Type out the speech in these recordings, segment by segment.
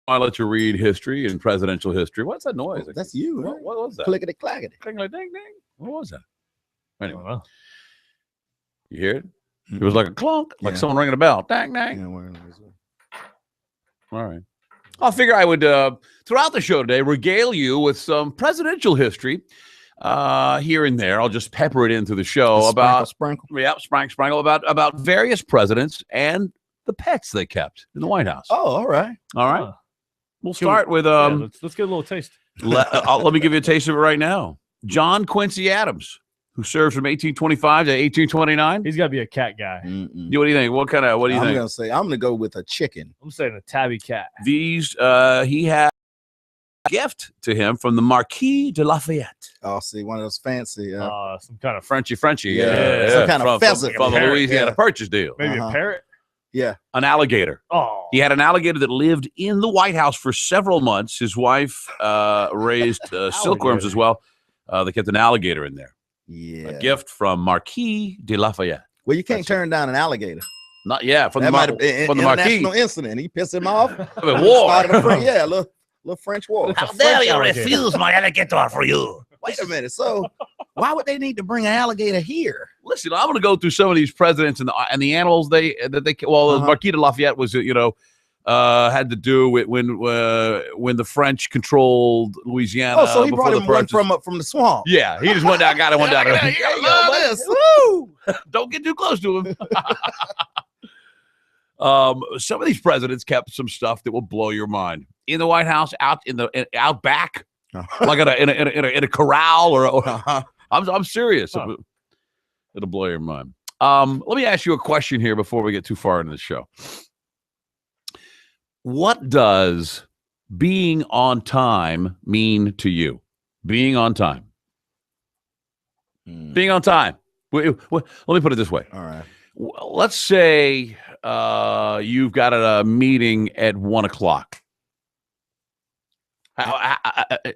I let you read history and presidential history. What's that noise? Oh, that's you. What was that? Clickety clackety. Clickety ding ding. What was that? Anyway, Well, you hear it? It was like a clunk, like someone ringing a bell. Dang, dang. All right. I figure I would, throughout the show today, regale you with some presidential history here and there. I'll just pepper it into the show sprinkle. Sprinkle about various presidents and the pets they kept in the White House. Oh, all right. All right. We'll start with let's get a little taste. let me give you a taste of it right now. John Quincy Adams, who served from 1825 to 1829. He's got to be a cat guy. What do you think? What do you think? I'm gonna go with a chicken. I'm saying a tabby cat. These he had a gift to him from the Marquis de Lafayette. Oh, see, one of those fancy. Some kind of Frenchy. Yeah. Some kind of pheasant. From the Louisiana Purchase deal. Maybe a parrot. Yeah. An alligator. Oh. He had an alligator that lived in the White House for several months. His wife raised silkworms as well. They kept an alligator in there. Yeah. A gift from Marquis de Lafayette. Well, you can't turn down an alligator. Not yet. From the Marquis. International incident. He pissed him off. War. A little French war. How dare you refuse my alligator for you? Wait a minute. So why would they need to bring an alligator here? Listen, I'm going to go through some of these presidents and the animals Marquis de Lafayette was, had to do with when the French controlled Louisiana. Oh, so he brought him one from the swamp. Yeah, he just went down, got one down there. Woo! Don't get too close to him. Some of these presidents kept some stuff that will blow your mind in the White House, out back, like in a corral or. I'm serious. It'll blow your mind. Let me ask you a question here before we get too far into the show. What does being on time mean to you? Being on time. Being on time. Let me put it this way. All right. Let's say you've got a meeting at 1:00.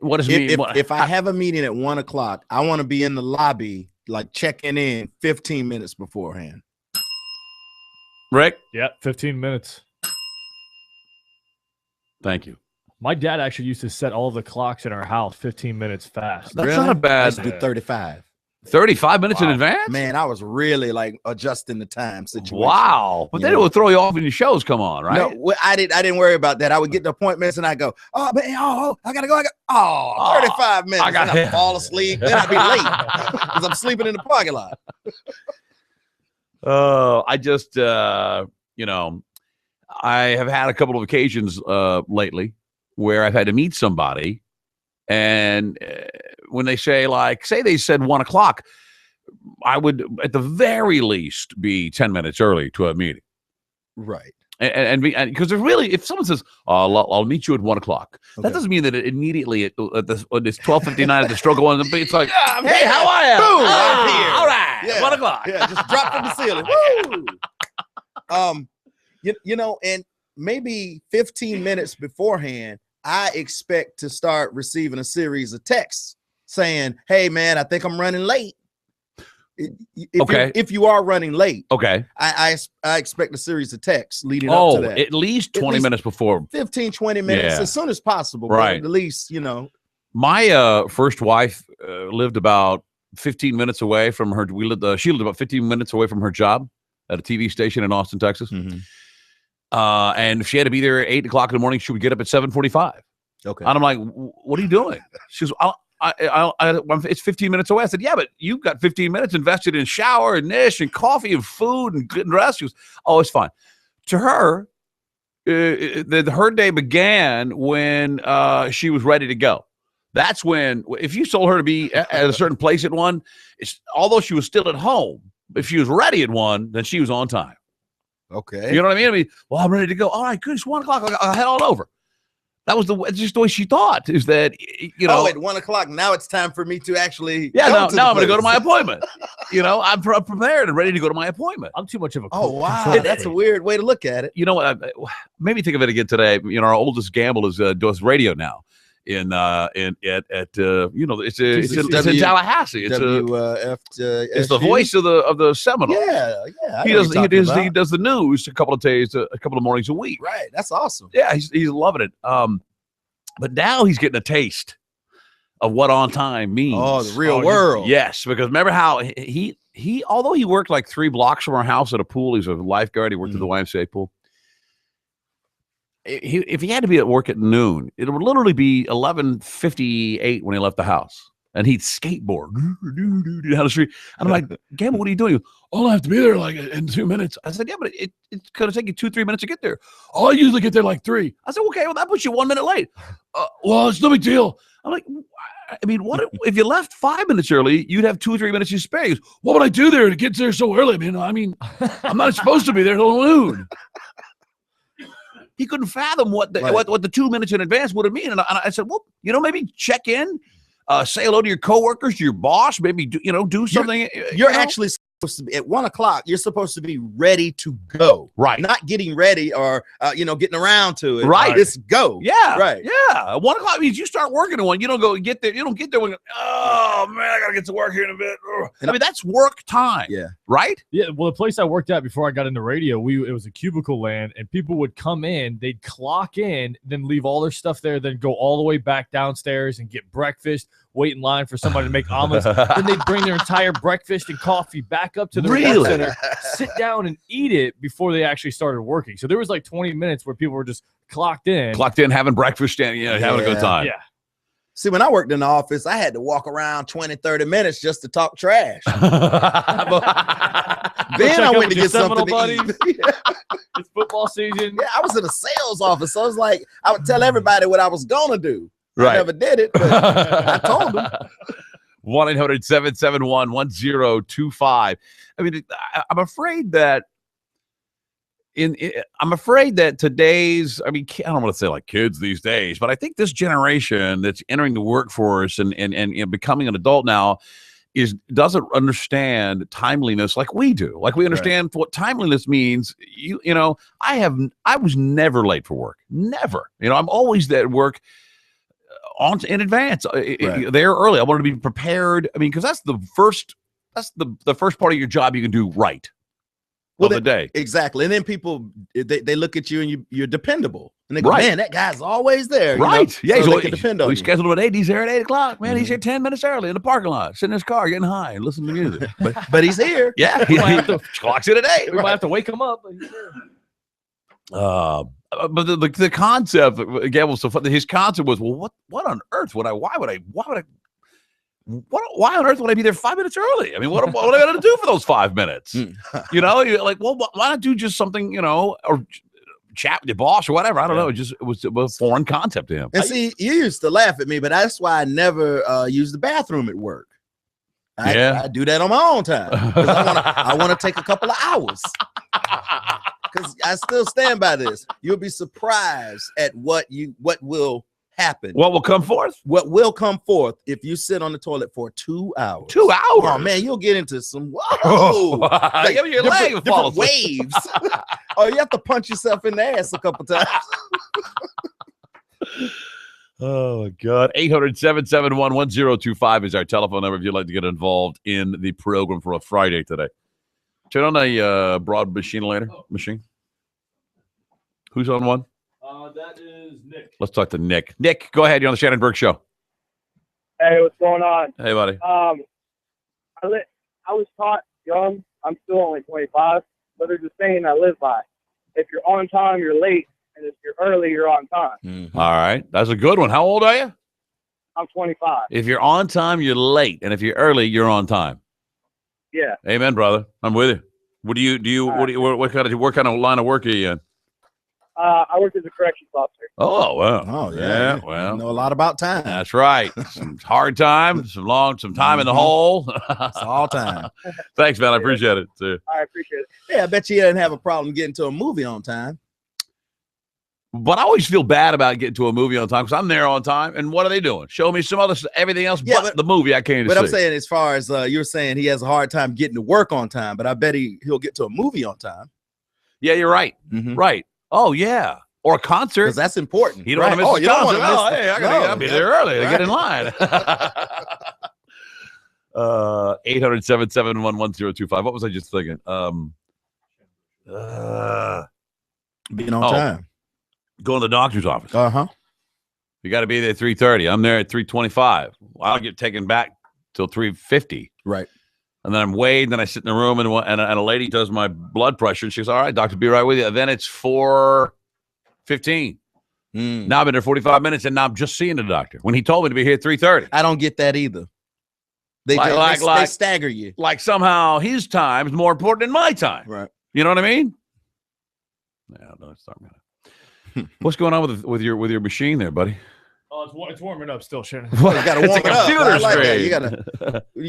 What does it mean? If I have a meeting at 1:00, I want to be in the lobby, like checking in 15 minutes beforehand. Rick? Yeah, 15 minutes. Thank you. My dad actually used to set all the clocks in our house 15 minutes fast. That's not a bad. I used to do 35. 35 minutes in advance? Man, I was really like adjusting the time situation. Wow. But then it would throw you off when your shows come on, right? No, I didn't worry about that. I would get the appointments and I go, I gotta go. 35 minutes. I fall asleep. Then I'd be late because I'm sleeping in the parking lot. I just I have had a couple of occasions lately where I've had to meet somebody, and when they say they said 1:00, I would at the very least be 10 minutes early to a meeting. Right. And because there's really, if someone says, I'll meet you at 1:00, that doesn't mean that it immediately when it's 12:59 at the stroke of one, it's like, hey, how are you? Boom, I'm here. All right, yeah. 1:00. Yeah, just drop from the ceiling. Woo! And maybe 15 minutes beforehand, I expect to start receiving a series of texts saying, hey, man, I think I'm running late. If you are running late, okay, I expect a series of texts leading up to that. At least 20 minutes before. 15, 20 minutes, as soon as possible. Right. At least, My first wife lived about 15 minutes away from her. She lived about 15 minutes away from her job at a TV station in Austin, Texas. Mm-hmm. And if she had to be there at 8:00 in the morning, she would get up at 7:45. Okay. And I'm like, what are you doing? She goes, it's 15 minutes away. I said, yeah, but you've got 15 minutes invested in shower and dish and coffee and food and getting dressed. She goes, oh, it's fine. To her, her day began when she was ready to go. That's when, if you told her to be at a certain place at 1, although she was still at home, if she was ready at 1, then she was on time. Okay. You know what I mean? Well, I'm ready to go. All right, good. It's 1:00. I'll head on over. That was just the way she thought, is that, at 1:00, now it's time for me to actually. Yeah, now I'm going to go to my appointment. I'm prepared and ready to go to my appointment. I'm too much of a. Oh, wow. That's a weird way to look at it. You know what? Maybe think of it again today. Our oldest gamble does radio now. it's in Tallahassee. It's the voice of the Seminoles. Yeah. He does the news a couple of mornings a week. Right. That's awesome. Yeah, he's loving it. But now he's getting a taste of what on time means. Oh, the real world. Yes, because remember how he although he worked like 3 blocks from our house at a pool, he's a lifeguard. He worked at the YMCA pool. If he had to be at work at noon, it would literally be 11:58 when he left the house, and he'd skateboard down the street. And I'm like, Gamble, what are you doing? Oh, I have to be there like in 2 minutes. I said, yeah, but it's going to take you 2-3 minutes to get there. Oh, I usually get there like 3. I said, okay, well, that puts you 1 minute late. Well, it's no big deal. I'm like, I mean, what if you left 5 minutes early? You'd have 2 or 3 minutes to spare. He goes, what would I do there to get there so early? I mean, I'm not supposed to be there till noon. He couldn't fathom what the 2 minutes in advance would have mean. And I said, well, maybe check in, say hello to your coworkers, to your boss, maybe do something. You're actually supposed to be at 1 o'clock. You're supposed to be ready to go, right? Not getting ready or getting around to it, right? Just go, yeah, right, yeah. 1 o'clock means you start working at 1. You don't go get there. You don't get there when oh man, I gotta get to work here in a bit. I mean, that's work time. Yeah, right. Yeah. Well, the place I worked at before I got into radio, it was a cubicle land, and people would come in, they'd clock in, then leave all their stuff there, then go all the way back downstairs and get breakfast. Wait in line for somebody to make omelets. Then they'd bring their entire breakfast and coffee back up to the work center, sit down and eat it before they actually started working. So there was like 20 minutes where people were just clocked in, having breakfast, having a good time. Yeah. See, when I worked in the office, I had to walk around 20-30 minutes just to talk trash. Then I went to get something to eat. It's football season. Yeah, I was in a sales office, so I was like, I would tell everybody what I was gonna do. Right. I never did it, but I told them. 1-800-771-1025. I mean, I'm afraid that today's, I don't want to say like kids these days, but I think this generation that's entering the workforce and becoming an adult now doesn't understand timeliness like we do. Like we understand what timeliness means. I was never late for work. Never. I'm always there at work in advance, there early. I wanted to be prepared. Because that's the first part of your job you can do right. The day. Exactly. And then people, they look at you and you're dependable. And they go, man, that guy's always there. Right. Yeah. So they can depend on you. We scheduled him at 8. He's there at 8 o'clock. Man, he's here 10 minutes early in the parking lot, sitting in his car, getting high and listening to music. but he's here. Yeah. He clocks in at 8. We might have to wake him up. But he's here. But the concept again was so funny. His concept was, well, what on earth why on earth would I be there 5 minutes early? What am I going to do for those 5 minutes? You're like, well, why not do just something, or chat with your boss or whatever? I don't know. It was a foreign concept to him. And see, you used to laugh at me, but that's why I never use the bathroom at work. I do that on my own time. I want to take a couple of hours. Because I still stand by this. You'll be surprised at what will happen. What will come forth? What will come forth if you sit on the toilet for 2 hours? 2 hours? Oh man, you'll get into some like your leg different waves. Oh, you have to punch yourself in the ass a couple times. Oh, my God. 800-771-1025 is our telephone number if you'd like to get involved in the program for a Friday today. Turn on a broad machine. Who's on one? That is Nick. Let's talk to Nick. Nick, go ahead. You're on the Shannon Burke Show. Hey, what's going on? Hey, buddy. I was taught young. I'm still only 25, but there's a saying I live by. If you're on time, you're late, and if you're early, you're on time. Mm-hmm. All right, that's a good one. How old are you? I'm 25. If you're on time, you're late, and if you're early, you're on time. Yeah. Amen, brother. I'm with you. What kind of line of work are you in? I work as a corrections officer. Oh, wow. Oh, yeah. Well, you know a lot about time. That's right. Some hard time, some time in the hole. It's all time. Thanks, man. I appreciate it. I appreciate it. Yeah, I bet you didn't have a problem getting to a movie on time. But I always feel bad about getting to a movie on time because I'm there on time. And what are they doing? Show me some other everything else but the movie I came to see. But I'm saying, as far as you're saying, he has a hard time getting to work on time. But I bet he'll get to a movie on time. Yeah, you're right. Mm-hmm. Right. Oh, yeah. or a concert. Because that's important. You don't want to miss the you don't concert. want to miss Hey, I gotta be there early to get in line. 800-771-1025. What was I just thinking? Being on time. Going to the doctor's office. Uh-huh. You got to be there at 3:30. I'm there at 3:25. I don't get taken back till 3:50. Right. And then I'm weighed, and then I sit in the room, and a lady does my blood pressure, and she goes, all right, doctor, be right with you. And then it's 4:15. Now I've been there 45 minutes, and now I'm just seeing the doctor when he told me to be here at 3:30. I don't get that either. They stagger you. Like somehow his time is more important than my time. Right. You know what I mean? Yeah, no, it's not gonna. What's going on with your machine there, buddy? Oh, it's warming up still, Shannon. Well, you got to warm it up. Computer screen. You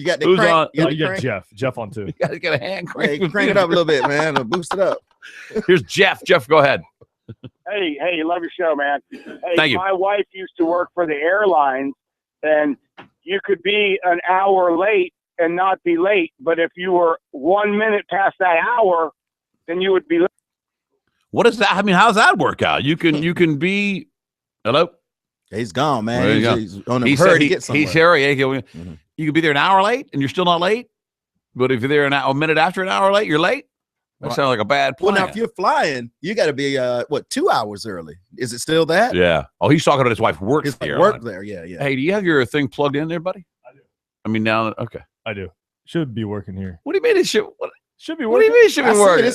got the Who's crank. on? You got Jeff on too. You got to get a hand crank. Hey, crank it up a little bit, man. Boost it up. Here's Jeff. Jeff, go ahead. Hey, love your show, man. Hey, Thank you. My wife used to work for the airlines, and you could be an hour late and not be late. But if you were 1 minute past that hour, then you would be late. What is that? I mean, how's that work out? You can be. Hello. He's gone, man. He's on he hurry said to get somewhere. he's here. You could be there an hour late, and you're still not late. But if you're there a minute after an hour late, you're late. That sounds like a bad plan. Well, now if you're flying, you got to be 2 hours early. Is it still that? Yeah. Oh, he's talking about his wife works there. Work there. Yeah, yeah. Hey, do you have your thing plugged in there, buddy? I do. I mean, now, okay. I do. Should be working here. What do you mean it should? Should be What do working. you mean it should be working?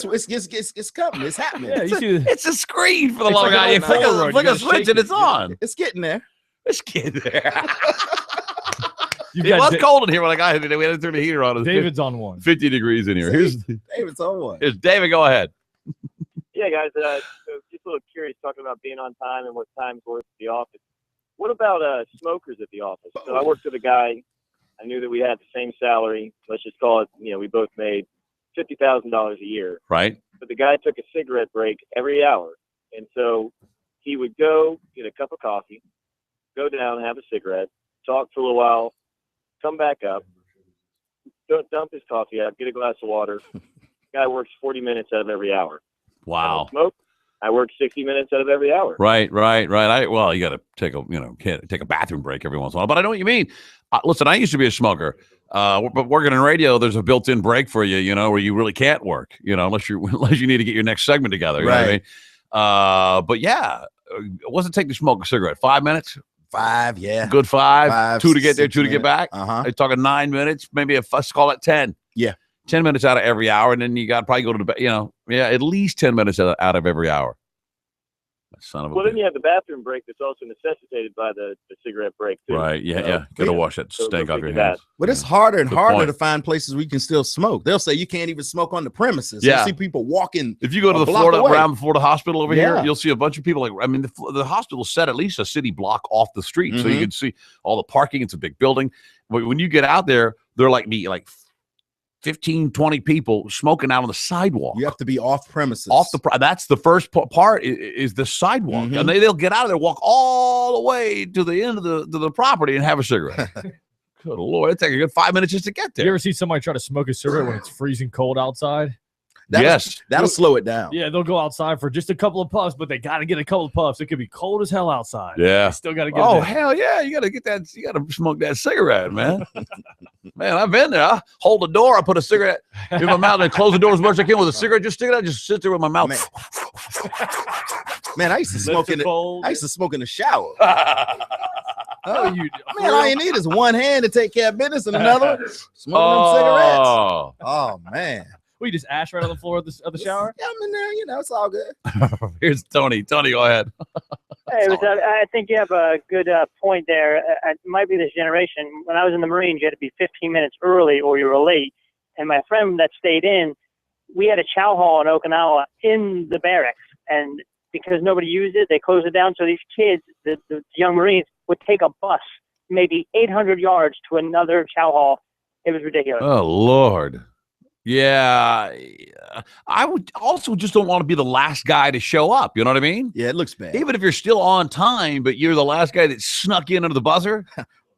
It's coming. It's happening. Yeah, It's a screen for the It's long like guy. an You old flick railroad. a You gotta switch shake and it. it's on. It's getting there. Let's get there. You've It got was cold in here when I got here today. We had to turn the heater on. It was David's on one. 50 degrees in here. Here's David's on one. David. Go ahead. Yeah, guys, so just a little curious talking about being on time and what time's worth at the office. What about smokers at the office? So I worked with a guy. I knew that we had the same salary. Let's just call it, we both made $50,000 a year. Right. But the guy took a cigarette break every hour. And so he would go get a cup of coffee, go down, have a cigarette, talk for a little while, come back up, dump his coffee out, get a glass of water. Guy works 40 minutes out of every hour. Wow. Smoke. I work 60 minutes out of every hour. Right. Well, you got to take a bathroom break every once in a while. But I know what you mean. Listen, I used to be a smoker, but working in radio, there's a built-in break for you, where you really can't work, unless you need to get your next segment together. You know what I mean? But yeah, it wasn't take to smoke a cigarette. 5 minutes. 5, yeah. Good 5. 2 to get there, 2 to get back. Uh-huh. They're talking 9 minutes, maybe let's call it 10. Yeah. 10 minutes out of every hour, and then you got to probably go to the bed, at least 10 minutes out of every hour. Son of a then you have the bathroom break that's also necessitated by the cigarette break, too. Right, yeah. Got to wash that stink off your hands. But it's harder and harder point. to find places where you can still smoke. They'll say you can't even smoke on the premises. Yeah. You'll see people walking. If you go to the Florida hospital over here, Yeah. you'll see a bunch of people. The hospital set at least a city block off the street, so you can see all the parking. It's a big building. But when you get out there, they're like 15, 20 people smoking out on the sidewalk. You have to be off premises. That's the first part is the sidewalk, and they'll get out of there, walk all the way to the end of the property, and have a cigarette. Good Lord, it takes a good 5 minutes just to get there. You ever see somebody try to smoke a cigarette when it's freezing cold outside? That'll slow it down. Yeah, they'll go outside for just a couple of puffs, but they got to get a couple of puffs. It could be cold as hell outside. Yeah. They still got to get Oh, it. hell yeah. You got to get that. You got to smoke that cigarette, man. Man, I've been there. I hold the door. I put a cigarette in my mouth and close the door as much as I can with a cigarette. Just stick it out. Just sit there with my mouth. Man, I used to smoke in the shower. Oh, Man, all you need is one hand to take care of business and another smoking them cigarettes. Oh, man. We just ash right on the floor of the shower? Yeah, I'm in there. It's all good. Here's Tony. Tony, go ahead. Hey, I think you have a good point there. It might be this generation. When I was in the Marines, you had to be 15 minutes early or you were late. And my friend that stayed in, we had a chow hall in Okinawa in the barracks. And because nobody used it, they closed it down. So these kids, the young Marines, would take a bus maybe 800 yards to another chow hall. It was ridiculous. Oh, Lord. Yeah. I would also just don't want to be the last guy to show up. You know what I mean? Yeah, it looks bad. Even if you're still on time, but you're the last guy that snuck in under the buzzer.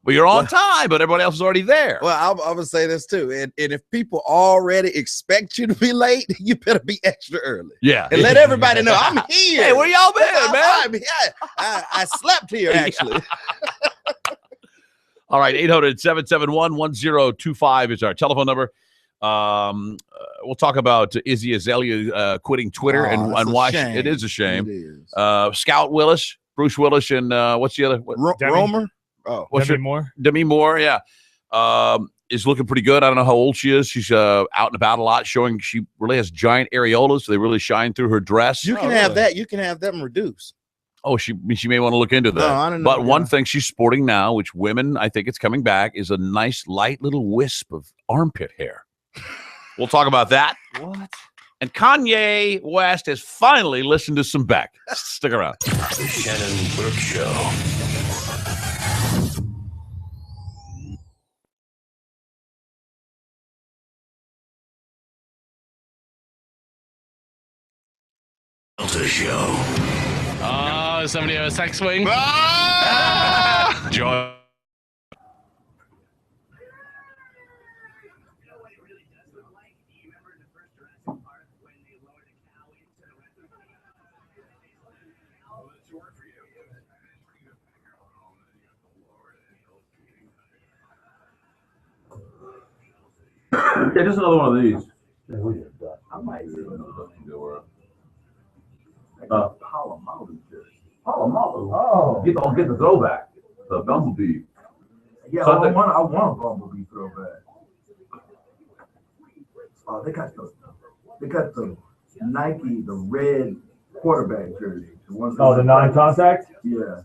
But you're on time, but everybody else is already there. Well, I'm gonna say this too, and if people already expect you to be late, you better be extra early. Yeah, and let everybody know I'm here. Hey, where y'all been, man? I slept here actually. All right, 800-771-1025 is our telephone number. We'll talk about Izzy Azalea quitting Twitter and why it is a shame. It is. Scout Willis, Bruce Willis, and what's the other? Romer? Oh, Demi Moore. Demi Moore, yeah. Is looking pretty good. I don't know how old she is. She's out and about a lot, showing she really has giant areolas, so they really shine through her dress. You can have that. You can have them reduced. Oh, she may want to look into that. No, I don't know. But one thing she's sporting now, which women, I think it's coming back, is a nice light little wisp of armpit hair. We'll talk about that. What? And Kanye West has finally listened to some Beck. Stick around. The Shannon Burke Show. Show. Oh, somebody have a sex swing? Joy. Okay, just another one of these. I might Palomalu jersey. Palomalu. Oh. Get the throwback. The Bumblebee. Yeah, I want a Bumblebee throwback. Oh, they got the Nike, the red quarterback jersey. The non-contact? Yeah.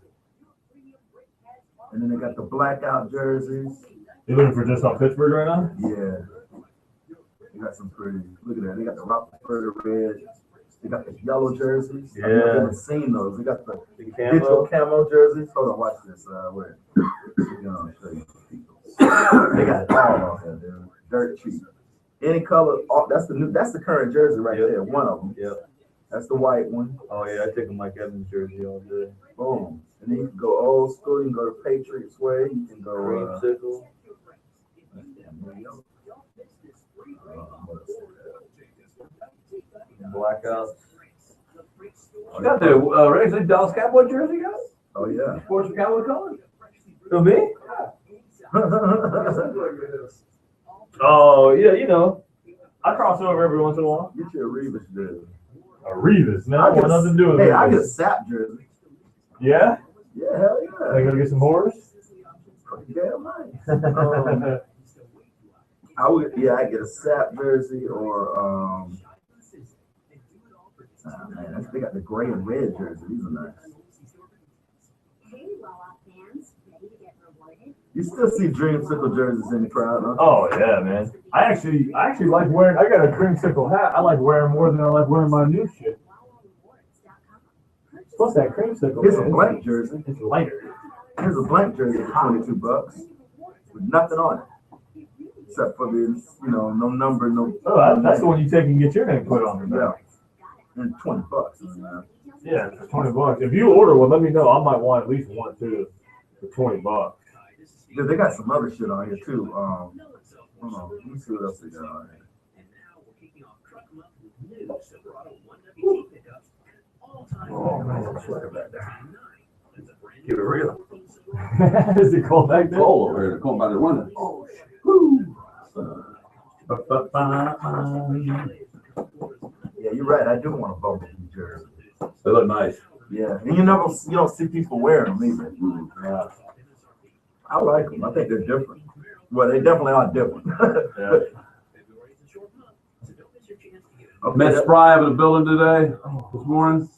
And then they got the blackout jerseys. You looking for just on Pittsburgh right now? Yeah. They got some pretty. Look at that. They got the Rockford red. They got the yellow jerseys. Yeah. I've never seen those. They got the digital camo jerseys. Hold on, watch this. Wait. Show you. They got it all on there, dude. Dirt cheap. Any color. That's the current jersey right there. One of them. Yep. That's the white one. Oh yeah, I take a Mike Evans jersey all day. Boom. And then you can go old school. You can go to Patriots way. You can go. Creamsicle. Blackouts. You got the Racing Dallas Cowboy jersey, guys? Oh yeah. Sports Cowboy colors? To me? Oh yeah, I cross over every once in a while. Get you a Revis jersey. A Revis, man. I want nothing to do with it. Hey, I get a Sap jersey. Yeah? Yeah, hell yeah. They gonna get some horse? Pretty damn nice. I get a Sap jersey or man, they got the gray and red jersey. These are nice. You still see Dreamsicle jerseys in the crowd, huh? Oh yeah, man. I actually like wearing. I got a creamsicle hat. I like wearing more than I like wearing my new shit. What's that creamsicle? Here's a blank jersey. It's lighter. Here's a blank jersey for $22 with nothing on it except for the no number, no. Oh, that's the one you take and get your name put on there. Yeah. And $20. Yeah, for $20. If you order one, let me know. I might want at least one too for $20. Yeah, they got some other shit on here too. Hold on, let me see what else they got on here. Oh man, sweater back there. Give it real. Is it cold back there? Cold over here. Cold by the window. Oh shit. Woo. Yeah, you're right. I do want a Bumblebee jersey. They look nice. Yeah, and you don't see people wearing them either. Yeah. I like them. I think they're different. Well, they definitely are different. Yeah. Okay, Met Spry in the building today, this morning.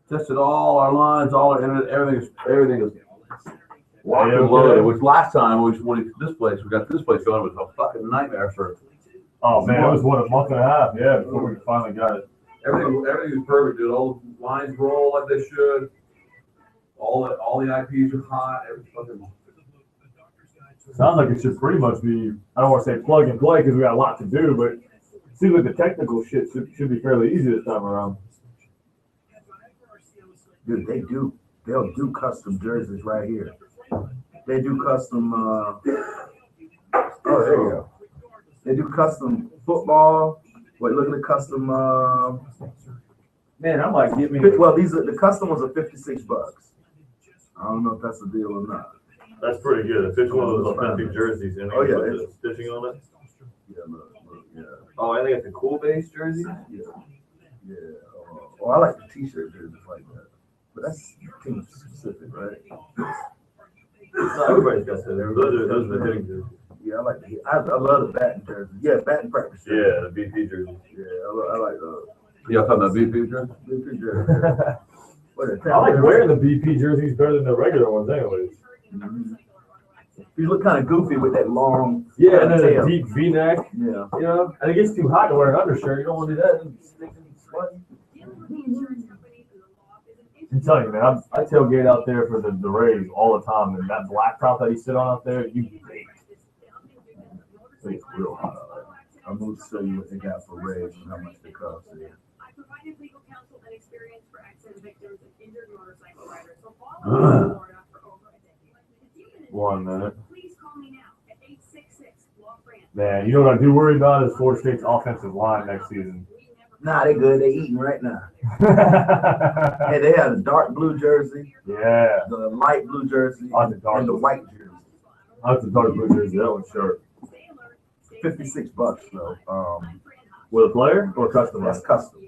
Tested all our lines, all our internet, everything is locked and loaded. Which last time we got this place going, it was a fucking nightmare for. Oh man, it was a month and a half, yeah, before we finally got it. Everything was perfect, dude. All the lines roll like they should. All the IPs are hot. Every fucking. Sounds like it should pretty much be. I don't want to say plug and play because we got a lot to do, but it seems like the technical shit should be fairly easy this time around. Dude, they'll do custom jerseys right here. They do custom. Oh, there you go. They do custom football. Wait, look at the custom. Man, I might get me. Well, these are the custom ones are $56. I don't know if that's a deal or not. That's pretty good. If it's one of those authentic jerseys and with the stitching on it. Yeah, look, yeah. Oh, and they got the cool base jerseys. Yeah, yeah. Oh, I like the T-shirt jerseys like that, but that's team specific, right? No, everybody's got that. Those are the hitting jerseys. Yeah, I love the batting jerseys. Yeah, batting practice jerseys. Yeah, the BP jerseys. Yeah, I like those. Y'all talking about BP jersey? BP jerseys. I like wearing the BP jerseys better than the regular ones, anyways. Mm-hmm. You look kind of goofy with that long. Yeah, and then a deep V-neck. Yeah. You know, and it gets too hot to wear an undershirt. You don't want to do that. I'm telling you, man, I tailgate out there for the Rays all the time, and that black top that he sit on out there, you bake. It's real hot out there. I'm going to show you what they got for Rays and how much they cost. Yeah. One minute. Man, you know what I do worry about is Florida State's offensive line next season. Nah, they good. They eating right now. Hey, they had a dark blue jersey. Yeah. The light blue jersey. And the white jersey. That's the dark blue jersey. That one's short. $56 though. With a player or custom? That's custom.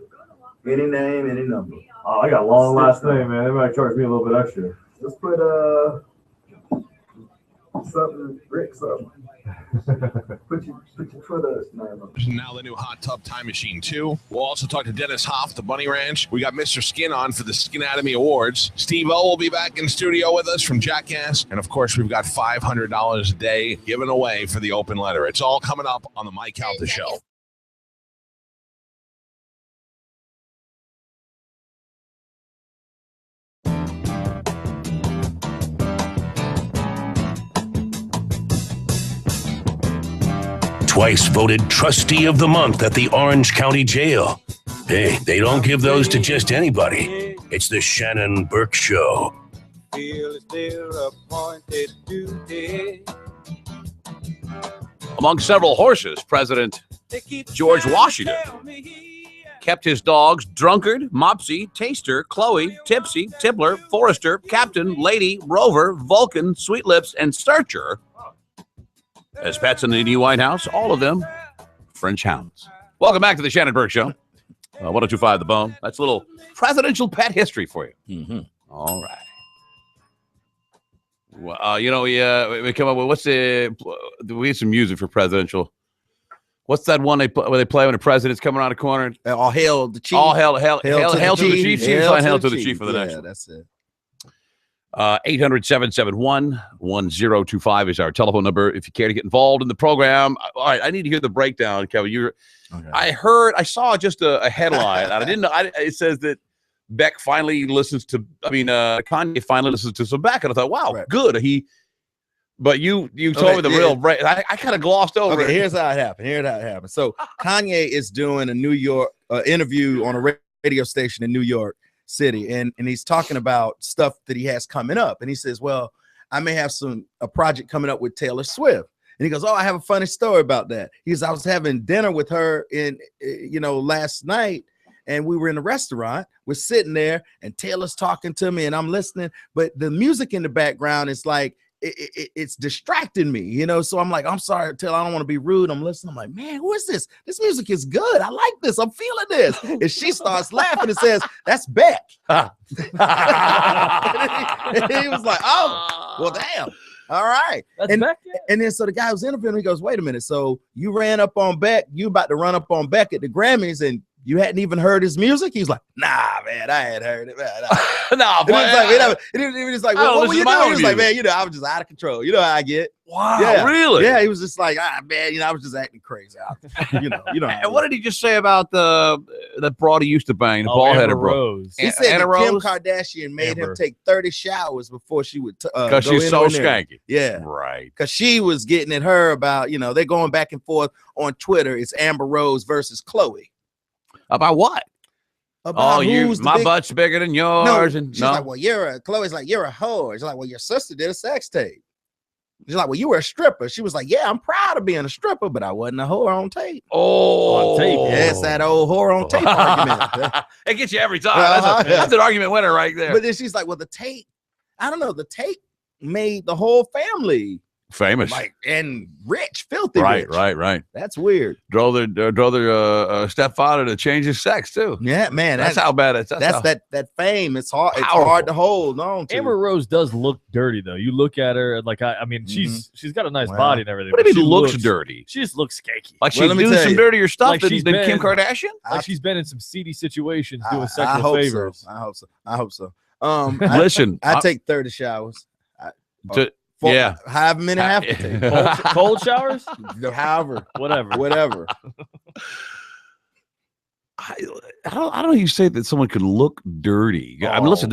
Any name, any number. Oh, I got a long last name, man. They might charge me a little bit extra. Let's put something, Rick, something. Put your Twitter. Now the new hot tub time machine 2. We'll also talk to Dennis Hoff, the Bunny Ranch. We got Mr. Skin on for the Skinatomy Awards. Steve-O will be back in studio with us from Jackass. And of course, we've got $500 a day given away for the open letter. It's all coming up on the Mike Calta Show. Twice voted Trustee of the Month at the Orange County Jail. Hey, they don't give those to just anybody. It's the Shannon Burke Show. Among several horses, President George Washington kept his dogs Drunkard, Mopsy, Taster, Chloe, Tipsy, Tippler, Forester, Captain, Lady, Rover, Vulcan, Sweet Lips, and Searcher as pets in the new White House, all of them French hounds. Welcome back to the Shannon Burke Show. 1025 The Bone. That's a little presidential pet history for you. Mm-hmm. All right. Well, we come up with we need some music for presidential. What's that one where they play when the president's coming around the corner? All hail the chief. All hail to the chief. Hail to the chief for the next one. one. That's it. 800-771-1025 is our telephone number if you care to get involved in the program. All right, I need to hear the breakdown, Kevin. I saw just a headline, and I didn't know. It says that Beck finally listens to. Kanye finally listens to some Beck, and I thought, wow, good. But you told me the real break. I kind of glossed over it. Here's how it happened. So Kanye is doing a New York interview on a radio station in New York City, and he's talking about stuff that he has coming up, and he says, well, I may have a project coming up with Taylor Swift, and he goes, oh, I have a funny story about that. He goes, I was having dinner with her last night, and we were in a restaurant, we're sitting there, and Taylor's talking to me, and I'm listening, but the music in the background is like it's distracting me, so I'm like, I'm sorry, Taylor, I don't want to be rude. I'm listening. I'm like, man, who is this? This music is good. I like this. I'm feeling this. And she starts laughing and says, that's Beck. And he was like, oh, well, damn. All right. That's Beck, yeah. And then so the guy who's interviewing, he goes, wait a minute. So you ran up on Beck. You about to run up on Beck at the Grammys, and you hadn't even heard his music? He's like, nah, man, I had heard it. Nah, boy. He was like, what were you doing? He was like, man, I was just out of control. You know how I get. Wow, yeah, really? Yeah, he was just like, man, I was just acting crazy. You know. And what did he just say about that broad he used to bang, the bald-headed bro? He said that Kim Kardashian made him take 30 showers before she would because she's so skanky. Yeah, right. Because she was getting at her about, they're going back and forth on Twitter. It's Amber Rose versus Chloe. About what? About my butt's bigger than yours. She's like, well, Chloe's like, you're a whore. She's like, well, your sister did a sex tape. She's like, well, you were a stripper. She was like, yeah, I'm proud of being a stripper, but I wasn't a whore on tape. Oh, on tape. Yeah, it's that old whore on tape argument. It gets you every time. That's an argument winner right there. But then she's like, well, the tape, I don't know, the tape made the whole family famous, like, and rich, filthy right, rich. Right. That's weird. Drove their stepfather to change his sex too. Yeah, man. That's how bad it's. That's that fame. It's hard. Powerful. It's hard to hold on to. Amber Rose does look dirty though. You look at her like I mean she's got a nice body and everything. What do you mean she looks dirty? She just looks skanky. Like she's doing some dirtier stuff like than Kim Kardashian. Like she's been in some seedy situations doing I sexual hope favors. So. I hope so. Listen, I take 30 showers. Yeah, however many have to take. Cold showers? However, whatever. I don't know. You say that someone can look dirty. I mean, listen,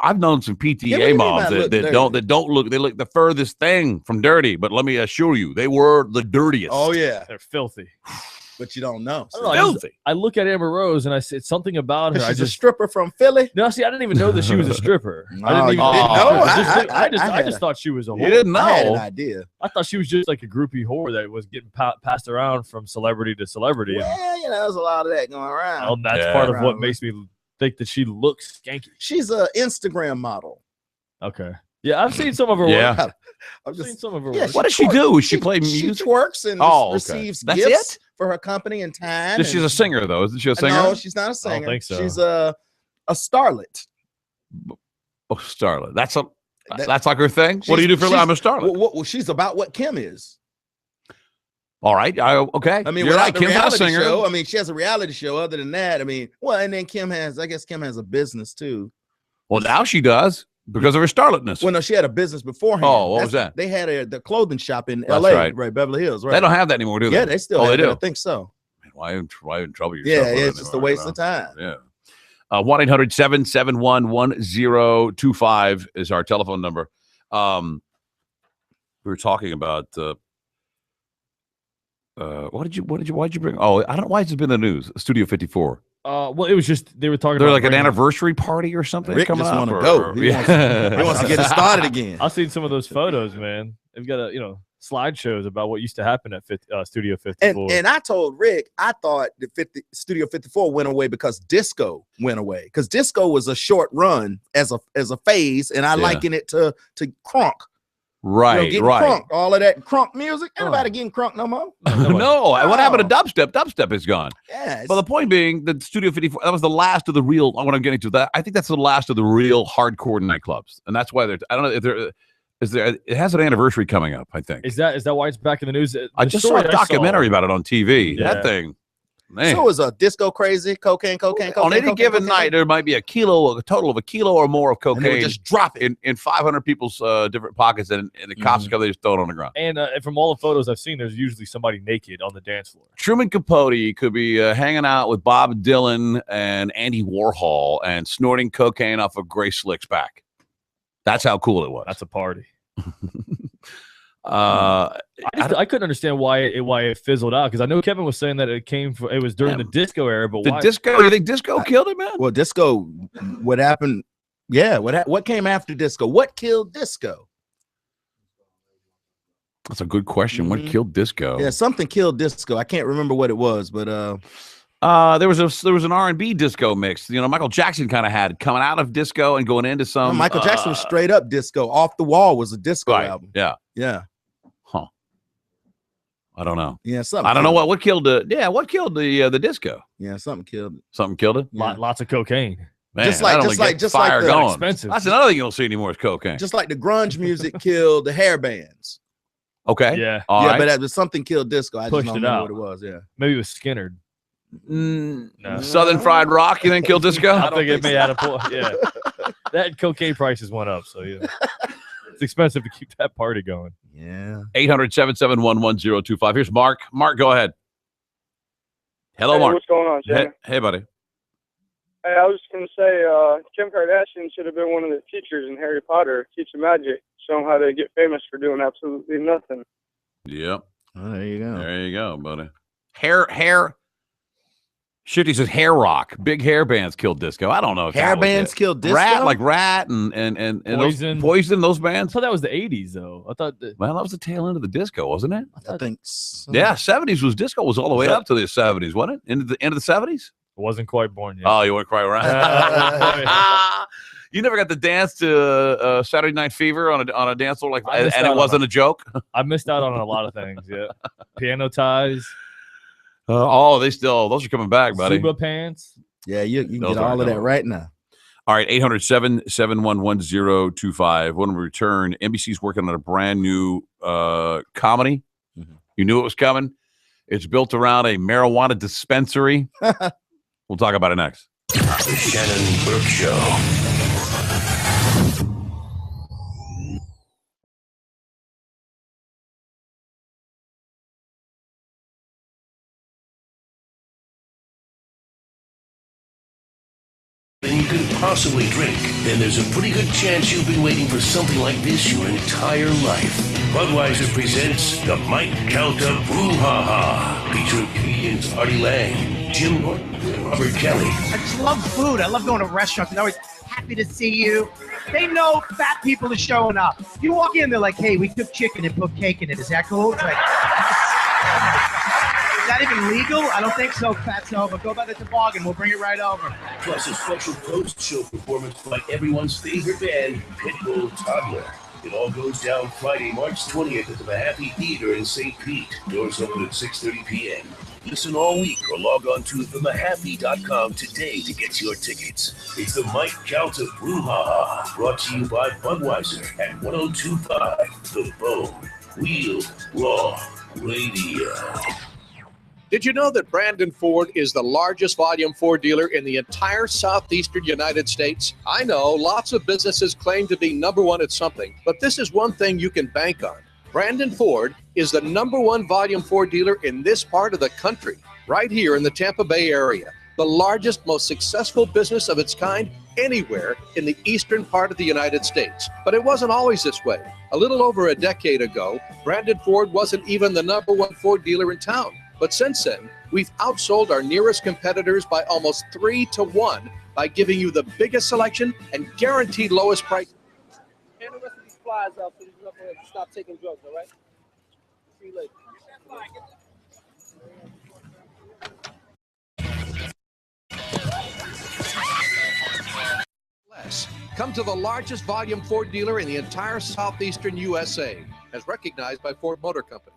I've known some PTA moms that don't look. They look the furthest thing from dirty. But let me assure you, they were the dirtiest. Oh yeah, they're filthy. But you don't know. Filthy. I look at Amber Rose and I said something about her. She's a stripper from Philly. No, see, I didn't even know that she was a stripper. I didn't even know. I just thought she was a whore. You didn't know. I had an idea. I thought she was just like a groupie whore that was getting passed around from celebrity to celebrity. Well, there's a lot of that going around. Well, that's part of what makes me think that she looks skanky. She's an Instagram model. Okay. Yeah, I've seen some of her work. I've seen some of her work. What does she do? She play music? She twerks and receives gifts for her company and time. She's a singer, though. Isn't she a singer? No, she's not a singer. I don't think so. She's a starlet. Oh, starlet. That's like her thing? What do you do for I'm a starlet? Well, she's about what Kim is. All right. Okay. I mean, you're right. the Kim's not a singer. Show, I mean, she has a reality show. Other than that, I mean, well, and then Kim has a business too. Well, now she does because of her starletness. Well, no, she had a business beforehand. Oh, what was that? They had the clothing shop in LA, right, Beverly Hills, right? They don't have that anymore, do they? Yeah, they still have they do. I think so. Man, why in trouble yourself? Yeah, it's just a waste of time. Yeah. 1-800-771-1025 is our telephone number. We were talking about why'd you bring? Oh, I don't know why it's been in the news. Studio 54. Well, it was just they were talking. They're about like an anniversary party or something. Rick coming just up. Want to go. He wants to get it started again. I've seen some of those photos, man. They've got slideshows about what used to happen at Studio 54. And I told Rick, I thought the Studio 54 went away because disco went away. Because disco was a short run as a phase, and I liken it to crunk. Right, crunk, all of that crunk music. Everybody getting crunk no more? No. What happened to dubstep? Dubstep is gone. Yeah. But the point being, the Studio 54, that was the last of the real, what I'm getting to, that I think that's the last of the real hardcore nightclubs. And that's why I don't know if it has an anniversary coming up, I think. Is that why it's back in the news? I just saw a documentary about it on TV. Yeah. That thing. Man. So it was a disco crazy, cocaine. On any given night, there might be a total of a kilo or more of cocaine. And they would just drop it in 500 people's different pockets, and the cops come, they just throw it on the ground. And from all the photos I've seen, there's usually somebody naked on the dance floor. Truman Capote could be hanging out with Bob Dylan and Andy Warhol and snorting cocaine off of Grace Slick's back. That's how cool it was. That's a party. I couldn't understand why it fizzled out, because I know Kevin was saying that it was during the disco era, but why? You think disco killed it, man? Well, disco, what happened? Yeah, what came after disco? What killed disco? That's a good question. What killed disco? Yeah, something killed disco. I can't remember what it was, but there was an R&B disco mix. Michael Jackson kind of had coming out of disco and going into some. No, Michael Jackson was straight up disco. Off the Wall was a disco album. Yeah. Huh. I don't know. Yeah, something. I don't know what killed the. What killed the disco? Yeah, something killed it. Something killed it. Lots of cocaine. Man, just like going. Expensive. That's another thing you don't see anymore is cocaine. Just like the grunge music killed the hair bands. Okay. Yeah. All right. But that something killed disco. I Pushed just don't it know out. what it was. Yeah. Maybe it was Skinner. No. Southern Fried Rock, you think killed disco? I think it may have a point. Yeah. That cocaine prices went up, so it's expensive to keep that party going. Yeah. 800-771-1025. Here's Mark. Mark, go ahead. Hello, Mark. What's going on, Shannon? Hey, buddy. Hey, I was just going to say, Kim Kardashian should have been one of the teachers in Harry Potter, teaching magic, show them how to get famous for doing absolutely nothing. Yep. Oh, there you go. There you go, buddy. Hair Shifty says hair rock. Big hair bands killed disco. I don't know if Hair bands killed disco. Rat and Poison. Poison, those bands. I thought that was the 80s, though. I thought that. Well, that was the tail end of the disco, wasn't it? I think so. Yeah, 70s was disco was all the way up to the 70s, wasn't it? Into the end of the 70s? I wasn't quite born yet. Oh, you weren't quite right. You never got to dance to Saturday Night Fever on a dance floor and it wasn't a joke? I missed out on a lot of things, yeah. Piano ties. Those are coming back, buddy. Suba pants. Yeah, you can get all of that right now. All right, 800-771-1025. When we return, NBC's working on a brand new comedy. Mm-hmm. You knew it was coming. It's built around a marijuana dispensary. We'll talk about it next. The Shannon Burke Show. Than you could possibly drink, then there's a pretty good chance you've been waiting for something like this your entire life. Budweiser presents the Mike Calta Brouhaha, featuring comedians Artie Lang, Jim Norton, and Robert Kelly. I just love food. I love going to restaurants. They're always happy to see you. They know fat people are showing up. You walk in, they're like, hey, we cook chicken and put cake in it. Is that cool? It's like, is that even legal? I don't think so, fatso, but go by the toboggan. We'll bring it right over. Plus a special post-show performance by everyone's favorite band, Pitbull Toddler. It all goes down Friday, March 20th at the Mahaffey Theater in St. Pete. Doors open at 6:30 p.m. Listen all week or log on to themahaffey.com today to get your tickets. It's the Mike Calta Brouhaha, brought to you by Budweiser at 102.5 The Bone. Wheel Raw Radio. Did you know that Brandon Ford is the largest Volume 4 dealer in the entire southeastern United States? I know lots of businesses claim to be number one at something, but this is one thing you can bank on. Brandon Ford is the number one Volume 4 dealer in this part of the country, right here in the Tampa Bay area. The largest, most successful business of its kind anywhere in the eastern part of the United States. But it wasn't always this way. A little over a decade ago, Brandon Ford wasn't even the number one Ford dealer in town. But since then, we've outsold our nearest competitors by almost 3-1 by giving you the biggest selection and guaranteed lowest price. Hand the rest of these flies out so you can stop taking drugs, all right? See you later. Come to the largest Volume 4 dealer in the entire southeastern USA, as recognized by Ford Motor Company.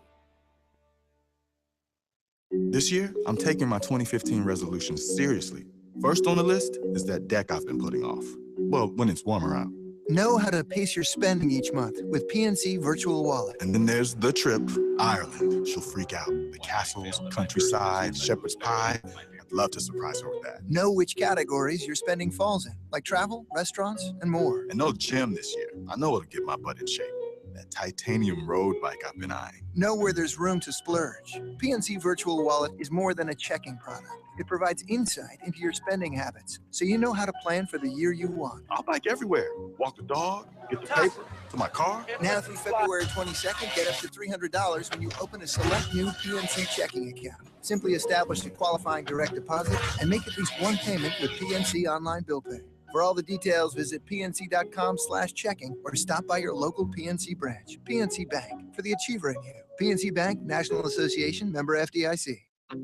This year, I'm taking my 2015 resolutions seriously. First on the list is that deck I've been putting off. Well, when it's warmer out. Know how to pace your spending each month with PNC Virtual Wallet. And then there's the trip, Ireland. She'll freak out. The castles, countryside, shepherd's pie. I'd love to surprise her with that. Know which categories your spending falls in, like travel, restaurants, and more. And no gym this year. I know it'll get my butt in shape. That titanium road bike I've been eyeing. Know where there's room to splurge. PNC Virtual Wallet is more than a checking product. It provides insight into your spending habits, so you know how to plan for the year you want. I'll bike everywhere. Walk the dog, get the paper, to my car. Now through February 22nd, get up to $300 when you open a select new PNC checking account. Simply establish a qualifying direct deposit and make at least one payment with PNC Online Bill Pay. For all the details, visit pnc.com/checking or stop by your local PNC branch. PNC Bank, for the achiever in you. PNC Bank, National Association, member FDIC.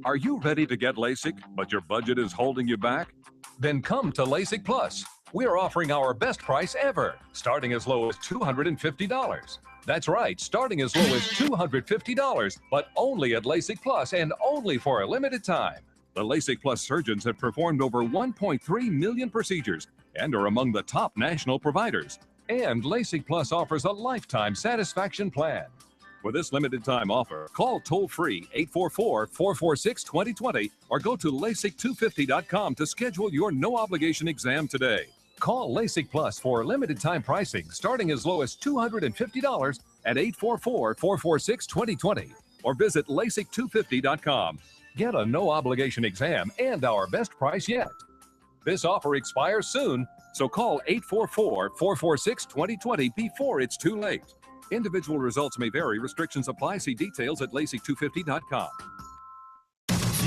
Are you ready to get LASIK, but your budget is holding you back? Then come to LASIK Plus. We're offering our best price ever, starting as low as $250. That's right, starting as low as $250, but only at LASIK Plus and only for a limited time. The LASIK Plus surgeons have performed over 1.3 million procedures and are among the top national providers. And LASIK Plus offers a lifetime satisfaction plan. For this limited time offer, call toll-free 844-446-2020 or go to LASIK250.com to schedule your no-obligation exam today. Call LASIK Plus for limited time pricing starting as low as $250 at 844-446-2020 or visit LASIK250.com. Get a no-obligation exam and our best price yet. This offer expires soon, so call 844-446-2020 before it's too late. Individual results may vary. Restrictions apply. See details at LASIK250.com.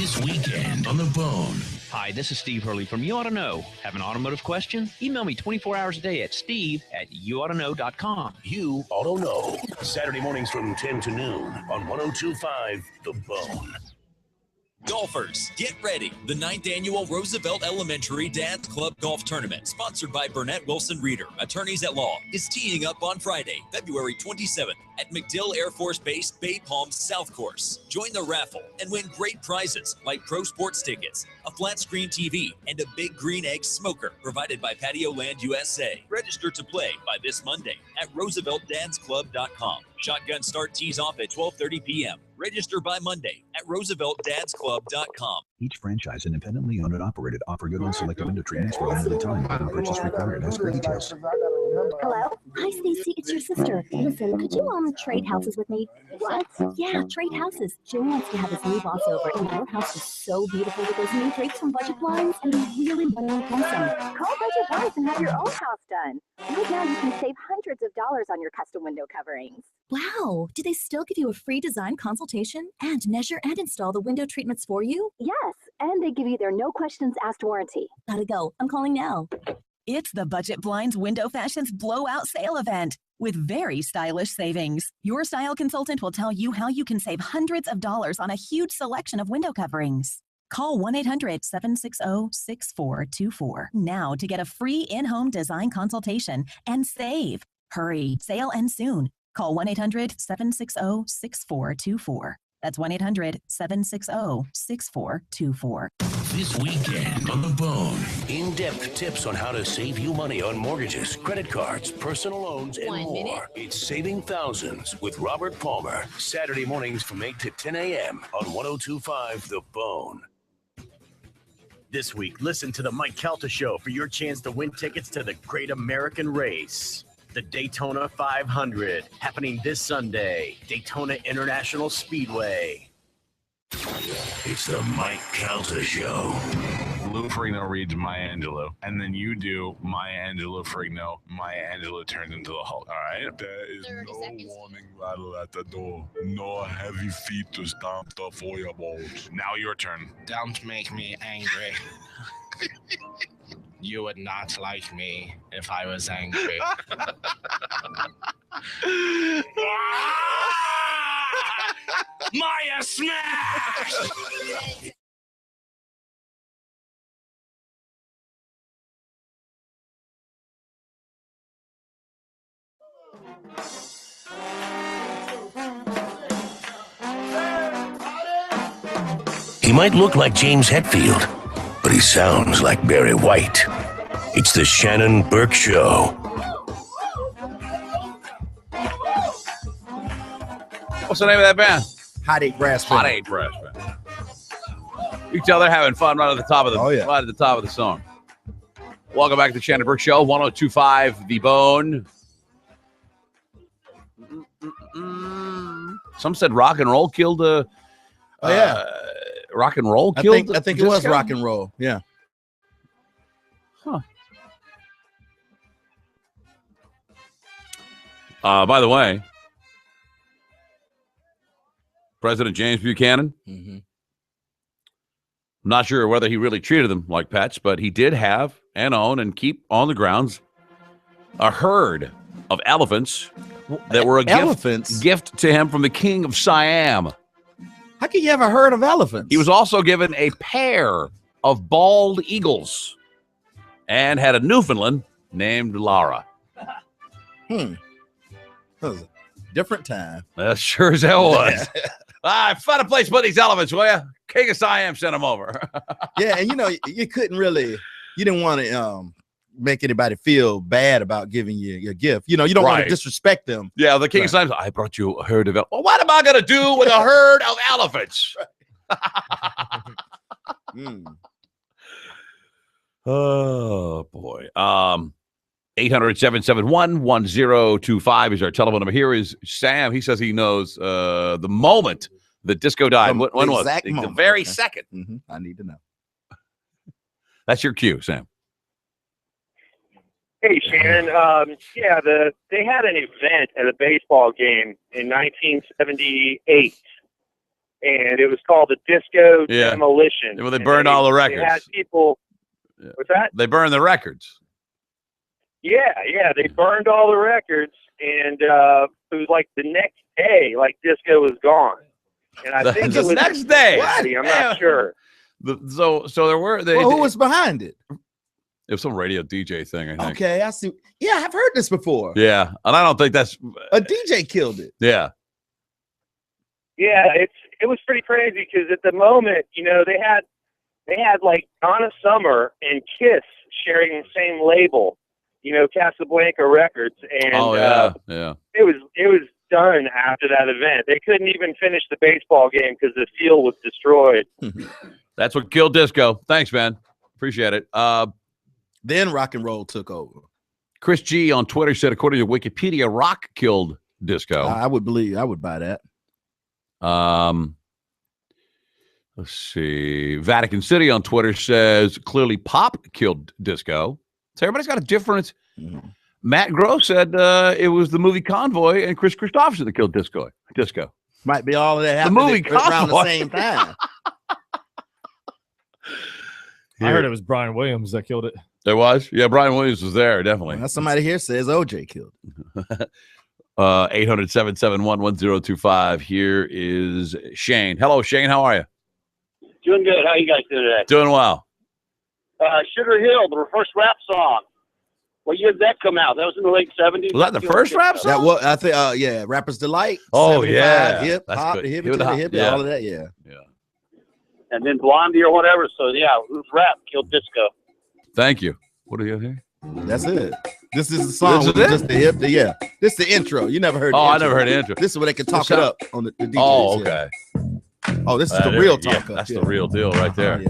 This weekend on The Bone. Hi, this is Steve Hurley from You Ought to Know. Have an automotive question? Email me 24 hours a day at steve@yououghtaknow.com. You Ought to Know. Saturday mornings from 10 to noon on 102.5 The Bone. Golfers, get ready. The 9th Annual Roosevelt Elementary Dance Club Golf Tournament, sponsored by Burnett Wilson Reader, Attorneys at Law, is teeing up on Friday, February 27th at MacDill Air Force Base, Bay Palm South Course. Join the raffle and win great prizes like pro sports tickets, a flat screen TV, and a Big Green Egg smoker provided by Patio Land USA. Register to play by this Monday at RooseveltDanceclub.com. Shotgun start tees off at 12:30 p.m. Register by Monday at RooseveltDanceclub.com. Each franchise independently owned and operated. Offer good on selected window treatments for a limited time. No purchase required. Ask for details. Hello? Hi, Stacey. It's your sister. Listen, could you trade houses with me? What? Yeah, trade houses. Joe wants to have his new boss over, and our house is so beautiful with those new drapes from Budget Blinds, and they really look awesome. Call Budget Blinds and have your own house done. Right now, you can save hundreds of dollars on your custom window coverings. Wow. Do they still give you a free design consultation and measure and install the window treatments for you? Yes, and they give you their no questions asked warranty. Gotta go. I'm calling now. It's the Budget Blinds Window Fashion's blowout sale event with very stylish savings. Your style consultant will tell you how you can save hundreds of dollars on a huge selection of window coverings. Call 1-800-760-6424 now to get a free in-home design consultation and save. Hurry, sale ends soon. Call 1-800-760-6424. That's 1-800-760-6424. This weekend on The Bone. In-depth tips on how to save you money on mortgages, credit cards, personal loans, and more. It's Saving Thousands with Robert Palmer. Saturday mornings from 8 to 10 a.m. on 102.5 The Bone. This week, listen to the Mike Calta Show for your chance to win tickets to the Great American Race. The Daytona 500, happening this Sunday, Daytona International Speedway. It's the Mike Calta Show. Lou Ferrigno reads Maya Angelou, and then you do Maya Angelou Ferrigno. Maya Angelou turns into the Hulk. All right? There is no warning rattle at the door. No heavy feet to stomp the footballs. Now your turn. Don't make me angry. You would not like me if I was angry. Maya smash! He might look like James Hetfield, but he sounds like Barry White. It's the Shannon Burke Show. What's the name of that band? Hot Eight Brass Band. Hot Eight Brass Band. You can tell they're having fun right at the top of the right at the top of the song. Welcome back to the Shannon Burke Show, 102.5 The Bone. Some said rock and roll killed rock and roll killed. I think it was rock and roll. Yeah. Huh. By the way, President James Buchanan. Mm-hmm. I'm not sure whether he really treated them like pets, but he did have and own and keep on the grounds a herd of elephants that were a gift to him from the king of Siam. How can you have a herd of elephants? He was also given a pair of bald eagles and had a Newfoundland named Lara. That was a different time. That sure as hell was. Find a place to put these elephants, will you? King of Siam sent them over. Yeah, and you couldn't really, you didn't want to make anybody feel bad about giving you your gift. You don't want to disrespect them. Yeah, the king of Siam said, I brought you a herd of elephants. Well, what am I going to do with a herd of elephants? Oh, boy. 800-771-1025 is our telephone number. Here is Sam. He says he knows the moment that Disco died. When was it? The very second. Mm-hmm. I need to know. That's your cue, Sam. Hey, Shannon. They had an event at a baseball game in 1978 and it was called the Disco Demolition. Well, they burned all the records. They had people. What's that? They burned the records. Yeah, they burned all the records, and it was like the next day, like disco was gone. And I think it was next day. Friday, I'm not sure. So there were. Who was behind it? It was some radio DJ thing, I think. Okay, I see. Yeah, I've heard this before. Yeah, and I don't think that's a DJ killed it. Yeah. Yeah, it was pretty crazy because at the moment, they had like Donna Summer and Kiss sharing the same label, Casablanca Records, and it was done after that event. They couldn't even finish the baseball game because the field was destroyed. That's what killed disco. Thanks, man. Appreciate it. Then rock and roll took over. Chris G on Twitter said, according to Wikipedia, rock killed disco. I would buy that. Let's see. Vatican City on Twitter says, clearly pop killed disco. So everybody's got a difference. Matt Gross said it was the movie Convoy and Chris Christopherson that killed disco. Might be all of that happened the movie around the same time. I heard it was Brian Williams that killed it. There was? Yeah, Brian Williams was there, definitely. Well, somebody here says OJ killed it. 800-771-1025. Here is Shane. Hello, Shane. How are you? Doing good. How you guys doing today? Doing well. Sugar Hill, the first rap song. What year did that come out? That was in the late 70s. Was that the first rap song? That was, I think, Rapper's Delight. Oh, yeah. Hip, That's hop, good. hip, Hip, all of that, yeah. And then Blondie or whatever. So, yeah, it was rap killed disco. Thank you. What do you have here? That's it. This is the song. This With is just the hip. This is the intro. You never heard. I never heard the intro. This is where they can talk it up on the DJs. Oh, okay. Oh, this is the real talk up. That's the real deal right there.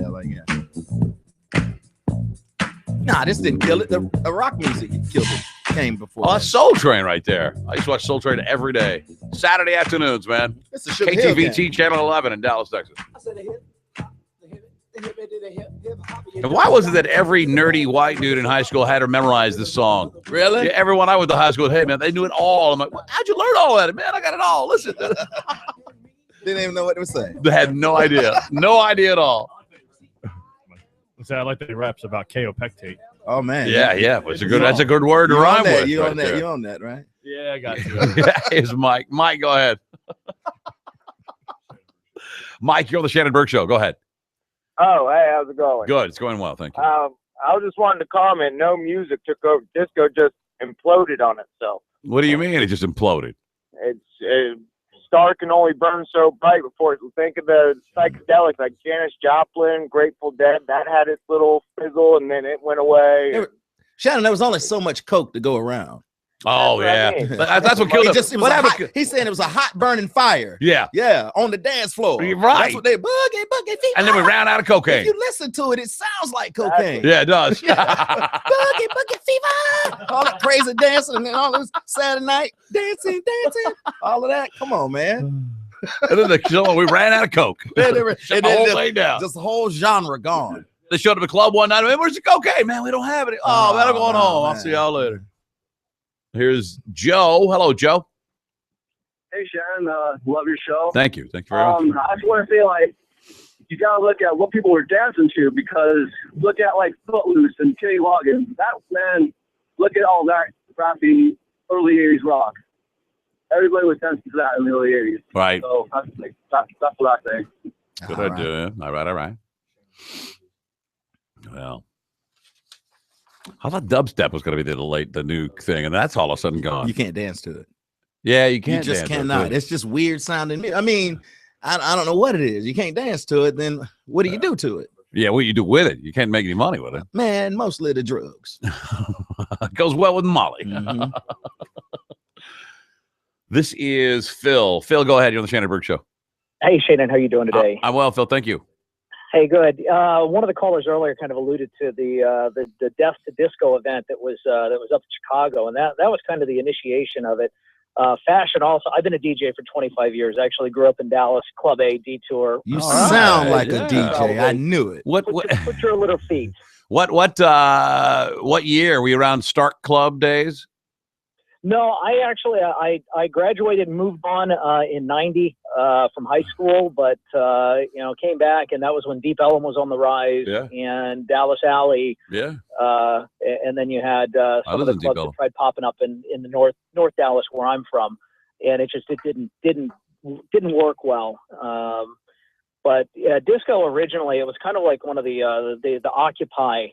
Nah, this didn't kill it. The rock music killed it. Came before. Oh, that's Soul Train right there. I used to watch Soul Train every day. Saturday afternoons, man. It's a Sugar Hill KTVT game. Channel 11 in Dallas, Texas. And why was it that every nerdy white dude in high school had to memorize this song? Really? Yeah, everyone I went to high school, hey, man, they knew it all. I'm like, how'd you learn all that? Man, I got it all. Listen. Didn't even know what they were saying. They had no idea. No idea at all. I like that he raps about kaopectate. Oh, man. Yeah. It's that's a good word to rhyme with. You right on that? there. You on that, right? Yeah, I got you. Here's Mike. Mike, go ahead. Mike, you're on the Shannon Burke Show. Go ahead. Oh, hey, how's it going? Good. It's going well. Thank you. I was just wanting to comment. No music took over. Disco just imploded on itself. What do you mean it just imploded? Star can only burn so bright before it. Think of the psychedelics like Janis Joplin, Grateful Dead. That had its little fizzle, and then it went away. Shannon, there was only so much coke to go around. Oh, yeah. That's what killed him. He's saying it was a hot burning fire. Yeah. Yeah, on the dance floor. You're right. That's what they boogie, fever. And then we ran out of cocaine. If you listen to it, it sounds like cocaine. Yeah, it does. Boogie, fever. All that crazy dancing and then all this Saturday night dancing. All of that. Come on, man. And then we ran out of coke. Shut the whole thing down. Just the whole genre gone. They showed up at the club one night. Man, where's the cocaine? Man, we don't have it. Oh, man, I'm going home. I'll see y'all later. Here's Joe. Hello, Joe. Hey, Shannon. Love your show. Thank you. Thank you very much. I just want to say, you got to look at what people were dancing to, because look at, Footloose and Kenny Loggins. Look at all that crappy early 80s rock. Everybody was dancing to that in the early 80s. Right. So that's what I think. Good idea. All right. Well, I thought dubstep was going to be the new thing, and that's all of a sudden gone. You can't dance to it. Yeah, you can't. You just cannot. It's just weird sounding. I mean, I don't know what it is. You can't dance to it. Then what do you do to it? Yeah, what you do with it? You can't make any money with it. Man, mostly the drugs. It goes well with Molly. Mm-hmm. This is Phil. Phil, go ahead. You're on the Shannon Burke Show. Hey, Shannon, how you doing today? I'm well, Phil. Thank you. Hey, good. One of the callers earlier kind of alluded to the Death to Disco event that was up in Chicago, and that was kind of the initiation of it. Fashion also. I've been a DJ for 25 years. I actually grew up in Dallas, Club A, Detour. You sound like a DJ. I knew it. Put your little feet. What year were you around Stark Club days? No, I actually I graduated and moved on in '90 from high school, but came back, and that was when Deep Ellum was on the rise, and Dallas Alley, and then you had some of the clubs that tried popping up in the North Dallas where I'm from, and it didn't work well. But disco originally, it was kind of like one of the Occupy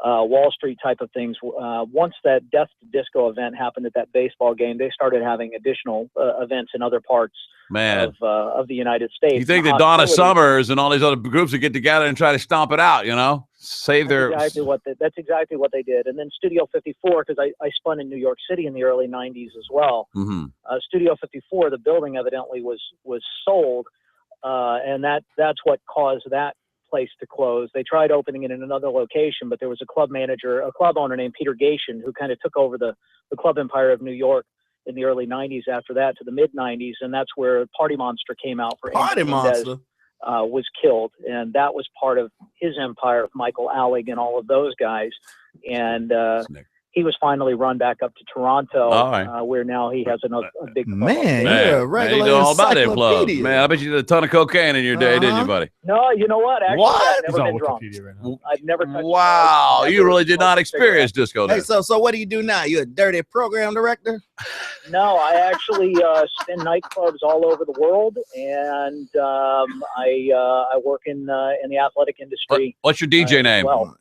Wall Street type of things. Once that Death to Disco event happened at that baseball game, they started having additional events in other parts of the United States. You think that Donna Summers and all these other groups would get together and try to stomp it out, save their... That's exactly what they did. And then Studio 54, because I spun in New York City in the early 90s as well. Mm-hmm. Studio 54, the building evidently was sold, and that's what caused that place to close. They tried opening it in another location, but there was a club owner named Peter Gation, who kind of took over the club empire of New York in the early 90s after that to the mid 90s, and that's where Party Monster came out. Party Monster was killed, and that was part of his empire of Michael Allig and all of those guys, and he was finally run back up to Toronto, where now he has a big man. You're a regular you know all about that club. encyclopedia. Man, I bet you did a ton of cocaine in your day, didn't you, buddy? No, you know what? Actually, What? I've never been drunk. I've never touched Wow, you really did not experience disco Hey, then. so what do you do now? You a dirty program director? No, I actually spin nightclubs all over the world, and I work in the athletic industry. What's your DJ name? Well,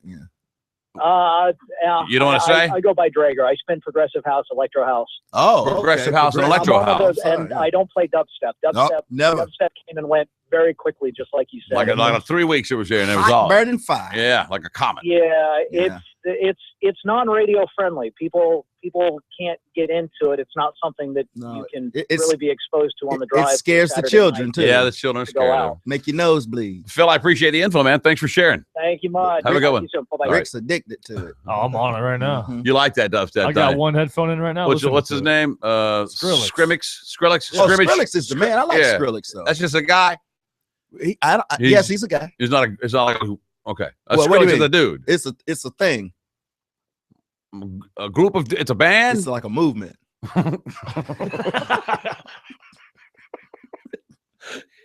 You don't want to say? I go by Drager. I spin progressive house, electro house. Oh, Progressive house and electro house. And I don't play dubstep. Never. Dubstep came and went very quickly, just like you said. Like 3 weeks it was there, and it was Hot all burning fire. Yeah, like a comet. Yeah, it's non-radio friendly. People can't get into it. It's not something that you can really be exposed to on the drive. It scares the children too. Yeah, the children are scared. Make your nose bleed. Phil, I appreciate the info, man. Thanks for sharing. Thank you much. Have a good one. Bye-bye. Rick's addicted to it. Oh, I'm on it right now. You like that dubstep? I got don't you? one headphone in right now. What's his name? Skrillex. Skrillex. Oh, Skrillex is the man. I like Skrillex though. That's just a guy. Yes, he's a guy. It's not like okay. What do you Skrillex is mean? a dude. It's a thing. A group of it's a band. It's like a movement.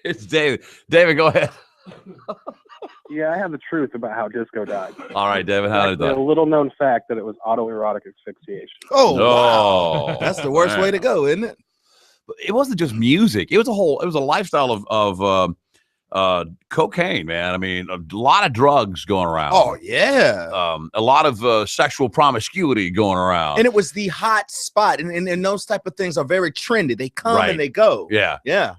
It's David. David, go ahead. Yeah, I have the truth about how disco died. All right, David, how did it die? A little known fact that it was autoerotic asphyxiation. Oh, no. Wow. That's the worst way to go, isn't it? It wasn't just music. It was a lifestyle of cocaine, man. I mean, a lot of drugs going around. Oh, yeah. A lot of sexual promiscuity going around. And it was the hot spot. And those type of things are very trendy. They come and they go. Yeah. Yeah.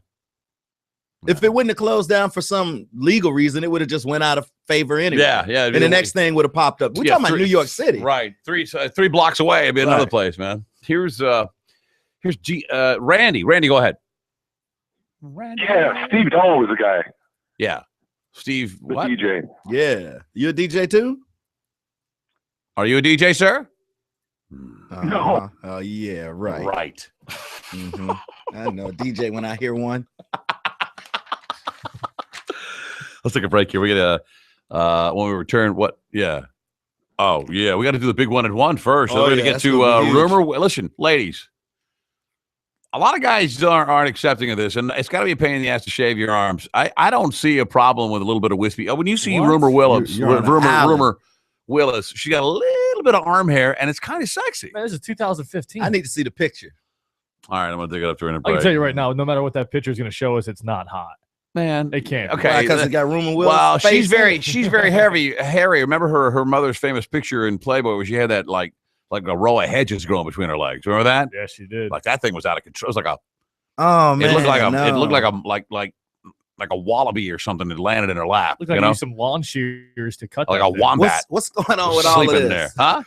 If it wouldn't have closed down for some legal reason, it would have just went out of favor anyway. Yeah, yeah. And the next thing would have popped up. We're talking about New York City. Right. 3 blocks away, it'd be another place, man. Here's Randy. Randy, go ahead. Randy. Yeah, Steve Doll was the guy. Yeah. Steve, the what? DJ. Yeah. You a DJ too? Are you a DJ, sir? No. Oh, yeah, right. Right. Mm-hmm. I know DJ when I hear one. Let's take a break here. We got when we return, what? Yeah. Oh, yeah. We got to do the big 1 and 1 first. So we're going to get to rumor. Listen, ladies, a lot of guys aren't accepting of this, and it's got to be a pain in the ass to shave your arms. I don't see a problem with a little bit of wispy. When you see Rumor Willis, Rumor Willis, she got a little bit of arm hair, and it's kind of sexy. Man, this is 2015. I need to see the picture. All right, I'm going to dig it up during the I break. can tell you right now, no matter what that picture is going to show us, it's not hot. Man, they can't. Okay, because it got Rumor Willis. Well, she's very hairy. Remember her mother's famous picture in Playboy where she had that like a row of hedges growing between her legs. Remember that? Yeah, she did. Like that thing was out of control. It was like a man, it looked like a wallaby or something that landed in her lap. Looked like you used some lawn shears to cut like that a thing. wombat. What's going on with all of this? There, huh?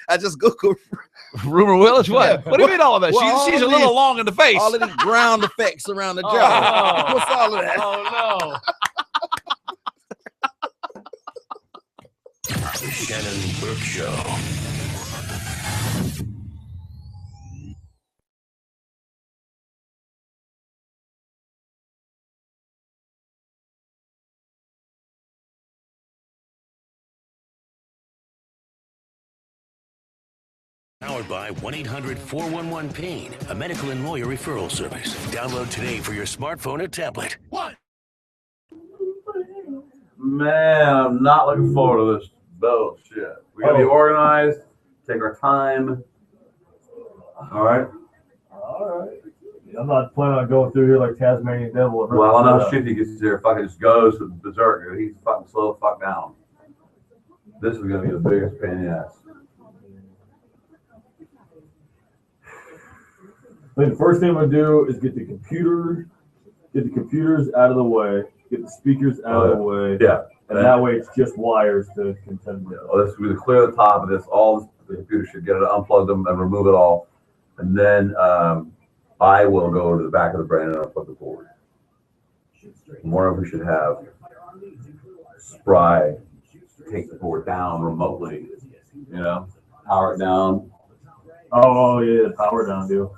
I just Googled Rumor Willis. What? Yeah. What do you mean all of that? Well, She's a little long in the face. All of these ground effects around the jaw. What's all of that? Oh no. The Shannon Burke Show. Powered by 1-800-411-PAIN, a medical and lawyer referral service. Download today for your smartphone or tablet. Man, I'm not looking forward to this bullshit. We gotta be organized, take our time. All right. I'm not planning on going through here like Tasmanian Devil. Well, I know how shit he gets here. Fucking just goes to berserk. He's fucking slow the fuck down. This is gonna be the biggest pain in the ass. I think the first thing I'm gonna do is get the computers out of the way, get the speakers out of the way. Yeah. And that way it's just wires to contend with. Well, this will be clear the top of this. All the computer should get it, unplug them, and remove it all. And then I will go to the back of the brain and unplug the board. One of them should have Spry take the board down remotely. You know, power it down. Oh yeah, power down deal.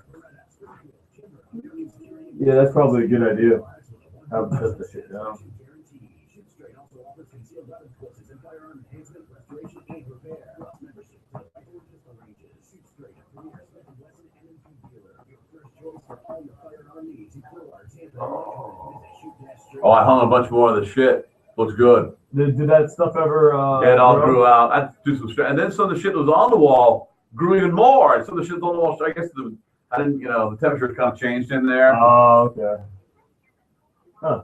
Yeah, that's probably a good idea. Have them shut the shit down. Oh, I hung a bunch more of the shit. Looks good. Did that stuff ever? Yeah, it all grew out. I do some shit, and then some of the shit that was on the wall grew even more. And some of the shit on the wall. So I guess I didn't, the temperature kind of changed in there. Oh, okay. Huh.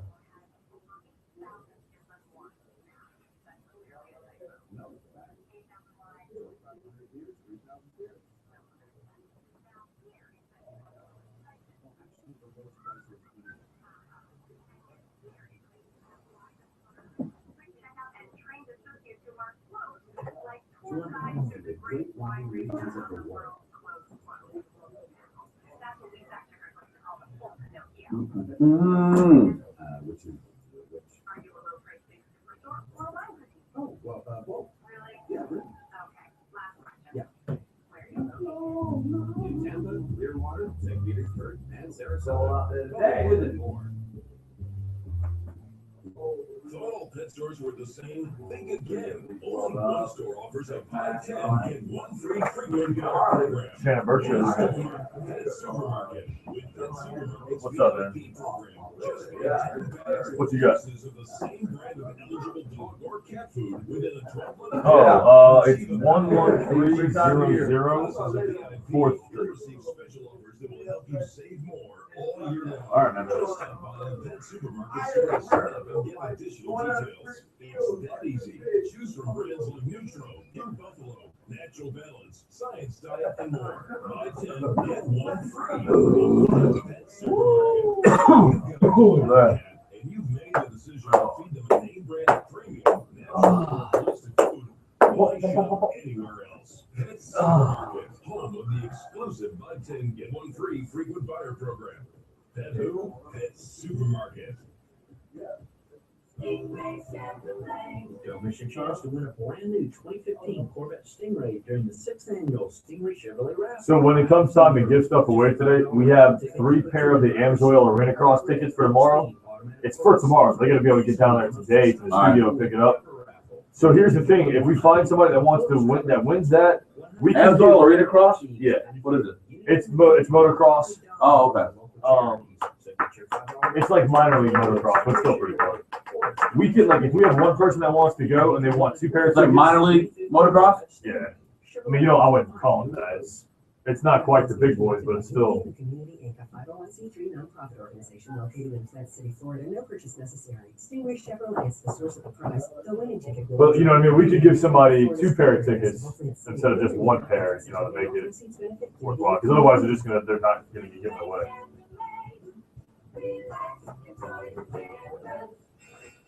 All pet stores were the same. Think again. Only one store offers a buy 10 get 1 free frequent program. Shannon Burke. What's up, man? What you got? Oh, it's 11300 4th Street. All right, man. It's that easy. Choose from brands like Neutro, Pure Buffalo, Natural Balance, Science Diet, and more. Buy 10, get 1 free. Pet Supermarket. And you've made the decision to feed them a name brand premium, natural, holistic food. Why shop anywhere else? Pet Supermarket, home of the exclusive Buy 10, get 1 free frequent buyer program. Pet who? Pet Supermarket. Don't miss your chance to win a brand new 2015 Corvette Stingray during the 6th annual Stingray Chevrolet Raffle. So when it comes time to give stuff away today, we have 3 pair of the Amsoil Arena Cross tickets for tomorrow. It's for tomorrow, so they're going to be able to get down there today to the studio and pick it up. So here's the thing: if we find somebody that wants to win, that wins that, we can Amsoil Arena Cross. Yeah. What is it? It's motocross. Oh, okay. It's like minor league motocross, but still pretty fun. We can, like, if we have one person that wants to go and they want 2 pairs of like minor league motocross? Yeah. I mean, I wouldn't call it that. It's not quite the big boys, but it's still. Community Inc., a 501c3 nonprofit organization located in Plant City, Florida. No purchase necessary. Stingray Chevrolet is the source of the prize. The winning ticket will. But, you know what I mean? We could give somebody 2 pair of tickets instead of just 1 pair, to make it worthwhile. Because otherwise, they're not going to get given away.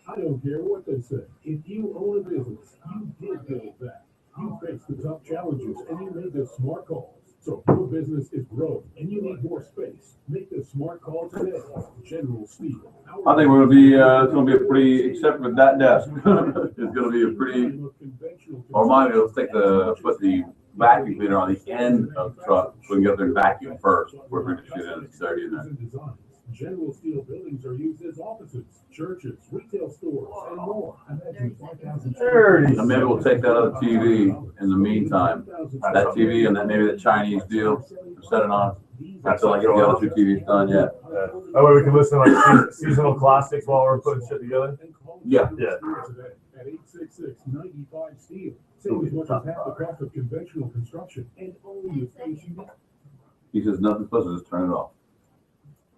I don't care what they say. If you own a business, you did build that. You faced the tough challenges and you made the smart calls. So your business is growing and you need more space. Make the smart call today. General Steel. I think we're going to be, it's going to be a pretty, except with that desk, it's going to be a pretty, or mine, let's take the vacuum cleaner on the end of the truck so we can get there and vacuum first. We're going to shit in at 30 in there. General steel buildings are used as offices, churches, retail stores, and more. Imagine 5,000 And maybe we'll take that other TV in the meantime. That TV and then maybe the Chinese deal, set it on until I get the other two TVs done. Yeah. That way we can listen to like seasonal classics while we're putting shit together. Yeah. Yeah. At 866-95 Steel. Save as much as half the cost of conventional construction and only the space you need. He says nothing's supposed to just turn it off.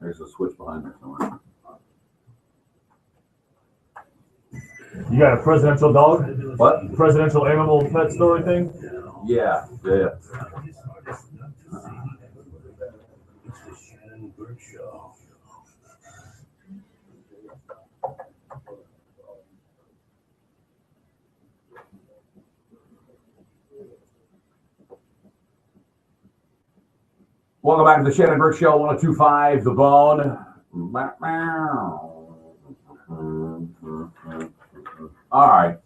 There's a switch behind there somewhere. You got a presidential dog? What? Presidential animal pet story thing? Yeah. Yeah. It's the Shannon Burke Show. Welcome back to the Shannon Burke Show, 102.5 The Bone. All right.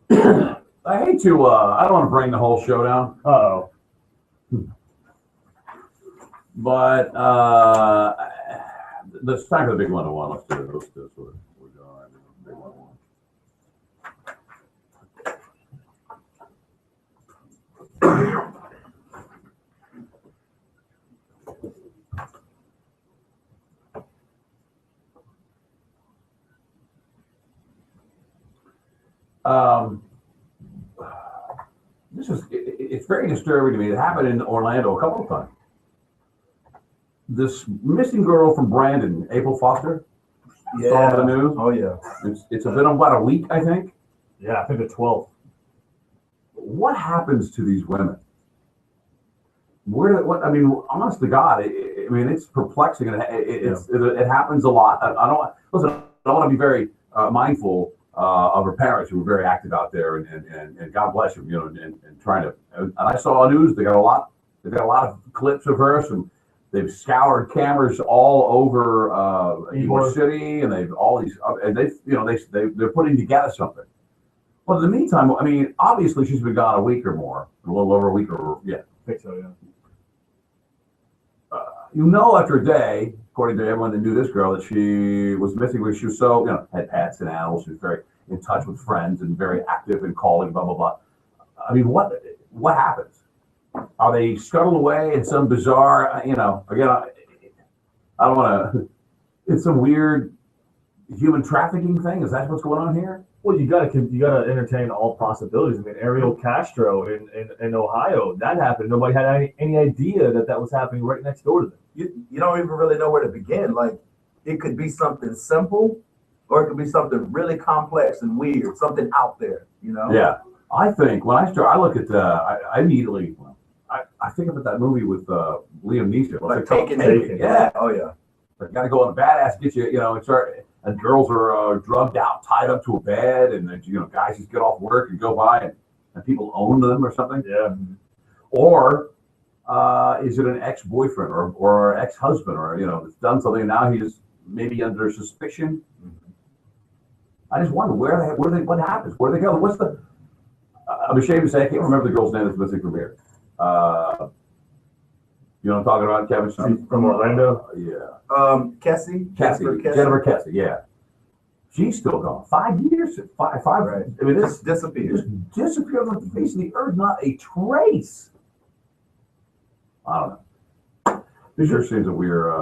I hate to, I don't want to bring the whole show down. Uh-oh. But let's time for the big 101. Let's do it. Let's do it. We're going big 101. It's very disturbing to me. It happened in Orlando a couple of times. This missing girl from Brandon, April Foster, saw the news. Oh, yeah. It's been about a week, I think. Yeah, I think the 12th. What happens to these women? I mean, honest to God, I mean, it's perplexing, and it happens a lot. I don't want to be very mindful of her parents who were very active out there, and God bless them, and trying to. And I saw news. They've got a lot of clips of her. They've scoured cameras all over Ybor City, and they're putting together something. But in the meantime, I mean, obviously she's been gone a week or more, a little over a week or yeah. I think so, yeah. After a day, according to everyone that knew this girl, that she was missing because she was so, had pets and animals. She was very in touch with friends and very active and calling, blah, blah, blah. I mean, what happens? Are they scuttled away in some bizarre, again, I don't want to, it's some weird human trafficking thing? Is that what's going on here? Well, you gotta entertain all possibilities. I mean, Ariel Castro in Ohio, that happened. Nobody had any idea that was happening right next door to them. You don't even really know where to begin. Like, it could be something simple, or it could be something really complex and weird, something out there, Yeah, I think when I look at I immediately I think about that movie with Liam Neeson. Like Taken. Yeah. Oh yeah. They got to go on a badass, get you, and start. And girls are drugged out, tied up to a bed, and then guys just get off work and go by, and people own them or something. Yeah. Or is it an ex-boyfriend or ex-husband or that's done something and now he's maybe under suspicion? I just wonder what happens, where they go. What's the? I'm ashamed to say I can't remember the girl's name that's missing from here. You know what I'm talking about, Kevin? From Orlando? Yeah. Kessie. Jennifer Kessie, yeah. She's still gone. 5 years. Five. Right. I mean, Just disappeared. Just disappeared on the face of the earth. Not a trace. I don't know. This sure seems a weird.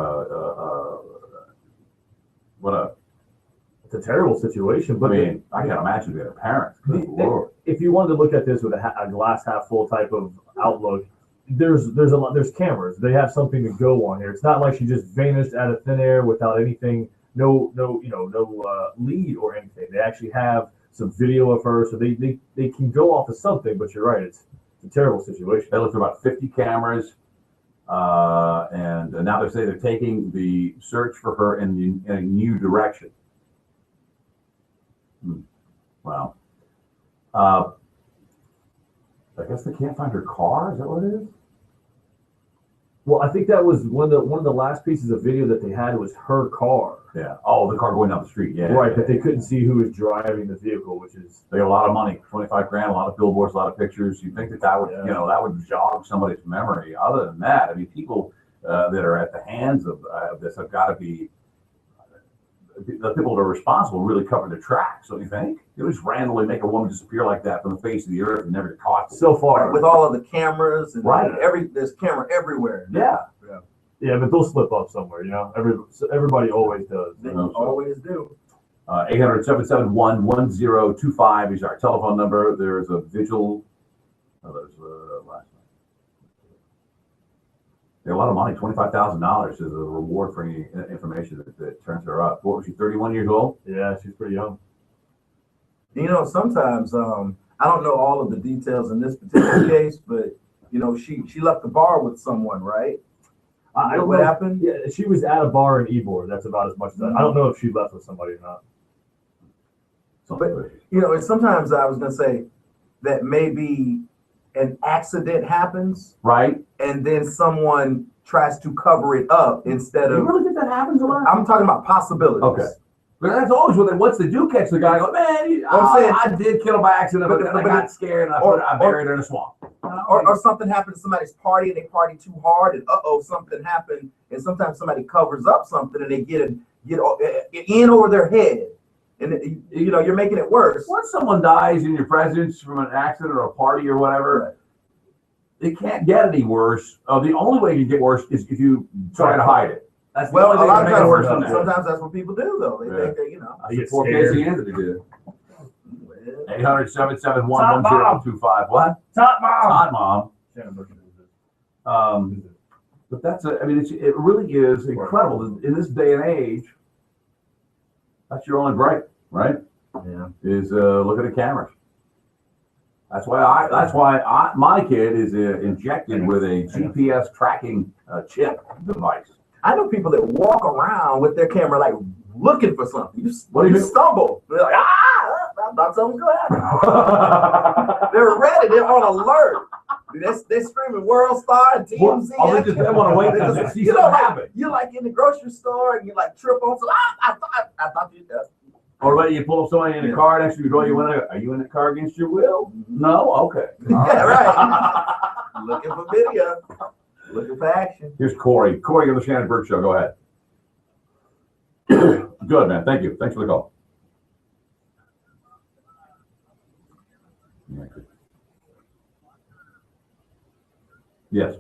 It's a terrible situation. But I mean, I can't imagine being a parent. Good Lord. If you wanted to look at this with a glass half full type of outlook, there's cameras. They have something to go on here. It's not like she just vanished out of thin air without anything, no lead or anything. They actually have some video of her, so they can go off of something. But you're right, it's a terrible situation. They looked at about 50 cameras, and now they say they're taking the search for her in a new direction. Wow. I guess they can't find her car. Is that what it is? Well, I think that was one of the last pieces of video that they had was her car. Yeah. Oh, the car going down the street. Yeah. Right, but they couldn't see who was driving the vehicle, which is they got a lot of money, 25 grand, a lot of billboards, a lot of pictures. You think that would, that would jog somebody's memory. Other than that, I mean, people that are at the hands of this have got to be the people that are responsible really cover the tracks, don't you think? You just randomly make a woman disappear like that from the face of the earth and never get caught. So far, with all of the cameras and right, there's camera everywhere. Yeah, but they'll slip up somewhere. Everybody always does. They always do. 800-771-1025 is our telephone number. There's a vigil. A lot of money, $25,000 is a reward for any information that turns her up. What was she, 31 years old? Yeah, she's pretty young. Sometimes I don't know all of the details in this particular case, but she left the bar with someone, right? I don't what know. Happened? Yeah, she was at a bar in Ybor. That's about as much as I don't know if she left with somebody or not. But and sometimes I was gonna say that maybe an accident happens, right? And then someone tries to cover it up instead of. You really think that happens a lot? I'm talking about possibilities. Okay. But that's always once they do catch the guy, go, man, I did kill him by accident, but then I got scared and I buried her in a swamp. Or something happened to somebody's party and they party too hard and something happened, and sometimes somebody covers up something and they get in over their head. And you're making it worse. Once someone dies in your presence from an accident or a party or whatever, it can't get any worse. The only way it can get worse is if you try to hide it. That's a lot of times. Sometimes that's what people do, though. They think that That's what Casey Anthony did. 800-771-1025. What? Top Mom. Top Mom. Shannon Burke. But that's it really is incredible in this day and age. That's your only break, right? Yeah. Is look at the cameras. That's why my kid is injected with a GPS tracking chip device. I know people that walk around with their camera like looking for something. You stumble. They're like, I thought something was going to happen. They're ready. They're on alert. They're screaming World Star and TMZ. They want to wait until they see something happen. You're like in the grocery store and you like trip on something. I thought you did. Or whether you pull somebody in the car next to you, are you in the car against your will? No? Okay. Yeah, right. Looking for video. Looking for action. Here's Corey. Corey on the Shannon Burke Show. Go ahead. Good, man. Thank you. Thanks for the call. Yes.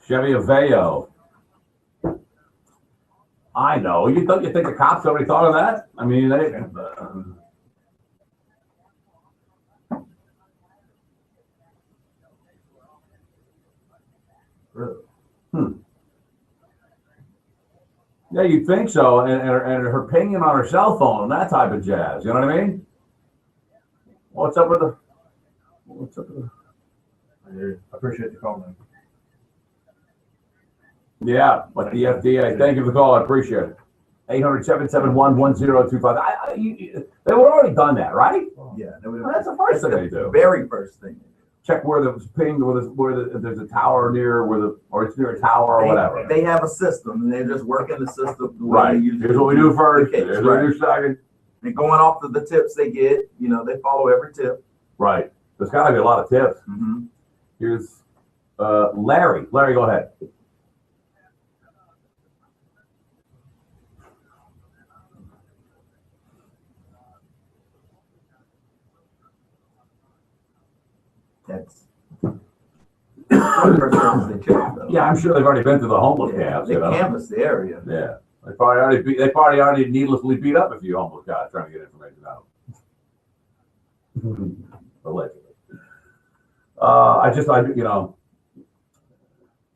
Chevy Aveo. I know. You think the cops already thought of that? I mean, Yeah, you'd think so, and her pinging on her cell phone and that type of jazz. You know what I mean? What's up with the? I appreciate the call, man. Yeah, like the FDA. Thank you for the call. I appreciate it. 800-771-1025. They would have already done that, right? Yeah, that's the first thing they do. Very first thing. Check where the ping, where there's a tower near or it's near a tower or whatever. They have a system and they're just working the system. Right. Here's what we do first. Here's what we do second. And going off of the tips they get, they follow every tip. Right. There's got to be a lot of tips. Mm-hmm. Here's Larry. Larry, go ahead. Yeah, I'm sure they've already been to the homeless camps. They canvassed the area. Yeah, they probably already needlessly beat up a few homeless guys trying to get information out of them. Allegedly.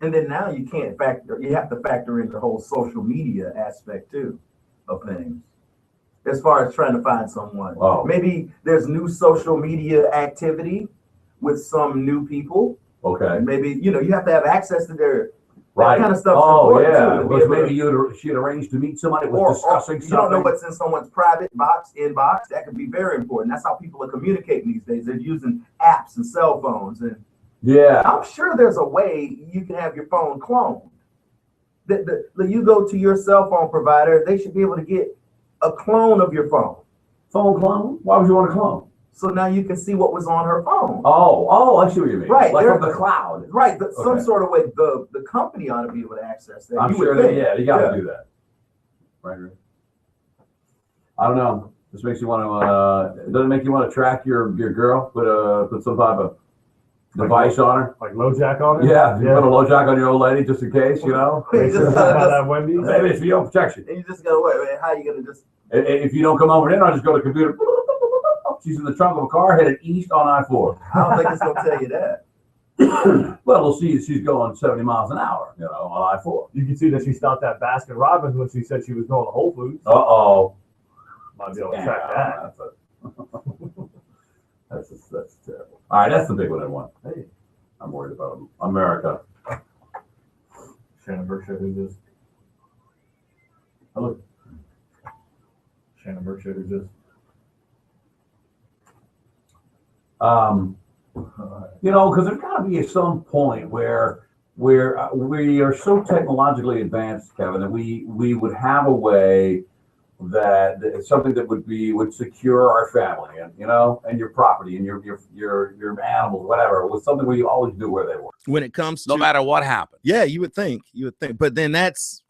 And then now you can't you have to factor in the whole social media aspect too of things. As far as trying to find someone. Oh. Maybe there's new social media activity with some new people. Okay. Maybe, you have to have access to their right. that kind of stuff. Oh, yeah. Because maybe she had arranged to meet somebody was discussing something. You don't know what's in someone's private inbox. That could be very important. That's how people are communicating these days. They're using apps and cell phones. And Yeah. I'm sure there's a way you can have your phone cloned. You go to your cell phone provider, they should be able to get a clone of your phone. Phone clone? Why would you want a clone? So now you can see what was on her phone. Oh, I see what you mean. Right. Like from the cloud. Right. Some sort of way the company ought to be able to access that. I'm sure you got to do that. Right. I don't know. This makes you want to, doesn't it make you want to track your girl? Put some type of device on her? Like low jack on it? Yeah, you put a low jack on your old lady just in case, you know? You just gotta Wendy's. Maybe it's for your protection. And you just gotta wait. How are you gonna just? If you don't come over in, I'll just go to the computer. She's in the trunk of a car headed east on I-4. I don't think it's gonna tell you that. Well, we'll see. She's going 70 miles an hour, you know, on I-4. You can see that she stopped at Baskin Robbins when she said she was going to Whole Foods. Uh-oh. Might be able to track that. That's terrible. All right, that's the big one I want. Hey, I'm worried about America. Shannon Burke showed who's this. Hello. Shannon Burke showed who's this. You know, because there's got to be some point where we are so technologically advanced, Kevin, that we would have a way that it's something that would secure our family and and your property and your animals, whatever, with something we always do where they were. When it comes to no matter what happens. Yeah, you would think, but then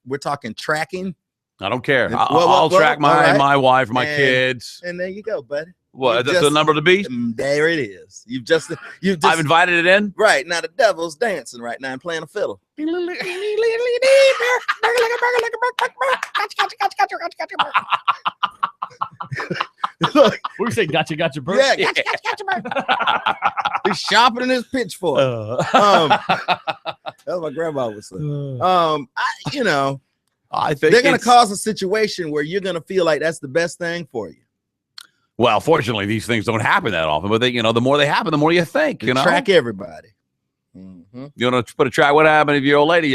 we're talking tracking. I don't care. I'll track my wife, my kids. And there you go, buddy. What? That's the number of the beast? There it is. You've just I've invited it in. Right now, the devil's dancing right now and playing a fiddle. We say gotcha, Burke. Yeah, gotcha, Burke. He's sharpening his pitchfork. That's what my grandma would say. I think they're going to cause a situation where you're going to feel like that's the best thing for you. Well, fortunately, these things don't happen that often, but the more they happen, the more you think, track everybody. Mm-hmm. You know, put a track. What happened if your old lady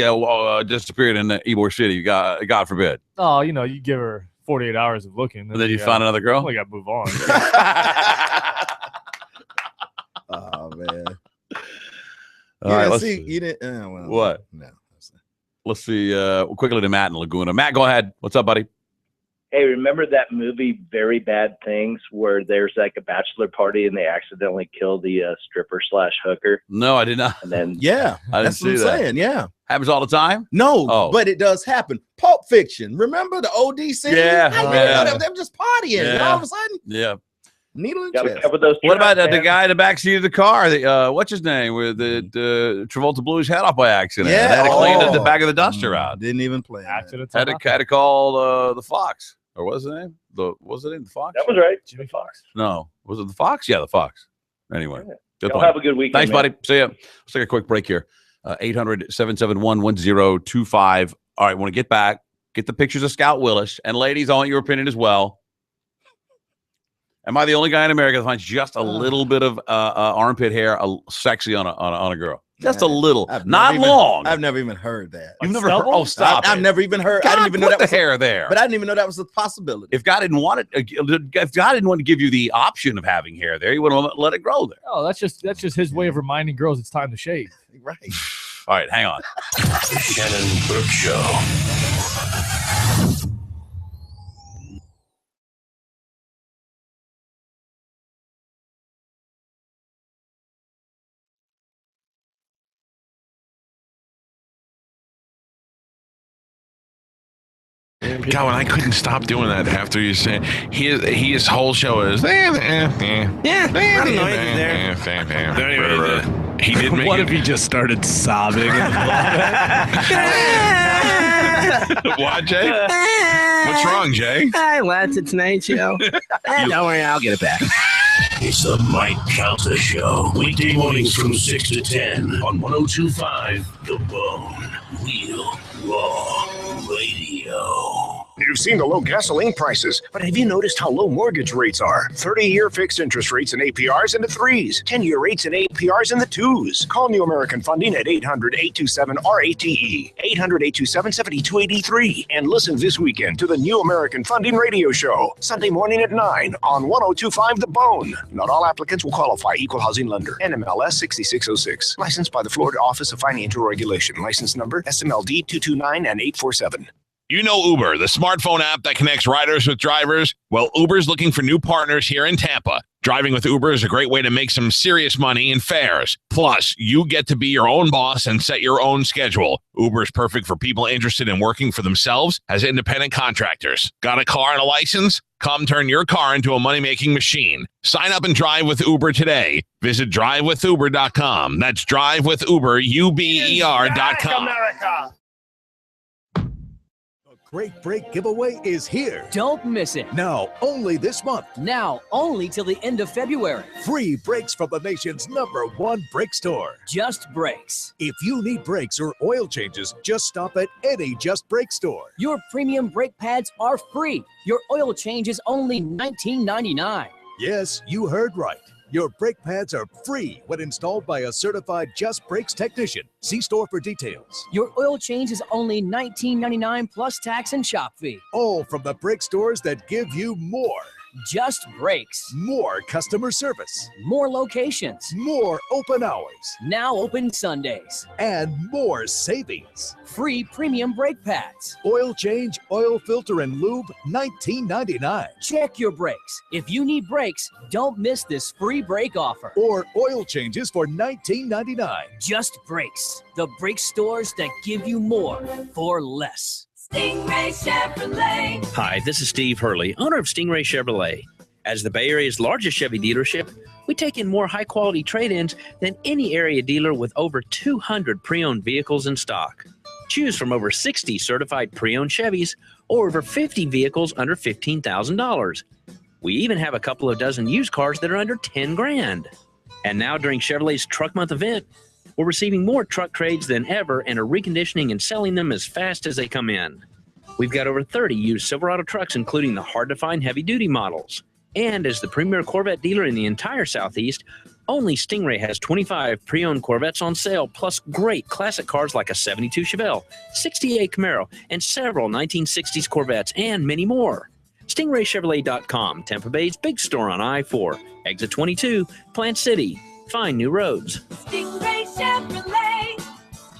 disappeared in Ybor City? God forbid. Oh, you give her 48 hours of looking. And then you find another girl? We got to move on. Oh, man. All right, let's see. You didn't, what? No. Let's see quickly to Matt in Laguna. Matt, go ahead. What's up, buddy? Hey, remember that movie Very Bad Things where there's like a bachelor party and they accidentally kill the stripper / hooker? No, I did not. And then I didn't see that. Saying, yeah. Happens all the time? No, but it does happen. Pulp Fiction. Remember the OD scene? Yeah. They're just partying. And all of a sudden, needle and chest. What about the guy in the backseat of the car? What's his name? Where the Travolta blew his head off by accident. Yeah. Had to clean the back of the duster out. Didn't even play. Had to call the Fox. Or what was the name? The Fox? That was right. Jimmy Fox. No. Was it the Fox? Yeah, the Fox. Anyway. Good Y'all point. have a good weekend. Thanks, man. buddy. See ya. Let's take a quick break here. 800-771-1025. All right, want to get back. Get the pictures of Scout Willis. And ladies, I want your opinion as well. Am I the only guy in America that finds just a little bit of armpit hair sexy on a girl? Just a little, not long. I've never even heard that. You've never heard? Oh, stop! I've never even heard. God, I didn't even know that was the hair there. But I didn't even know that was a possibility. If God didn't want it, if God didn't want to give you the option of having hair there, He would have let it grow there. Oh, that's just his way of reminding girls it's time to shave. Right. All right, hang on. The Shannon Burke Show. God, I couldn't stop doing that after you said his whole show is he did make What it. if he just started sobbing? What, Jay? What's wrong, Jay? Hi, lads. It's Tonight Show. Don't worry, I'll get it back. It's the Mike Calta Show. Weekday mornings from 6 to 10 on 102.5 The Bone. Real Raw Radio. You've seen the low gasoline prices, but have you noticed how low mortgage rates are? 30-year fixed interest rates and APRs in the 3s, 10-year rates and APRs in the 2s. Call New American Funding at 800-827-RATE, 800-827-7283, and listen this weekend to the New American Funding radio show, Sunday morning at 9 on 102.5 The Bone. Not all applicants will qualify. Equal housing lender. NMLS 6606. Licensed by the Florida Office of Financial Regulation. License number SMLD 229 and 847. You know Uber, the smartphone app that connects riders with drivers? Well, Uber's looking for new partners here in Tampa. Driving with Uber is a great way to make some serious money in fares. Plus, you get to be your own boss and set your own schedule. Uber is perfect for people interested in working for themselves as independent contractors. Got a car and a license? Come turn your car into a money-making machine. Sign up and drive with Uber today. Visit drivewithuber.com. That's drivewithuber.com. America. Great Break giveaway is here. Don't miss it. Now, only this month. Now, only till the end of February. Free brakes from the nation's #1 brake store. Just Brakes. If you need brakes or oil changes, just stop at any Just Brake store. Your premium brake pads are free. Your oil change is only $19.99. Yes, you heard right. Your brake pads are free when installed by a certified Just Brakes technician. See store for details. Your oil change is only $19.99 plus tax and shop fee. All from the brake stores that give you more. Just Brakes. More customer service. More locations. More open hours. Now open Sundays. And more savings. Free premium brake pads. Oil change, oil filter, and lube, $19.99. Check your brakes. If you need brakes, don't miss this free brake offer. Or oil changes for $19.99. Just Brakes. The brake stores that give you more for less. Stingray Chevrolet. Hi, this is Steve Hurley, owner of Stingray Chevrolet. As the Bay Area's largest Chevy dealership, we take in more high-quality trade-ins than any area dealer with over 200 pre-owned vehicles in stock. Choose from over 60 certified pre-owned Chevys or over 50 vehicles under $15,000. We even have a couple of dozen used cars that are under 10 grand. And now during Chevrolet's Truck Month event, we're receiving more truck trades than ever and are reconditioning and selling them as fast as they come in. We've got over 30 used Silverado trucks, including the hard-to-find heavy-duty models. And as the premier Corvette dealer in the entire Southeast, only Stingray has 25 pre-owned Corvettes on sale, plus great classic cars like a 72 Chevelle, 68 Camaro, and several 1960s Corvettes, and many more. StingrayChevrolet.com, Tampa Bay's big store on I-4, exit 22, Plant City. Find new roads. Stingray Chevrolet.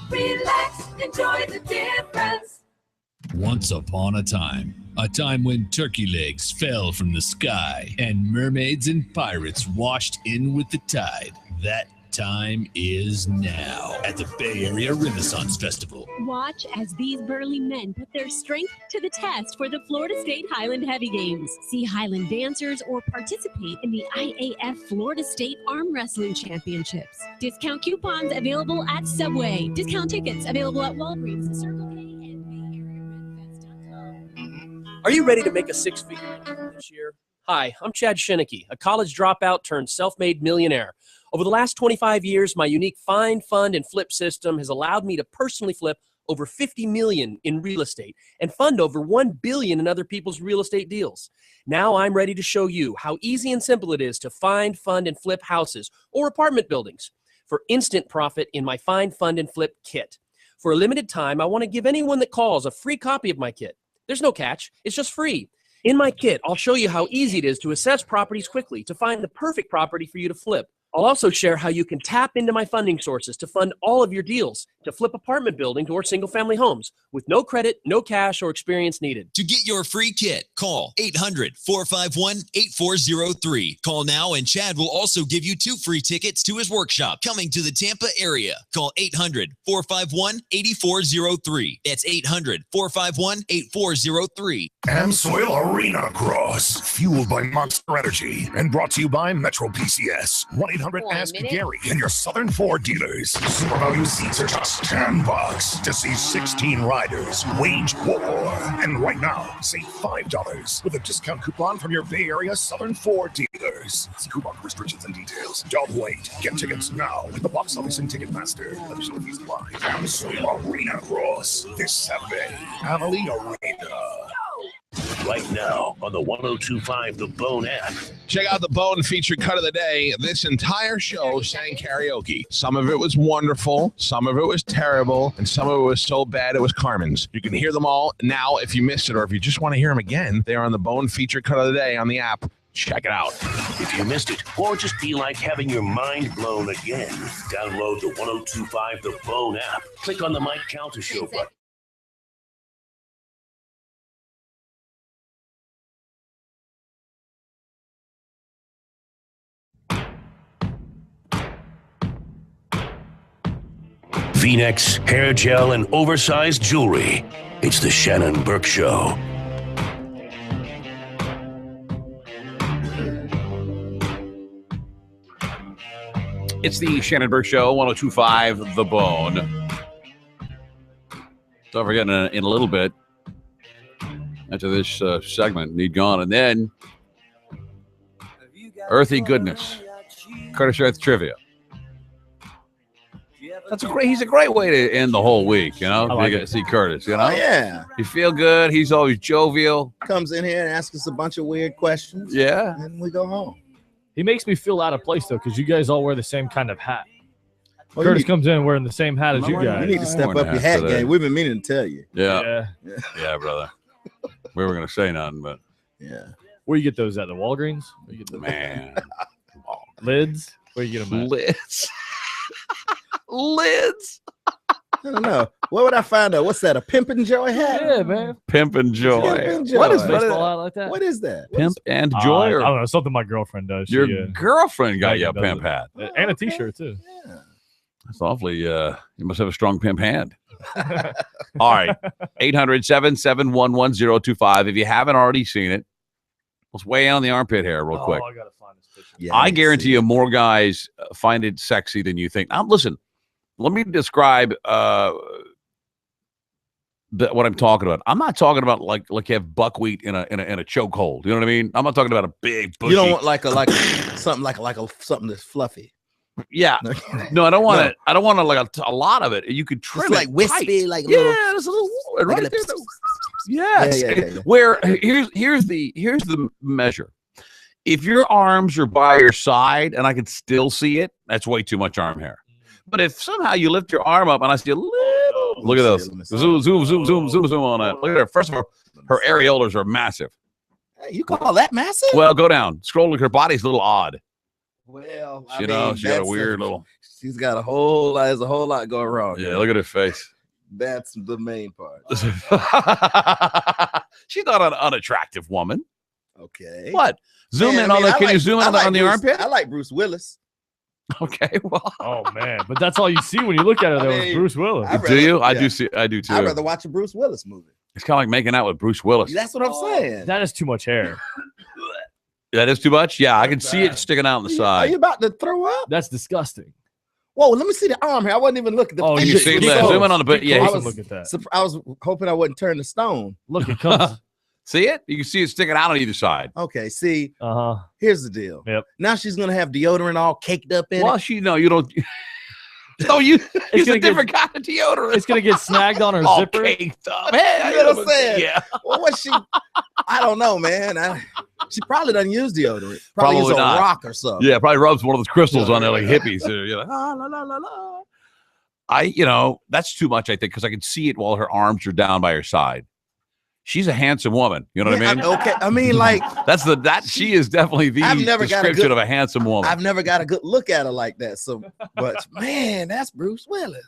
Relax, enjoy the difference. Once upon a time when turkey legs fell from the sky and mermaids and pirates washed in with the tide. That time is now at the Bay Area Renaissance Festival. Watch as these burly men put their strength to the test for the Florida State Highland Heavy Games. See Highland dancers or participate in the IAF Florida State Arm Wrestling Championships. Discount coupons available at Subway. Discount tickets available at Walgreens, Circle K, and BayAreaRedFest.com. Are you ready to make a six-figure income this year? Hi, I'm Chad Shinneke, a college dropout turned self-made millionaire. Over the last 25 years, my unique find, fund, and flip system has allowed me to personally flip over $50 million in real estate and fund over $1 billion in other people's real estate deals. Now I'm ready to show you how easy and simple it is to find, fund, and flip houses or apartment buildings for instant profit in my Find, Fund, and Flip kit. For a limited time, I want to give anyone that calls a free copy of my kit. There's no catch. It's just free. In my kit, I'll show you how easy it is to assess properties quickly to find the perfect property for you to flip. I'll also share how you can tap into my funding sources to fund all of your deals to flip apartment buildings or single-family homes with no credit, no cash, or experience needed. To get your free kit, call 800-451-8403. Call now and Chad will also give you 2 free tickets to his workshop coming to the Tampa area. Call 800-451-8403. That's 800-451-8403. Amsoil Arena Cross, fueled by Monster Energy and brought to you by Metro PCS. 1-800-ASK-GARY and your Southern Ford dealers. Super value seats are just $10 to see 16 riders wage war. And right now, save $5 with a discount coupon from your Bay Area Southern Ford dealers. See coupon restrictions and details. Don't wait. Get tickets now at the box office and Ticketmaster. Additional fees apply. Amsoil Arena Cross this Saturday. Amalie Arena. right now on the 102.5 The Bone app. Check out the Bone featured cut of the day. This entire show sang karaoke. Some of it was wonderful, some of it was terrible, and some of it was so bad it was Carmen's. You can hear them all now if you missed it, or if you just want to hear them again, they are on the Bone featured cut of the day on the app. Check it out. If you missed it, or just feel like having your mind blown again, download the 102.5 The Bone app. Click on the Mike Calta Show button. V-necks, hair gel, and oversized jewelry. It's the Shannon Burke Show. It's the Shannon Burke Show, 102.5 The Bone. Don't forget, in a little bit, after this segment, Need Gone, and then Earthy Goodness, Curtis Earth Trivia. He's a great way to end the whole week, you know? You get to see Curtis, you know? Oh, yeah. You feel good. He's always jovial. Comes in here and asks us a bunch of weird questions. Yeah. And we go home. He makes me feel out of place, though, because you guys all wear the same kind of hat. Well, Curtis comes in wearing the same hat as you guys. You need to step up your hat game. We've been meaning to tell you. Yeah, brother. We were going to say nothing, but. Yeah. Where you get those at? The Walgreens? Where you get those? Man. Lids? Where you get them at? Lids. Lids. I don't know. Where would I find out? What's that? A Pimp and Joy hat? Yeah, man. Pimp and Joy. Pimp and Joy. What is baseball hat like that? What is that? Pimp and Joy? I Or don't know. Something my girlfright does. your girlfriend got you a does pimp it. hat. And a T-shirt, too. That's awfully, you must have a strong pimp hand. All right. 800-771-1025. If you haven't already seen it, let's weigh on the armpit hair real quick. I got to find this picture. Yeah, I guarantee you more guys find it sexy than you think. Now, listen, let me describe what I'm talking about. I'm not talking about like you have buckwheat in a chokehold. You know what I mean? I'm not talking about a big bushy. You don't want something something that's fluffy. Yeah. No, I don't want it. I don't want a lot of it. You could trim It's like it wispy, tight. like a yeah, little, there's a little right like there. a- Yes. Yeah. Where here's the measure. If your arms are by your side and I can still see it, that's way too much arm hair. But if somehow you lift your arm up and I see a little, look at this. Zoom on that. Look at her. First of all, her areolas are massive. Hey, you call that massive? Well, go down. Scroll. Look, her body's a little odd. Well, I You know, mean, she got a that's weird little. She's got there's a whole lot going wrong. Yeah, look at her face. That's the main part. She's not an unattractive woman. Okay. What? Zoom Man, in I on mean, the. I Can you like- zoom I in like on the Bruce- armpit? I like Bruce Willis. Okay. Well. Oh, man. But that's all you see when you look at her, though, is Bruce Willis. Do you? I do see. I do too. I'd rather watch a Bruce Willis movie. It's kind of like making out with Bruce Willis. That's what I'm saying. That is too much hair. That is too much. Yeah, I can see it sticking out on the Are side. you about to throw up? That's disgusting. Whoa, let me see the arm hair. I wasn't even looking. Oh, you see that? Zoom in on the bit. Yeah, I he- was, look at that. I was hoping I wouldn't turn to stone. Look, it comes. See it? You can see it sticking out on either side. Okay, see, Uh-huh. here's the deal. Yep. Now she's gonna have deodorant all caked up in Well, it. you don't. No, you. Use gonna a different kind of deodorant. It's going to get snagged on her all zipper. caked up. Hey, You know what I'm saying? Yeah. Well, what she? I don't know, man. She probably doesn't use deodorant. Probably use a not. rock or something. Yeah, probably rubs one of those crystals on there like hippies. You're like, ah, la la la la. That's too much. I think because I can see it while her arms are down by her side. She's a handsome woman. You know what I mean? Okay. I mean, like she is definitely the I've never got a description good- of a handsome woman. I've never got a good look at her like that. So, but man, that's Bruce Willis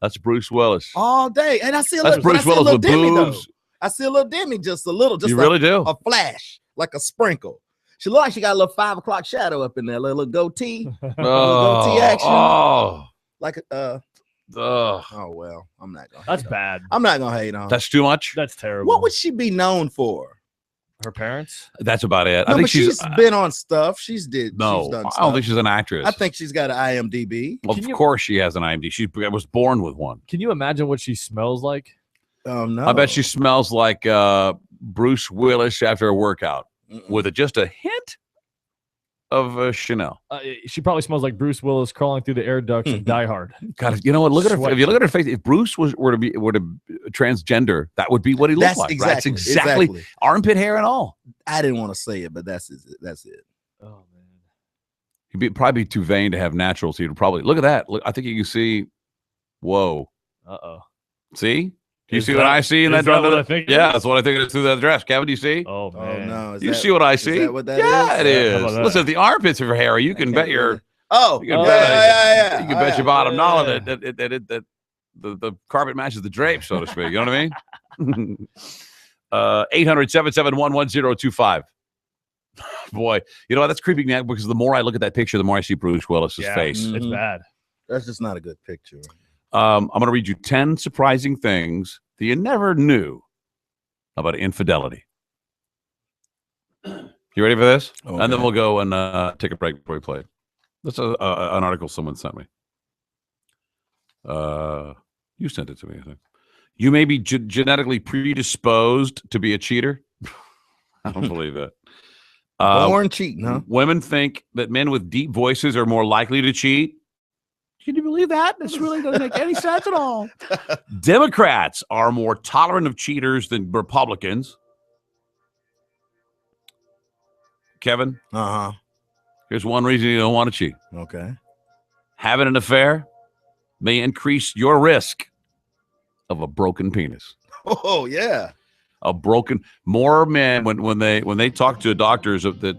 That's Bruce Willis. all day. And I see a That's little, Bruce but I see a Willis little with Demi boobs. though. I see a little Demi, just a little, just You a, really do? a flash, like a sprinkle. She look like she got a little 5 o'clock shadow up in there, little goatee, little goatee action. Like oh well, I'm not gonna. That's bad. I'm not gonna hate on her. That's too much. That's terrible. What would she be known for? Her parents? That's about it. No, I think but she's been on stuff. She's done No, I stuff. don't think she's an actress. I think she's got an IMDb. Well, of course she has an IMDb. She was born with one. Can you imagine what she smells like? Oh no! I bet she smells like Bruce Willis after a workout with just a hint of Chanel? She probably smells like Bruce Willis crawling through the air ducts of Die Hard. God, you know what? Look at her. If you look at her face, if Bruce were to be transgender, that would be what he looked like. Right? That's exactly armpit hair and all. I didn't want to say it, but that's it. That's it. Oh man, He'd probably be too vain to have natural. So he'd probably look at that. Look, I think you can see. Whoa. Uh-oh. See? Do you see what I see in that dress? Yeah, that's what I think it is through that dress. Kevin, do you see? Oh man. Oh, no. You see what I see? Is that what that yeah, is? it is. Listen, if the armpits are hairy, you can bet your Oh, you can yeah. You can bet your bottom dollar that the carpet matches the drapes, so to speak. You know what I mean? 800-771-1025. Boy, you know what? That's creeping me out because the more I look at that picture, the more I see Bruce Willis's face. It's bad. That's just not a good picture. I'm going to read you 10 surprising things that you never knew about infidelity. You ready for this? Okay. And then we'll go and take a break before we play it. That's an article someone sent me. You sent it to me, I think. You may be genetically predisposed to be a cheater. I don't believe that. Born cheating, huh? Women think that men with deep voices are more likely to cheat. Can you believe that? This really doesn't make any sense at all. Democrats are more tolerant of cheaters than Republicans. Kevin? Uh-huh. Here's one reason you don't want to cheat. Okay. Having an affair may increase your risk of a broken penis. Oh, yeah. More men when they talk to doctors that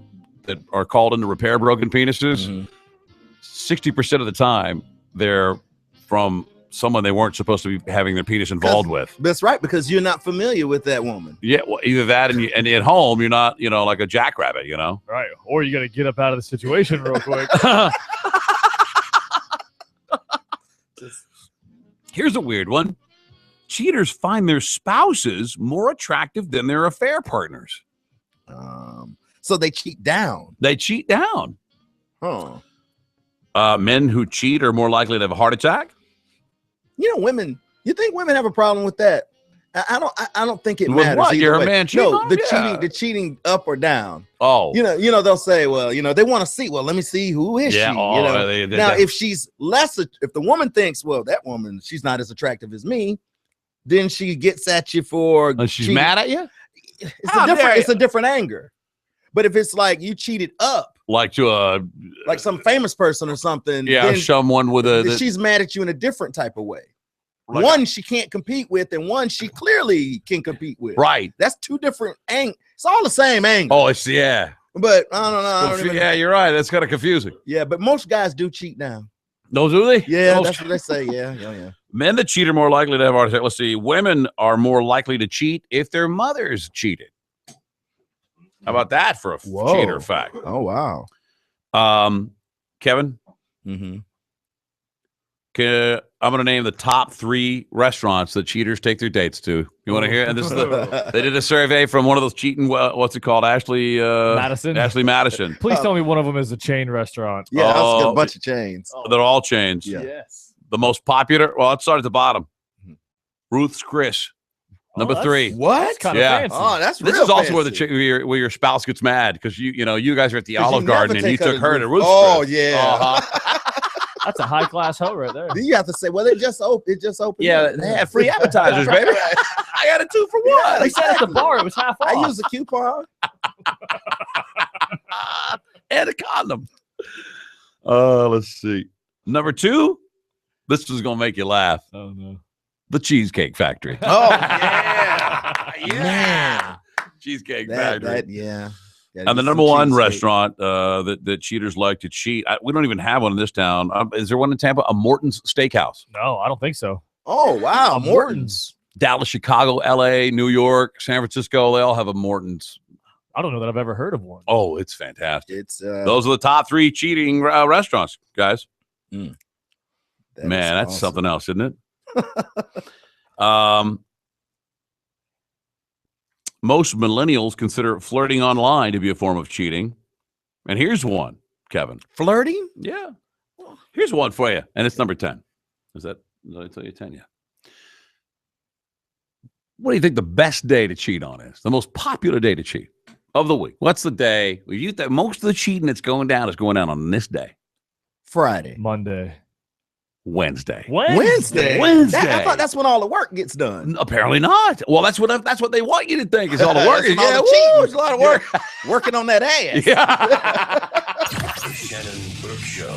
are called in to repair broken penises, 60% of the time they're from someone they weren't supposed to be having their penis involved with. That's right, because you're not familiar with that woman. Yeah, well, either that and at home you're not, like a jackrabbit, Right. Or you got to get up out of the situation real quick. Here's a weird one. Cheaters find their spouses more attractive than their affair partners. So they cheat down. They cheat down. Huh. Men who cheat are more likely to have a heart attack. Women. You think women have a problem with that? I don't think it With matters. what? either You're a way. man cheating No, on? the cheating up or down. Oh, they'll say, well, they want to see. Well, let me see who is she. Now, if she's if the woman thinks, well, that woman, she's not as attractive as me, then she gets at you for. She's cheating. Mad at you. It's a different anger. But if it's like you cheated up, like to like some famous person or something, then someone with she's mad at you in a different type of way. Like one she can't compete with, and one she clearly can compete with. Right. That's two different angles. It's all the same angle. Oh, it's But I don't know. Yeah, you're right. That's kind of confusing. Yeah, but most guys do cheat now. No, do they? Yeah, that's what they say. Yeah. Men that cheat are more likely to have heart attack. Let's see. Women are more likely to cheat if their mothers cheated. How about that for a cheater fact? Oh, wow. Kevin? Mm-hmm. I'm going to name the top 3 restaurants that cheaters take their dates to. You want to hear? And this is they did a survey from one of those cheating. What's it called? Ashley Madison. Ashley Madison. Please tell me one of them is a chain restaurant. Yeah, that's a bunch of chains. They're all chains. Yeah. Yes. The most popular. Well, let's start at the bottom. Ruth's Chris. Number 3. What? That's kind of fancy. Oh, that's this real is also fancy. where your spouse gets mad because you guys are at the Olive Garden and you took her to Ruth's. Oh Chris. yeah. That's a high class hoe right there. Then you have to say, well, it just opened. Yeah, they had free appetizers, baby. I got a 2 for 1. Yeah, They said at the bar it was half off. I used a coupon. And a condom. Let's see. Number 2. This is gonna make you laugh. Oh no. The Cheesecake Factory. Oh yeah. Cheesecake Factory. Yeah. And the number 1 restaurant that cheaters like to cheat. We don't even have one in this town. Is there one in Tampa? A Morton's Steakhouse. No, I don't think so. Oh wow, Morton's. Dallas, Chicago, L.A., New York, San Francisco. They all have a Morton's. I don't know that I've ever heard of one. Oh, it's fantastic. It's those are the top 3 cheating restaurants, guys. Man, that's awesome. something else, isn't it? Most millennials consider flirting online to be a form of cheating. And here's one, Kevin. Flirting? Yeah. Here's one for you. And it's number 10. Did I tell you 10? Yeah. What do you think the best day to cheat on is? The most popular day to cheat? of the week. What's the day? Most of the cheating that's going down is going down on this day. Friday. Monday. Wednesday. Wednesday. I thought that's when all the work gets done. Apparently not. Well, that's what they want you to think is all the work. That's all the cheating. It's a lot of work. Working on that ass. Yeah. The Shannon Burke Show.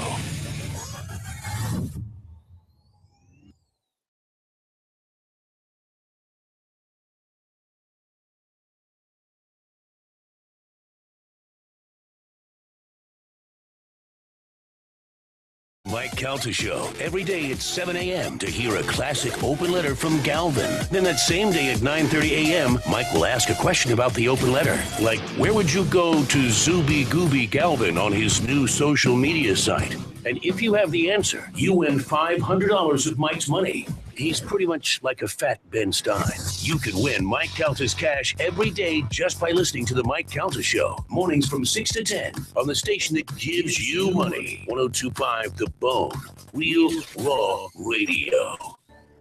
Mike Calta Show. Every day at 7 a.m. to hear a classic open letter from Galvin. Then that same day at 9:30 a.m., Mike will ask a question about the open letter. Like, where would you go to Zooby Gooby Galvin on his new social media site? And if you have the answer, you win $500 of Mike's money. He's pretty much like a fat Ben Stein. You can win Mike Calta's cash every day just by listening to the Mike Calta Show. Mornings from 6 to 10 on the station that gives you money. 102.5 The Bone. Real Raw Radio.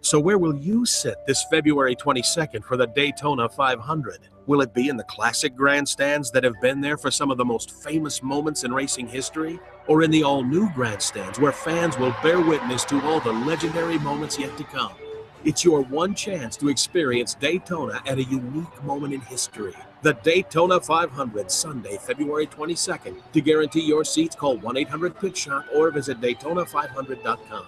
So where will you sit this February 22nd for the Daytona 500? Will it be in the classic grandstands that have been there for some of the most famous moments in racing history? Or in the all-new grandstands where fans will bear witness to all the legendary moments yet to come? It's your one chance to experience Daytona at a unique moment in history. The Daytona 500, Sunday, February 22nd. To guarantee your seats, call 1-800-PIT-SHOP or visit DayTona500.com.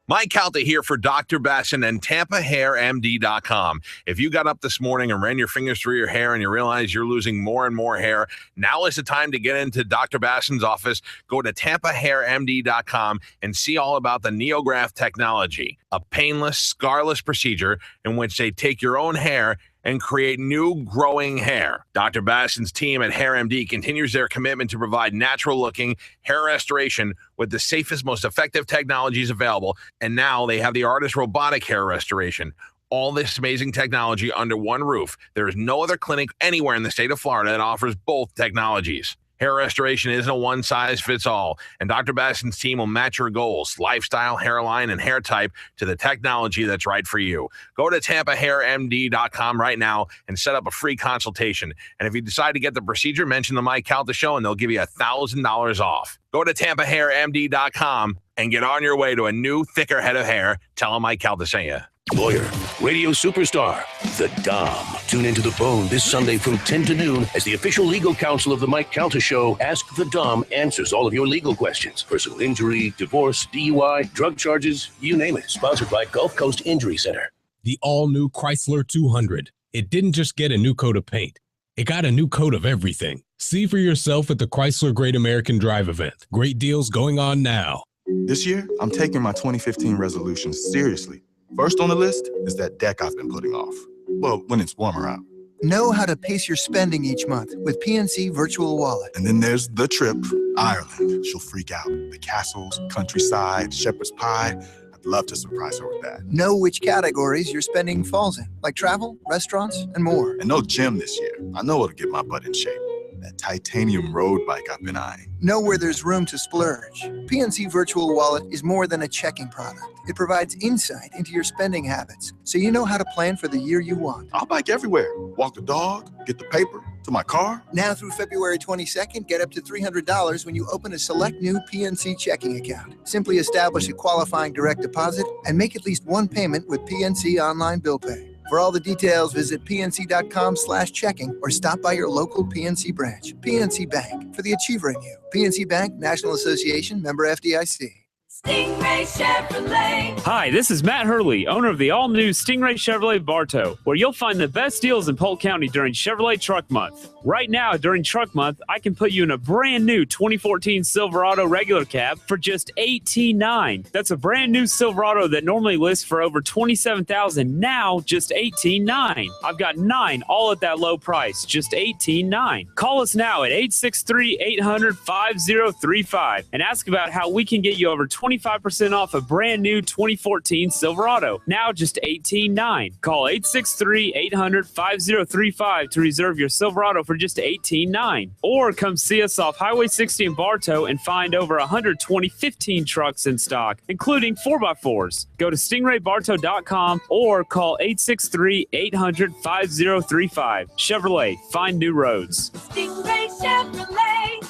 Mike Calta here for Dr. Bassin and TampaHairMD.com. If you got up this morning and ran your fingers through your hair and you realize you're losing more and more hair, now is the time to get into Dr. Bassin's office. Go to TampaHairMD.com and see all about the NeoGraft technology, a painless, scarless procedure in which they take your own hair and create new growing hair. Dr. Bassin's team at HairMD continues their commitment to provide natural-looking hair restoration with the safest, most effective technologies available. And now they have the ARTIST robotic hair restoration. All this amazing technology under one roof. There is no other clinic anywhere in the state of Florida that offers both technologies. Hair restoration isn't a one-size-fits-all, and Dr. Bassin's team will match your goals, lifestyle, hairline, and hair type to the technology that's right for you. Go to TampaHairMD.com right now and set up a free consultation. And if you decide to get the procedure, mention the Mike Calta Show, and they'll give you $1,000 off. Go to TampaHairMD.com and get on your way to a new, thicker head of hair. Tell them Mike Calta sent you. Lawyer, radio superstar, The Dom. Tune into The Bone this Sunday from 10 to noon as the official legal counsel of the Mike Calta Show. Ask The Dom answers all of your legal questions. Personal injury, divorce, DUI, drug charges, you name it. Sponsored by Gulf Coast Injury Center. The all-new Chrysler 200. It didn't just get a new coat of paint. It got a new coat of everything. See for yourself at the Chrysler Great American Drive event. Great deals going on now. This year, I'm taking my 2015 resolutions seriously. First on the list is that deck I've been putting off. Well, when it's warmer out. Know how to pace your spending each month with PNC Virtual Wallet. And then there's the trip, Ireland. She'll freak out. The castles, countryside, shepherd's pie. I'd love to surprise her with that. Know which categories your spending falls in, like travel, restaurants, and more. And no gym this year. I know it'll get my butt in shape. That titanium road bike I've been eyeing. Know where there's room to splurge. PNC Virtual Wallet is more than a checking product. It provides insight into your spending habits, so you know how to plan for the year you want. I'll bike everywhere. Walk the dog, get the paper, to my car. Now through February 22nd, get up to $300 when you open a select new PNC checking account. Simply establish a qualifying direct deposit and make at least one payment with PNC Online Bill Pay. For all the details, visit pnc.com/checking or stop by your local PNC branch. PNC Bank, for the achiever in you. PNC Bank, National Association, member FDIC. Stingray Chevrolet. Hi, this is Matt Hurley, owner of the all-new Stingray Chevrolet Bartow, where you'll find the best deals in Polk County during Chevrolet Truck Month. Right now, during Truck Month, I can put you in a brand new 2014 Silverado regular cab for just $18,900. That's a brand new Silverado that normally lists for over $27,000, now just $18,900. I've got 9 all at that low price, just $18,900. Call us now at 863-800-5035 and ask about how we can get you over $20,000 25% off a brand new 2014 Silverado. Now just $18,900. Call 863-800-5035 to reserve your Silverado for just $18,900. Or come see us off Highway 60 in Bartow and find over 120 15 trucks in stock, including 4x4s. Go to stingraybartow.com or call 863-800-5035. Chevrolet, find new roads. Stingray Chevrolet.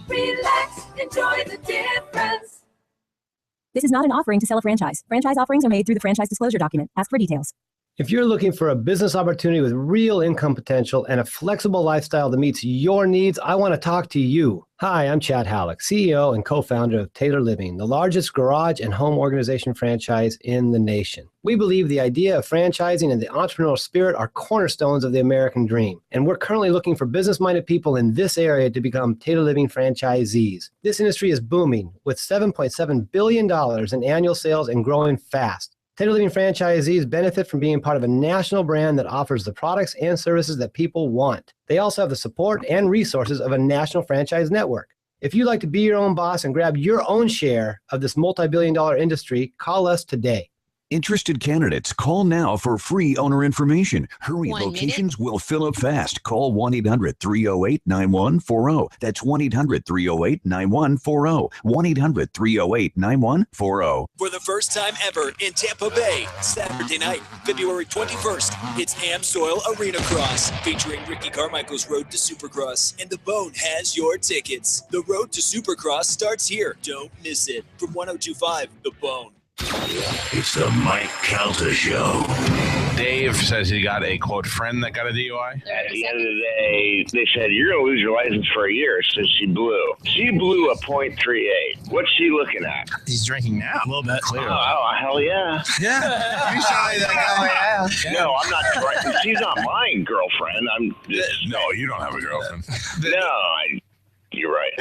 Relax, enjoy the difference. This is not an offering to sell a franchise. Franchise offerings are made through the franchise disclosure document. Ask for details. If you're looking for a business opportunity with real income potential and a flexible lifestyle that meets your needs, I want to talk to you. Hi, I'm Chad Halleck, CEO and co-founder of Taylor Living, the largest garage and home organization franchise in the nation. We believe the idea of franchising and the entrepreneurial spirit are cornerstones of the American dream. And we're currently looking for business-minded people in this area to become Taylor Living franchisees. This industry is booming with $7.7 billion in annual sales and growing fast. Taylor Living franchisees benefit from being part of a national brand that offers the products and services that people want. They also have the support and resources of a national franchise network. If you'd like to be your own boss and grab your own share of this multi-billion-dollar industry, call us today. Interested candidates, call now for free owner information. Hurry, 1 locations will fill up fast. Call 1-800-308-9140. That's 1-800-308-9140. 1-800-308-9140. For the first time ever in Tampa Bay, Saturday night, February 21st, it's Amsoil Arena Cross, featuring Ricky Carmichael's Road to Supercross, and The Bone has your tickets. The Road to Supercross starts here. Don't miss it. From 102.5 The Bone. It's the Mike Calta Show. Dave says he got a, quote, friend that got a DUI. At the end of the day, they said, you're going to lose your license for a year, so she blew. She blew a .38. What's she looking at? He's drinking now. A little bit. Clearly. Oh, hell yeah. Yeah. You sound like that guy. No, I'm not. She's not my girlfriend. I'm just, No, you don't have a girlfriend. You're right.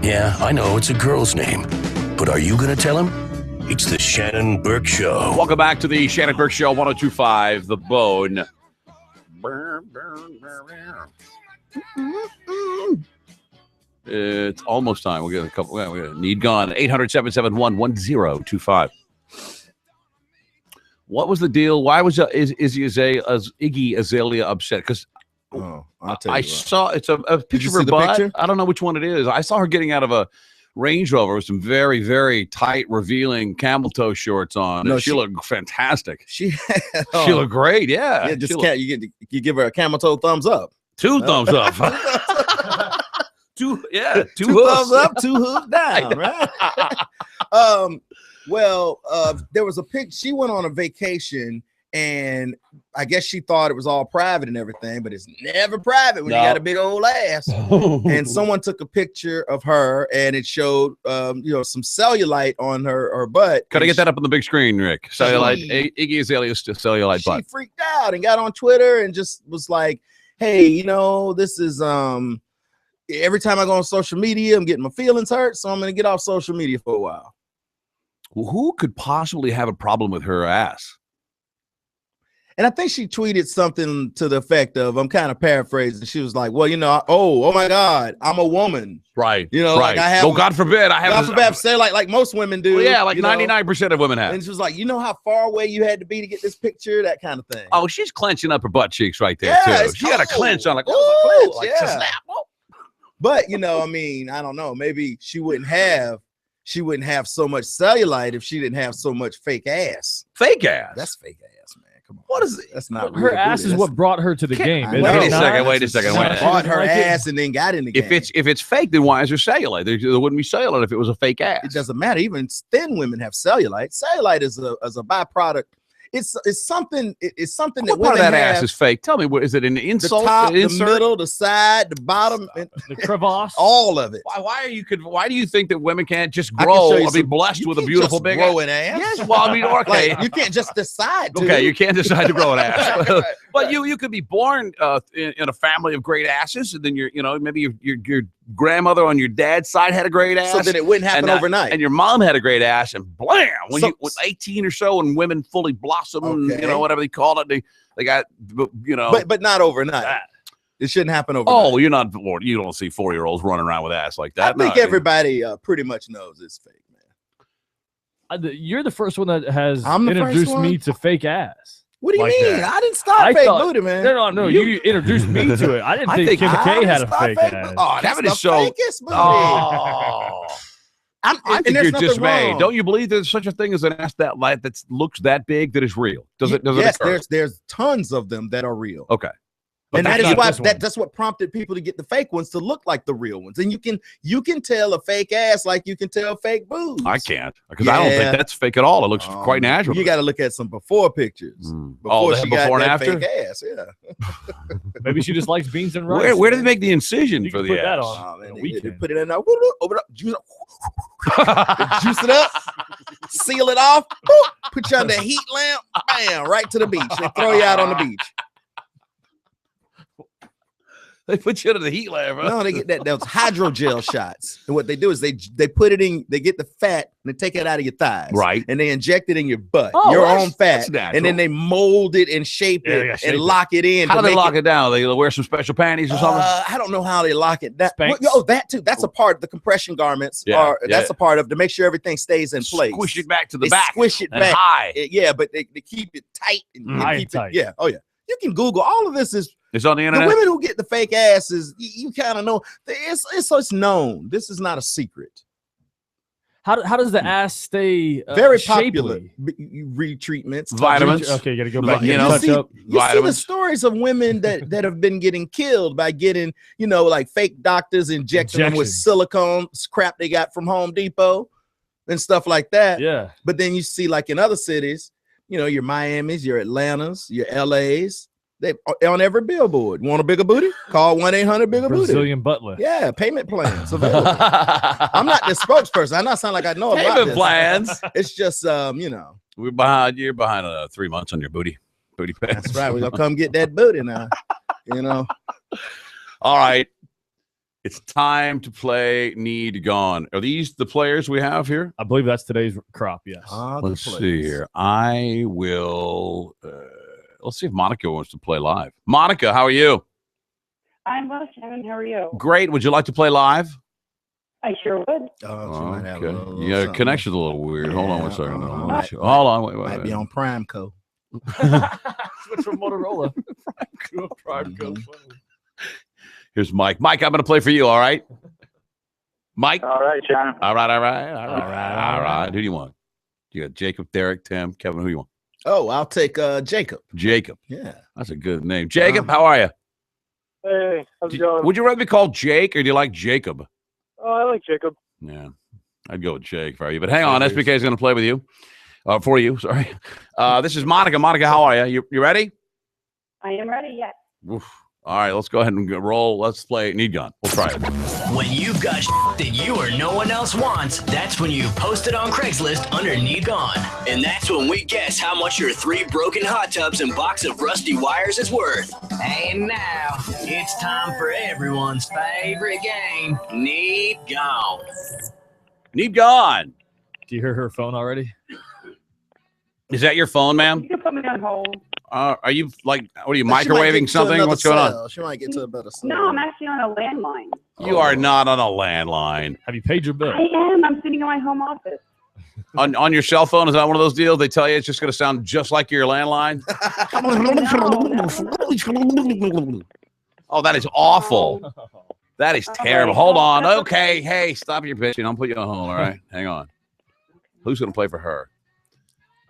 Yeah, I know it's a girl's name, but are you going to tell him? It's the Shannon Burke Show. Welcome back to the Shannon Burke Show, 102.5 The Bone. It's almost time. We'll get a couple. We got a need gone. 800-771-1025. What was the deal? Why was Iggy Azalea upset? Because I saw it's a picture of her butt. I don't know which one it is. I saw her getting out of a Range Rover with some very, very tight, revealing camel toe shorts on. No, she looked fantastic. She looked great. Yeah. You give her a camel toe thumbs up. Two thumbs up. two thumbs up, two hooves down. Right. There was a pic. She went on a vacation, and I guess she thought it was all private and everything, but it's never private when you got a big old ass. And someone took a picture of her, and it showed, some cellulite on her butt. Could I get that up on the big screen, Rick? Cellulite. Iggy Azalea's cellulite butt. She freaked out and got on Twitter and just was like, "Hey, this is every time I go on social media, I'm getting my feelings hurt, so I'm going to get off social media for a while." Well, who could possibly have a problem with her ass? And I think she tweeted something to the effect of, I'm kind of paraphrasing. She was like, well, oh my God, I'm a woman. Right. Right. Like I have, God forbid, I have cellulite like most women do. Well, yeah, like 99% of women have. And she was like, you know how far away you had to be to get this picture, that kind of thing. Oh, she's clenching up her butt cheeks right there, too. She got a clench on, like, snap. But, I don't know. Maybe she wouldn't have so much cellulite if she didn't have so much fake ass. Fake ass? That's fake ass, man. Come on. What is it? That's not her ass is what brought her to the game. Wait a second. Bought her ass and then got in the game. If it's fake, then why is there cellulite? There wouldn't be cellulite if it was a fake ass. It doesn't matter. Even thin women have cellulite. Cellulite is a byproduct. It's something that what part of that ass is fake? Tell me, what is it? An insult? The top, the middle, the side, the bottom, the crevasse, all of it. Why do you think that women can't just grow or be blessed with a beautiful big grow an ass? Yes, well, okay, you can't just decide to. Okay, you can't decide to grow an ass, but you could be born in a family of great asses, and then maybe you're grandmother on your dad's side had a great ass. So that it wouldn't happen overnight. And your mom had a great ass, and blam, when you was 18 or so, and women fully blossom, you know, whatever they call it, they got, you know. But not overnight. It shouldn't happen overnight. Oh, you don't see 4-year-olds running around with ass like that. I think everybody pretty much knows it's fake, man. You're the first one that has I'm the introduced first one? me to fake ass. What do you like mean? that. I didn't start fake booty, man. No. You introduced me to it. I didn't think Kim K had a fake ass. Oh, Kevin is so. Fakest booty. Oh. I think you're dismayed. Wrong. Don't you believe there's such a thing as an ass that looks that big that is real? Does it? Yes, it occur? there's tons of them that are real. Okay. And that is why that's what prompted people to get the fake ones to look like the real ones. And you can tell a fake ass like you can tell fake boobs. I can't, because I don't think that's fake at all. It looks quite natural. You got to look at some before pictures. Before she got and that after? fake ass, yeah. Maybe she just likes beans and rice. Where do they make the incision You for can the put that ass? on. They put it in there, open up, juice it up, seal it off, put you on the heat lamp, bam, right to the beach. They throw you out on the beach. They put you under the heat lamp, right? No, they get those hydrogel shots. And what they do is they put it in, they get the fat and they take it out of your thighs. Right. And they inject it in your butt, Oh, your that's- own fat. that's natural. And then they mold it and shape it and lock it in. How to do they make lock it down? They wear some special panties or something? I don't know how they lock it. That too. That's a part of the compression garments. That's a part of to make sure everything stays in place. Squish it back to the They back. Squish it and back. high. Yeah, but they keep it tight and High keep and tight. it. Yeah. Oh yeah. You can Google all of this. It's on the The internet. women who get the fake asses, you kind of know. It's known. This is not a secret. How does the ass stay Very shapely? popular. Retreatments, Vitamins. Okay, you got to go back. You touch see, up. you see the stories of women that have been getting killed by getting, like fake doctors injecting them with silicone crap they got from Home Depot and stuff like that. Yeah. But then you see, like in other cities, your Miamis, your Atlantas, your LAs, they're on every billboard. Want a bigger booty? Call 1-800-BIGGER-BOOTY. Brazilian butler. Yeah, payment plans available. I'm not the spokesperson. I not sound like I know about Payment this. plans. It's just We're behind. You're behind 3 months on your booty pants. That's right. We're gonna come get that booty now. All right. It's time to play Need Gone. Are these the players we have here? I believe that's today's crop. Yes. Let's see here. I will. Let's see if Monica wants to play live. Monica, how are you? I'm well, Shannon. How are you? Great. Would you like to play live? I sure would. Okay. Yeah, connection's a little weird. Hold on one second. Hold on. Wait. Might be on Prime Co. Switch from Motorola. Prime Co. Here's Mike. Mike, I'm going to play for you. All right. Mike. All right, Shannon. All right. Who do you want? You got Jacob, Derek, Tim, Kevin. Who do you want? Oh, I'll take Jacob. Jacob. Yeah. That's a good name. Jacob, how are you? Hey, how's it going? Would you rather be called Jake or do you like Jacob? Oh, I like Jacob. Yeah. I'd go with Jake for you. But hang on. SBK is going to play with you. For you. Sorry. This is Monica. Monica, how are you? You ready? I am ready, yes. Oof. All right. Let's go ahead and roll. Let's play Need Gun. We'll try it. When you've got that you or no one else wants, that's when you post it on Craigslist under Need Gone. And that's when we guess how much your 3 broken hot tubs and box of rusty wires is worth. And now, it's time for everyone's favorite game, Need Gone. Need Gone. Do you hear her phone already? Is that your phone, ma'am? You can put me on hold. Are you what are you microwaving something? What's going on? She might get to a better cell. No, I'm actually on a landline. You are not on a landline. Have you paid your bill? I am. I'm sitting in my home office. On your cell phone, is that one of those deals? They tell you it's just going to sound just like your landline? Oh, that is awful. That is terrible. Hold on. Okay. Hey, stop your bitching. I'll put you on hold. All right. Hang on. Who's going to play for her?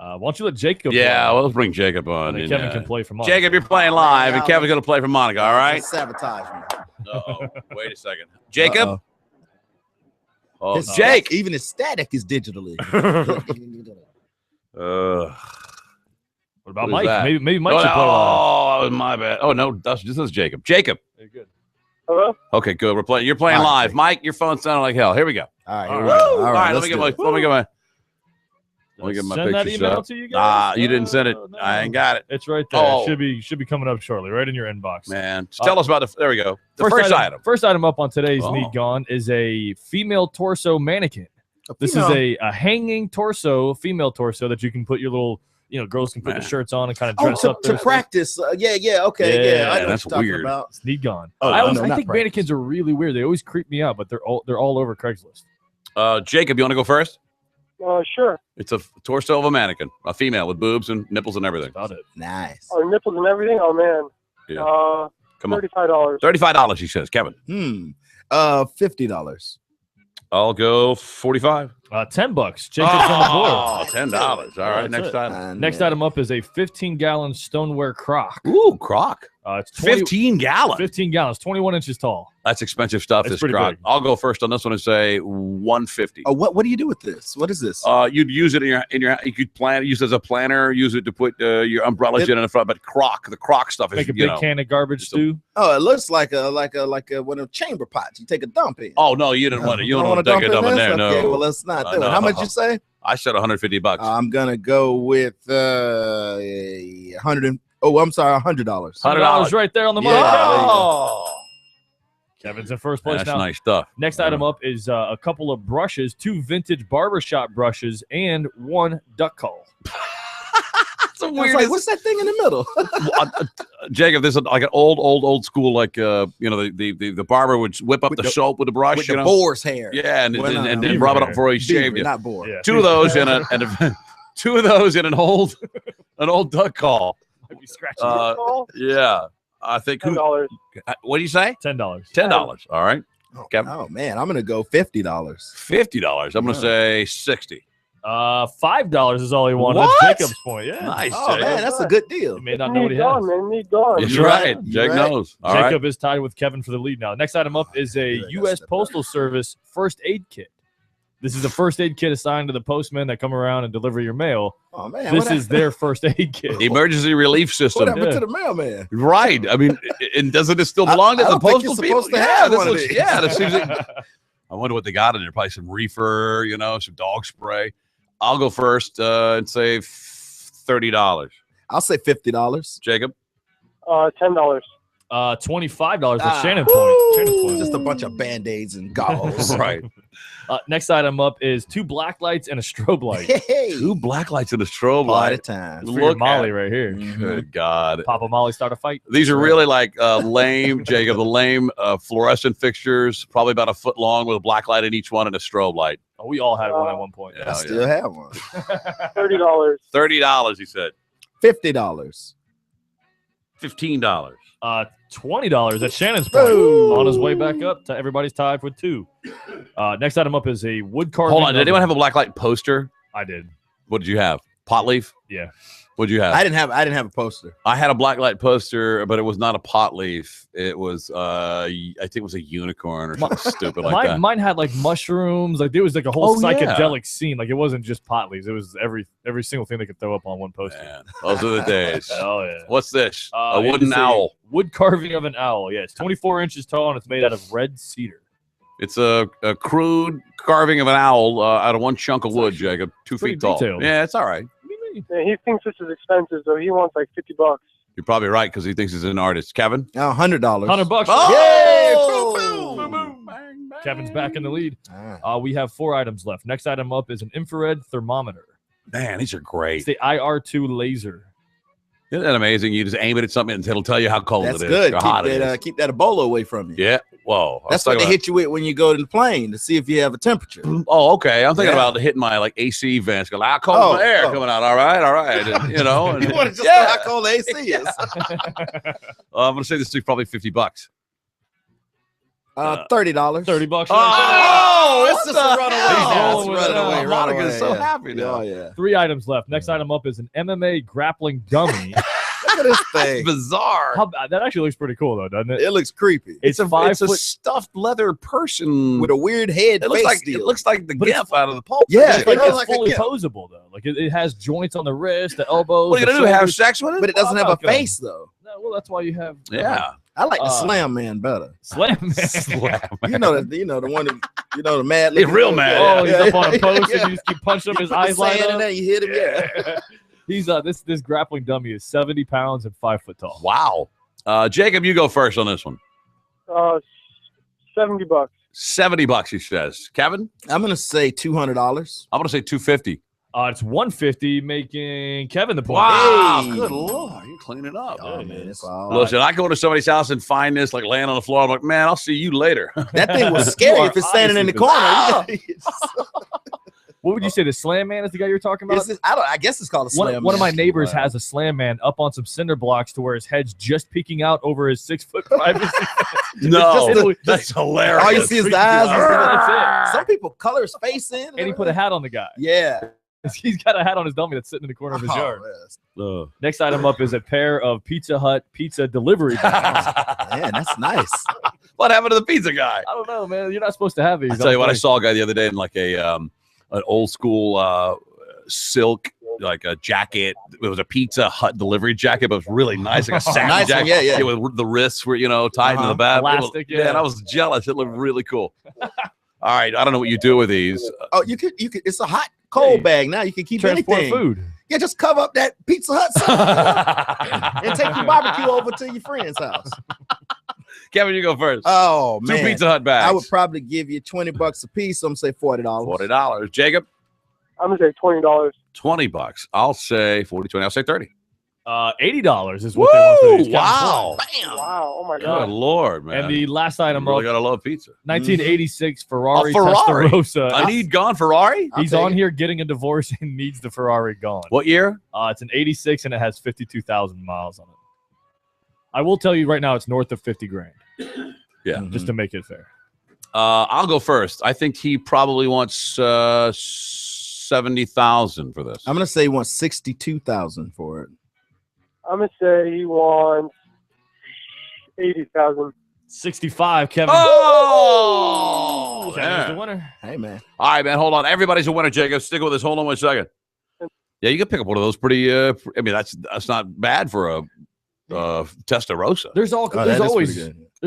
Why don't you let Jacob Yeah, play? well, let's bring Jacob on. And Kevin can play for Monica. Jacob, you're playing live, and Kevin's going to play for Monica, all right? Sabotage me. Uh-oh. Wait a second. Jacob? Oh, It's Jake. Even his static is digitally. What about Who's Mike? that? Maybe Mike should play live. Oh, that was my bad. Oh, no, this is Jacob. Jacob. Very good. Hello? Okay, good. You're playing All right, live. Mike, your phone sounded like hell. Here we go. All right, All here right. we go. All right, let me get my Let me get my Send that pictures email up. to you guys? You didn't send it. No. I ain't got it. It's right there. Oh. It should be coming up shortly, right in your inbox. Man, tell us about the. There we go. The first item. First item up on today's Oh. Need Gone is a female torso mannequin. This is a hanging torso, female torso that you can put your little, girls can put the shirts on and kind of dress up to there. practice. Okay. I know that's what you're talking weird. about. It's Need Gone. Oh, I no, think not practice. mannequins are really weird. They always creep me out, but they're all over Craigslist. Jacob, you want to go first? Sure. It's a torso of a mannequin, a female with boobs and nipples and everything. About it. Nice. Oh, nipples and everything? Oh, man. Yeah. Come on. $35. $35, he says. Kevin. $50. I'll go 45. $10. Jacob's on the board. Oh, $10. All right, next item. Next item up is a 15-gallon stoneware crock. Ooh, crock. It's 20, 15 gallons. 15 gallons, 21 inches tall. That's expensive stuff. That's This pretty crock. big. I'll go first on this one and say 150. Oh, what do you do with this? What is this? You'd use it in your. You could use it as a planner. Use it to put your umbrellas in the front. But the crock stuff is Make a big can of garbage stew. Oh, it looks like one of the chamber pots you take a dump in. Oh no, you didn't want to. You don't want to take a dump in there. Okay, No. well let's not do it. How much you say? I said $150. I'm gonna go with $100. $100. $100 right there on the money. Oh. Kevin's in first place That's now. nice stuff. Next item up is a couple of brushes, 2 vintage barbershop brushes, and 1 duck call. That's I was like, what's that thing in the middle? Jacob, this is like an old school, like the barber would whip up the soap with the brush, with the boar's hair. Yeah, and Well, then no, rub it beaver up before he hair. shaved Beaver, it. not boar. Yeah. 2 of those and two of those in an old duck call. I'd be scratching. Yeah, I think. $10. What do you say? $10. $10. All right. Kevin. Oh man, I'm gonna go $50. $50. I'm gonna say 60. $5 is all he wanted. What? That's Jacob's point. Yeah. Nice. Oh Jacob. man, that's a good deal. You may not know what he Need has. gone, man. Need gone. You're right. Jake right. knows. All right. Jacob is tied with Kevin for the lead now. Next item up is a U.S. Postal Service first aid kit. This is a first aid kit assigned to the postmen that come around and deliver your mail. Oh man, This is their first aid kit. The emergency relief system. what happened to the mailman? Right. I mean, and doesn't it still belong to I the don't think postal you're people? supposed to have this one of looks- these. yeah, that seems like, I wonder what they got in there. Probably some reefer, some dog spray. I'll go first and say $30. I'll say $50. Jacob? $10. $25. That's Shannon point. Shannon point. Just a bunch of band-aids and goggles. Right. Next item up is 2 black lights and a strobe light. Hey, 2 black lights and a strobe all light. the time. For your Look Molly at- right here. Good God. Papa Molly start a fight. These are really like lame, Jacob, the lame fluorescent fixtures, probably about a foot long with a black light in each one and a strobe light. Oh, we all had one at one point. Yeah, I still have one. $30. $30, he said. $50. $15. $20 at Shannon's point. On his way back up to everybody's tied with 2. Next item up is a wood carving. Hold on. Did oven. anyone have a black light poster? I did. What did you have? Pot leaf? Yeah. What did you have? I didn't have a poster. I had a black light poster, but it was not a pot leaf. It was, I think it was a unicorn or something stupid like that. Mine had like mushrooms. Like there was like a whole Oh, yeah. psychedelic scene. Like it wasn't just pot leaves. It was every single thing they could throw up on one poster. Man, those are the days. Oh yeah. What's this? A it wooden is owl. Wood carving of an owl. Yeah, it's 24 inches tall and it's made out of red cedar. It's a crude carving of an owl out of one chunk of wood, Jacob. 2 pretty feet tall. detailed. Yeah, it's all right. Yeah, he thinks this is expensive, though. He wants like $50. You're probably right because he thinks he's an artist. Kevin? $100. $100. Oh! Kevin's back in the lead. We have 4 items left. Next item up is an infrared thermometer. Man, these are It's great. the IR2 laser. Isn't that amazing? You just aim it at something and it'll tell you how cold That's it is. good. How hot it is. Keep that Ebola away from you. Yeah. Whoa. That's what they hit you with when you go to the plane to see if you have a temperature. Oh, okay. I'm thinking Yeah. about hitting my like AC vents. Go, how cold is my air coming out? All right. And, you know. And, You want to just know how cold the AC is. I'm gonna say this is probably $50. $30. $30. Oh, it's just a runaway. He's rolling with it. Monica's so yeah. happy now. Oh yeah. 3 items left. Next item up is an MMA grappling dummy. Look at this thing. Bizarre. That actually looks pretty cool though, doesn't it? It looks creepy. It's It's a 5 foot. stuffed leather person With a weird head. It looks face like deal. it looks like the But gimp out of the pulp. Yeah, It's like it looks it's like a fully gimp. posable though. Like it has joints on the wrist, the elbows. What are you the gonna do? Have shoulders. sex with it? But it doesn't Well, have I'm a not gonna- face though. No, well, that's why you have. Yeah. I like the Slam Man better. Slam Man. Slam Man. You know the one that, the mad. He's real mad. Oh, he's up on a post and you just keep punching him. His eyes light up. And then you hit him. Yeah. He's this grappling dummy is 70 pounds and 5 foot tall. Wow. Jacob, you go first on this one. $70. $70, he says. Kevin? I'm gonna say $200. I'm gonna say $250. It's $150, making Kevin the point. Wow, Hey. good lord, you clean it up. Oh man, it's all Listen, I go to somebody's house and find this like laying on the floor. I'm like, man, I'll see you later. That thing was scary if it's standing in the corner. What would you say? The Slam Man is the guy you're talking about? I guess it's called a Slam Man. One of my neighbors has a Slam Man up on some cinder blocks to where his head's just peeking out over his 6 foot privacy. No, that's hilarious. All you see is the eyes. That's it. Some people color his face in. And he put a hat on the guy. Yeah. He's got a hat on his dummy that's sitting in the corner of his yard. Yes. Next item up is a pair of Pizza Hut pizza delivery bags. Man, that's nice. What happened to the pizza guy? I don't know, man. You're not supposed to have these. I tell you what, I saw a guy the other day in like an old school silk like a jacket. It was a Pizza Hut delivery jacket, but it was really nice, like a satin Nice one, jacket. yeah. With the wrists were tied to the back. Elastic, yeah. And I was jealous. It looked really cool. All right, I don't know what you do with these. Oh, you could. It's a hot cold bag now. You can keep Transport anything. food. Yeah, just cover up that Pizza Hut sign and take your barbecue over to your friend's house. Kevin, you go first. Oh man, 2 Pizza Hut bags. I would probably give you $20 a piece. So I'm gonna say $40. $40. Jacob? I'm gonna say $20. $20. I'll say 40, 20. I'll say 30. $80 is what they want for these. Wow. Wow. Oh my God. Good Lord, man. And the last item you really up, gotta love pizza. 1986 Ferrari Ferrari. Testarossa. I need gone Ferrari. He's on here getting a divorce and needs the Ferrari gone. What year? It's an 86 and it has 52,000 miles on it. I will tell you right now, it's north of 50 grand. Yeah, just to make it fair. I'll go first. I think he probably wants 70,000 for this. I'm gonna say he wants 62,000 for it. I'm gonna say he wants 80,000. 65, Kevin. Oh, Kevin's the winner. Hey man. All right, man. Hold on. Everybody's a winner, Jacob. Stick with us. Hold on 1 second. Yeah, you can pick up one of those pretty. I mean, that's not bad for a Testarossa. There's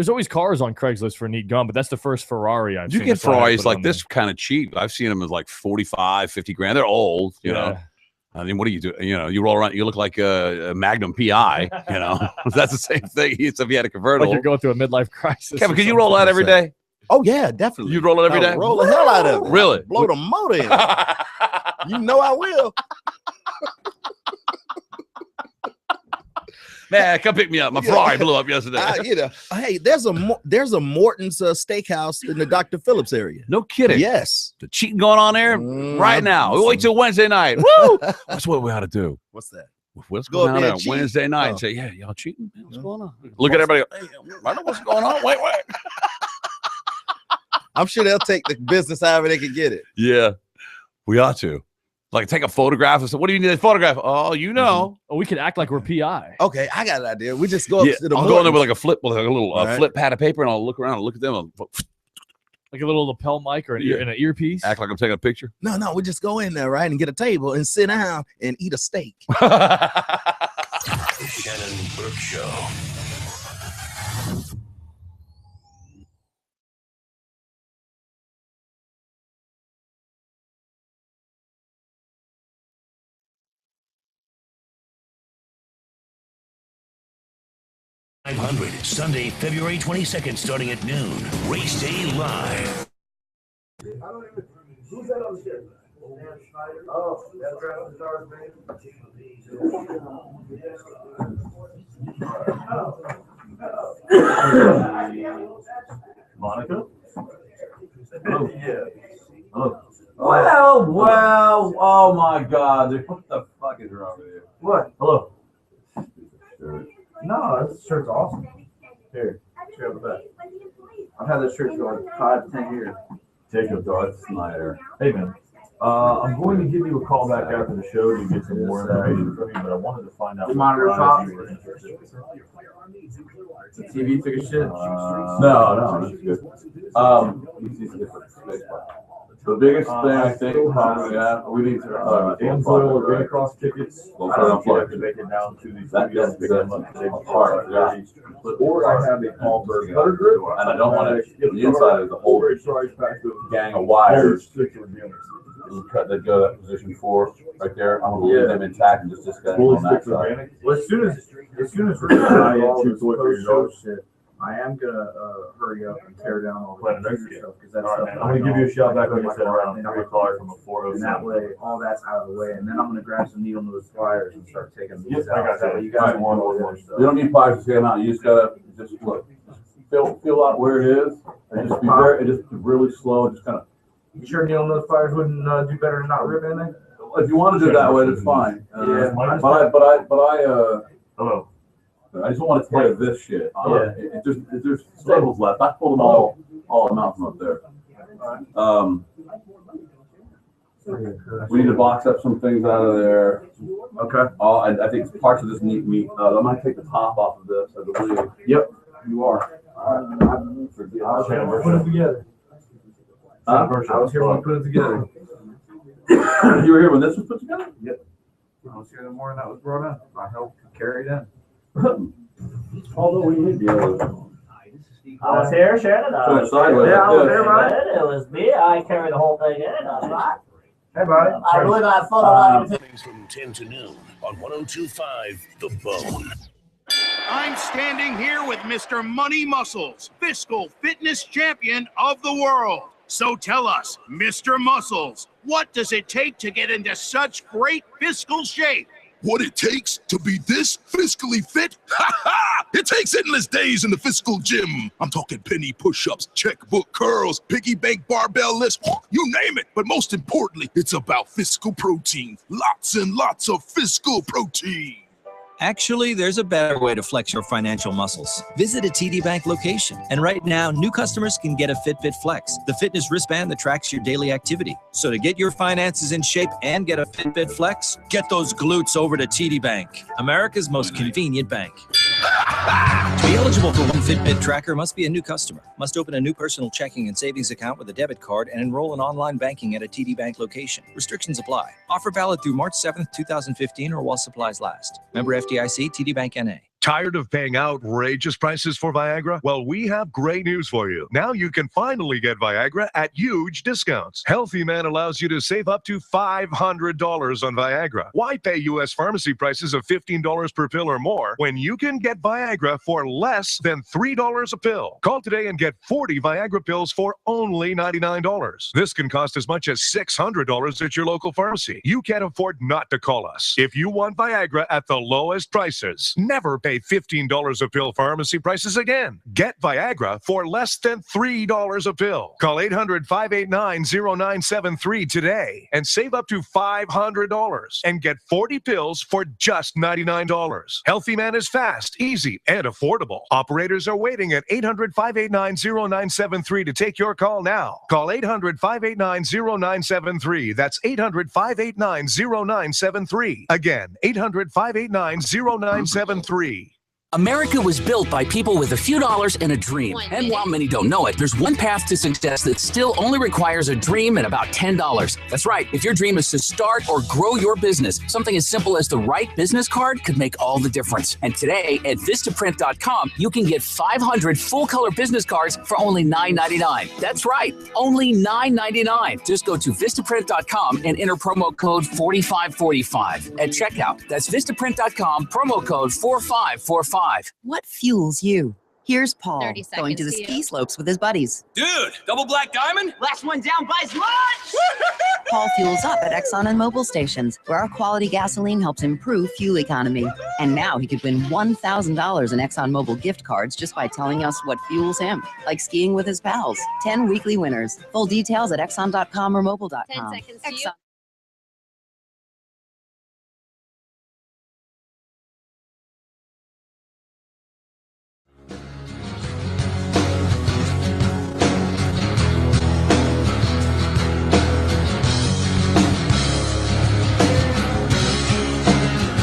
always cars on Craigslist for neat gun, but that's the first Ferrari I've seen. You get Ferraris like this kind of cheap. I've seen them as like 45, 50 grand. They're old, you know. I mean, what do? You roll around, you look like a Magnum PI, That's the same thing. It's if you had a convertible. Like you're going through a midlife crisis. Kevin, can you roll that every day? Oh yeah, definitely. You roll it every day? Roll the hell out of it. Really? Blow the motor in. You know I will. Man, come pick me up. My Ferrari blew up yesterday. Hey, there's a Morton's Steakhouse in the Dr. Phillips area. No kidding. Yes. The cheating going on there right now. We wait till Wednesday night. Woo! That's what we ought to do. What's that? Let's Go go down there there cheat. Wednesday night and say, yeah, y'all cheating? Man, what's going on? Look at everybody. Hey, I know what's going on. Wait. I'm sure they'll take the business however they can get it. Yeah, we ought to. Like, take a photograph and say, what do you need a photograph? Oh, you know. Oh, we could act like we're PI. Okay, I got an idea. We just go up to the I'll go in there with like a little flip pad of paper, and I'll look around and look at them. Like a little lapel mic or an earpiece. Act like I'm taking a picture. No, we just go in there, right, and get a table and sit down and eat a steak. The Shannon Burke Show. $500, Sunday, February 22nd, starting at noon. Race Day Live. Who's that on the ship? Oh, that's right on the stars, man. Monica? Yeah. Well, oh my God, dude, what the fuck is wrong with you? What? Hello. No, this shirt's awesome. Here, check out that. I've had this shirt for like 5 to 10 years. Jacob Darth Snyder. Hey man, I'm going to give you a call back after the show to get some more information from you, but I wanted to find out The monitor top. you were interested in. The TV took a shit. No, that's good. You see some different space bar. The The biggest thing I think probably we need to Amsoil Arena Cross tickets. I don't know if you make it down to the studio. Or I have a Hallberg cutter grip, and I don't want to. The inside is a whole gang of wires. They go to that position 4 right there. I'm gonna leave them intact and just disconnect on that side. Well, as soon as we're done all this post shit, I am gonna hurry up and tear down all the computer stuff because that's stuff. I'm gonna give you a shout back like I said around 3 o'clock from a 4:07. And that way, all that's out of the way, and then I'm gonna grab some needle nose pliers and start taking these out. I got that. You guys want more stuff. You don't need pliers to get them out. You just gotta look, feel out where it is, and just be just really slow, and just kind of. You sure needle nose pliers wouldn't do better than not rip anything? If you want to do it that way, that's fine. Yeah, hello. I just don't want to tear this shit. If there's staples left, I pulled them all them out from up there. We need to box up some things out of there. Okay. I think parts of this need meat. I'm gonna take the top off of this, I believe. Yep, you are. I was here when we put it together. I was here when we put it together. You were here when this was put together? Yep. I was here the morning that was brought in. I helped carry it in. Although we need the other. I was here, Shannon. I was here, buddy. It was me. I carried the whole thing in. That's right. Hey, buddy. I believe I thought from 10 to noon on 102.5 The Bone. I'm standing here with Mr. Money Muscles, fiscal fitness champion of the world. So tell us, Mr. Muscles, what does it take to get into such great fiscal shape? What it takes to be this fiscally fit? Ha ha! It takes endless days in the fiscal gym. I'm talking penny push-ups, checkbook curls, piggy bank barbell lifts, you name it. But most importantly, it's about fiscal protein. Lots and lots of fiscal protein. Actually, there's a better way to flex your financial muscles. Visit a TD Bank location. And right now, new customers can get a Fitbit Flex, the fitness wristband that tracks your daily activity. So to get your finances in shape and get a Fitbit Flex, get those glutes over to TD Bank, America's most convenient bank. To be eligible for one Fitbit tracker, must be a new customer. Must open a new personal checking and savings account with a debit card and enroll in online banking at a TD Bank location. Restrictions apply. Offer valid through March 7th, 2015 or while supplies last. Member FDIC, TD Bank NA. Tired of paying outrageous prices for Viagra? Well, we have great news for you. Now you can finally get Viagra at huge discounts. Healthy Man allows you to save up to $500 on Viagra. Why pay U.S. pharmacy prices of $15 per pill or more when you can get Viagra for less than $3 a pill? Call today and get 40 Viagra pills for only $99. This can cost as much as $600 at your local pharmacy. You can't afford not to call us. If you want Viagra at the lowest prices, never pay $15 a pill pharmacy prices again. Get Viagra for less than $3 a pill. Call 800-589-0973 today and save up to $500 and get 40 pills for just $99. Healthy Man is fast, easy, and affordable. Operators are waiting at 800-589-0973 to take your call now. Call 800-589-0973. That's 800-589-0973. Again, 800-589-0973. America was built by people with a few dollars and a dream. And while many don't know it, there's one path to success that still only requires a dream and about $10. That's right. If your dream is to start or grow your business, something as simple as the right business card could make all the difference. And today at Vistaprint.com, you can get 500 full-color business cards for only $9.99. That's right, only $9.99. Just go to Vistaprint.com and enter promo code 4545 at checkout. That's Vistaprint.com, promo code 4545. What fuels you? Here's Paul going to the ski slopes with his buddies. Dude, double black diamond? Last one down buys lunch! Paul fuels up at Exxon and Mobil stations, where our quality gasoline helps improve fuel economy. And now he could win $1,000 in Exxon Mobil gift cards just by telling us what fuels him, like skiing with his pals. 10 weekly winners. Full details at Exxon.com or Mobil.com. 10 seconds to Exxon.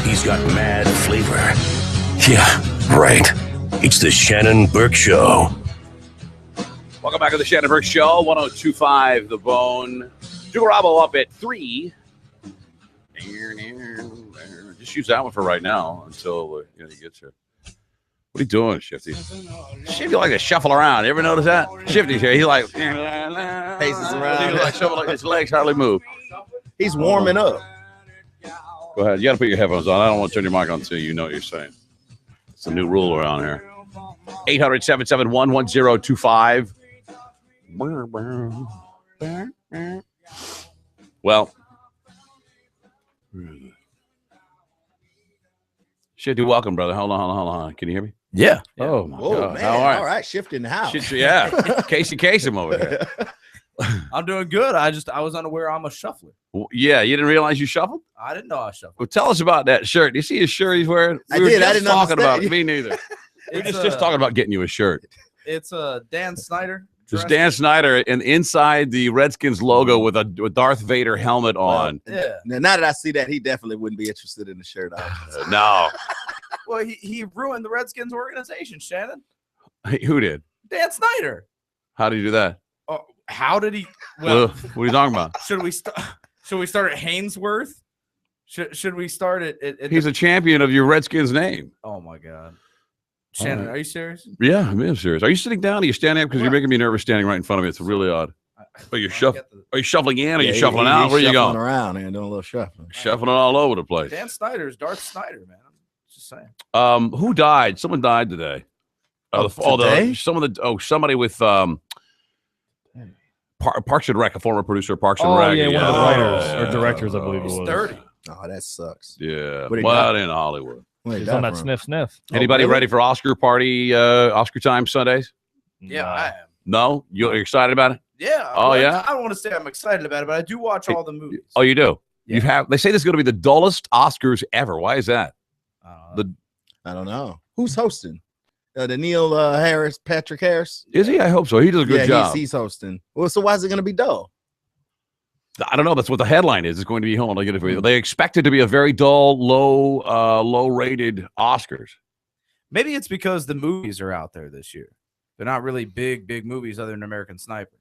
He's got mad flavor. Yeah, right. It's the Shannon Burke Show. Welcome back to the Shannon Burke Show, 102.5 The Bone. Juggarabo up at 3. Just use that one for right now until he gets here. What are you doing, Shifty? Shifty like to shuffle around. You ever notice that? Shifty's here. He like paces around. He like shuffle, his legs hardly move. He's warming up. Go ahead. You got to put your headphones on. I don't want to turn your mic on until you know what you're saying. It's a new rule around here. 800-771-1025. Well, Shifty, welcome, brother. Hold on. Can you hear me? Yeah. Oh, my God. Man. All right. Shift in the house. Yeah. Casey Kasem over here. I'm doing good. I was unaware I'm a shuffler. Well, yeah, you didn't realize you shuffled? I didn't know I shuffled. Well, tell us about that shirt. You see his shirt he's wearing? I didn't talking understand. about it. Me neither. We're just talking about getting you a shirt. It's a Dan Snyder. It's Dan Snyder, and inside the Redskins logo with a Darth Vader helmet on. Yeah. Now that I see that, he definitely wouldn't be interested in the shirt. No. Well, he ruined the Redskins organization, Shannon. Who did? Dan Snyder. How did he do that? How did he? Well, what are you talking about? Should we start at Hainsworth? Should we start at He's a champion of your Redskins name. Oh my God. Shannon, are you serious? Yeah, I'm serious. Are you sitting down? Are you standing up? Because you're making me nervous standing right in front of me. It's really odd. But you're shuffling. Are you shuffling in? Or are you shuffling out? Where are you going? Around and doing a little shuffling. Shuffling all over the place. Dan Snyder is Darth Snyder, man. I'm just saying. Who died? Someone died today. Somebody with Parks and Rec, a former producer of Parks and Rec. Yeah, one of the writers or directors, I believe it was. 30. Oh, that sucks. Yeah, well, in Hollywood. He's on that sniff. Anybody ready for Oscar party, Oscar time Sundays? Yeah, I am. No? You're excited about it? Yeah. Oh, yeah? I don't want to say I'm excited about it, but I do watch all the movies. Oh, you do? Yeah. They say this is going to be the dullest Oscars ever. Why is that? I don't know. Who's hosting? The Neil Patrick Harris? Is he? I hope so. He does a good job. He's hosting. Well, so why is it going to be dull? I don't know. That's what the headline is. It's going to be. Hold on, I'll get it for you. They expect it to be a very dull, low-rated Oscars. Maybe it's because the movies are out there this year. They're not really big movies other than American Sniper.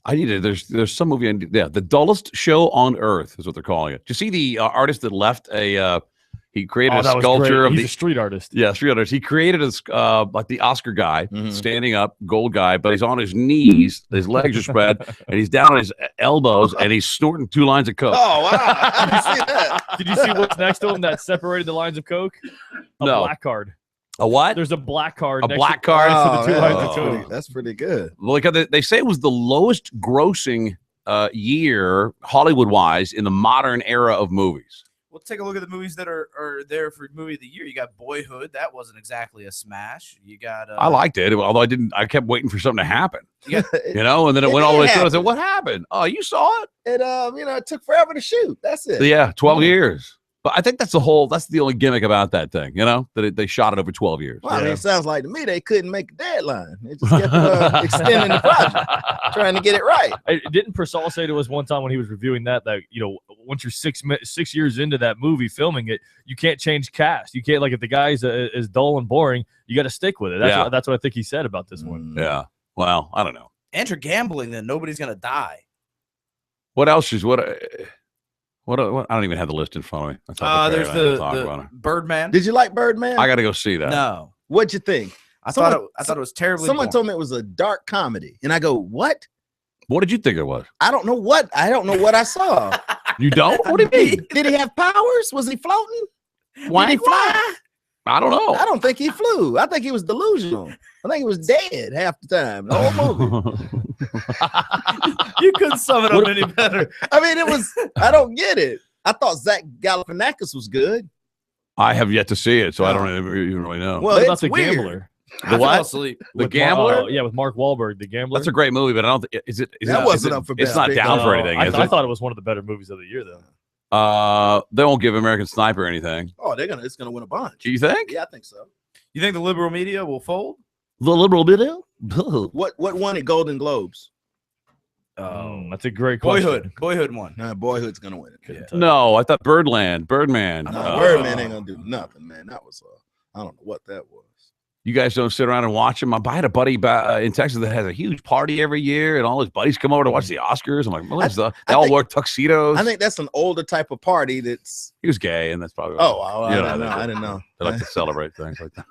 There's some movie. The dullest show on earth is what they're calling it. Did you see the artist that left he created a sculpture of He's a street artist. Yeah, street artist. He created like the Oscar guy, standing up, gold guy, but he's on his knees, his legs are spread, and he's down on his elbows, and he's snorting 2 lines of coke. Oh, wow. I didn't see that. Did you see what's next to him that separated the lines of coke? A black card. A what? There's a black card. A black card to the 2 lines of coke. That's pretty good. Well, they say it was the lowest grossing year, Hollywood-wise, in the modern era of movies. We'll take a look at the movies that are there for movie of the year. You got Boyhood. That wasn't exactly a smash. You got. I liked it, although I kept waiting for something to happen. You know, and then it went all the way through. I said, "What happened? Oh, you saw it?" It took forever to shoot. That's it. Yeah, 12 years. But I think that's the only gimmick about that thing. You know, that they shot it over 12 years. Well, I mean, it sounds like to me they couldn't make a deadline. They just kept extending the project, trying to get it right. Didn't Persall say to us one time when he was reviewing that once you're 6 years into that movie filming it, you can't change cast. You can't, like, if the guy's is dull and boring, you got to stick with it. That's what I think he said about this one. Yeah. Well, I don't know. And you're gambling that nobody's gonna die. What else is what? I don't even have the list in front of me. There's the Birdman. Did you like Birdman? I got to go see that. No. What'd you think? I thought it was terribly. Someone boring. told me it was a dark comedy, and I go, "What? What did you think it was?" I don't know what I saw. You don't? What do you mean? Did he have powers? Was he floating? Why? Did he fly? I don't know. I don't think he flew. I think he was delusional. I think he was dead half the time. The whole movie. You couldn't sum it up any better. I mean, I don't get it. I thought Zach Galifianakis was good. I have yet to see it, so I don't even really know. Well, what about it's The weird. Gambler? The what? Asleep. The Gambler? With Mark Wahlberg, The Gambler. That's a great movie, but I don't think up for it's not best down picture. for anything. I thought it was one of the better movies of the year, though. They won't give American Sniper anything. Oh, it's gonna win a bunch. Do you think? Yeah, I think so. You think the liberal media will fold? The liberal media? What won at Golden Globes? That's a great question. Boyhood won. No, Boyhood's gonna win it. No, I thought Birdman. Birdman ain't gonna do nothing, man. That was I don't know what that was. You guys don't sit around and watch them. I had a buddy in Texas that has a huge party every year, and all his buddies come over to watch the Oscars. I'm like, well, they all wear tuxedos. I think that's an older type of party. He was gay, and that's probably. I didn't know. They like to celebrate things like that.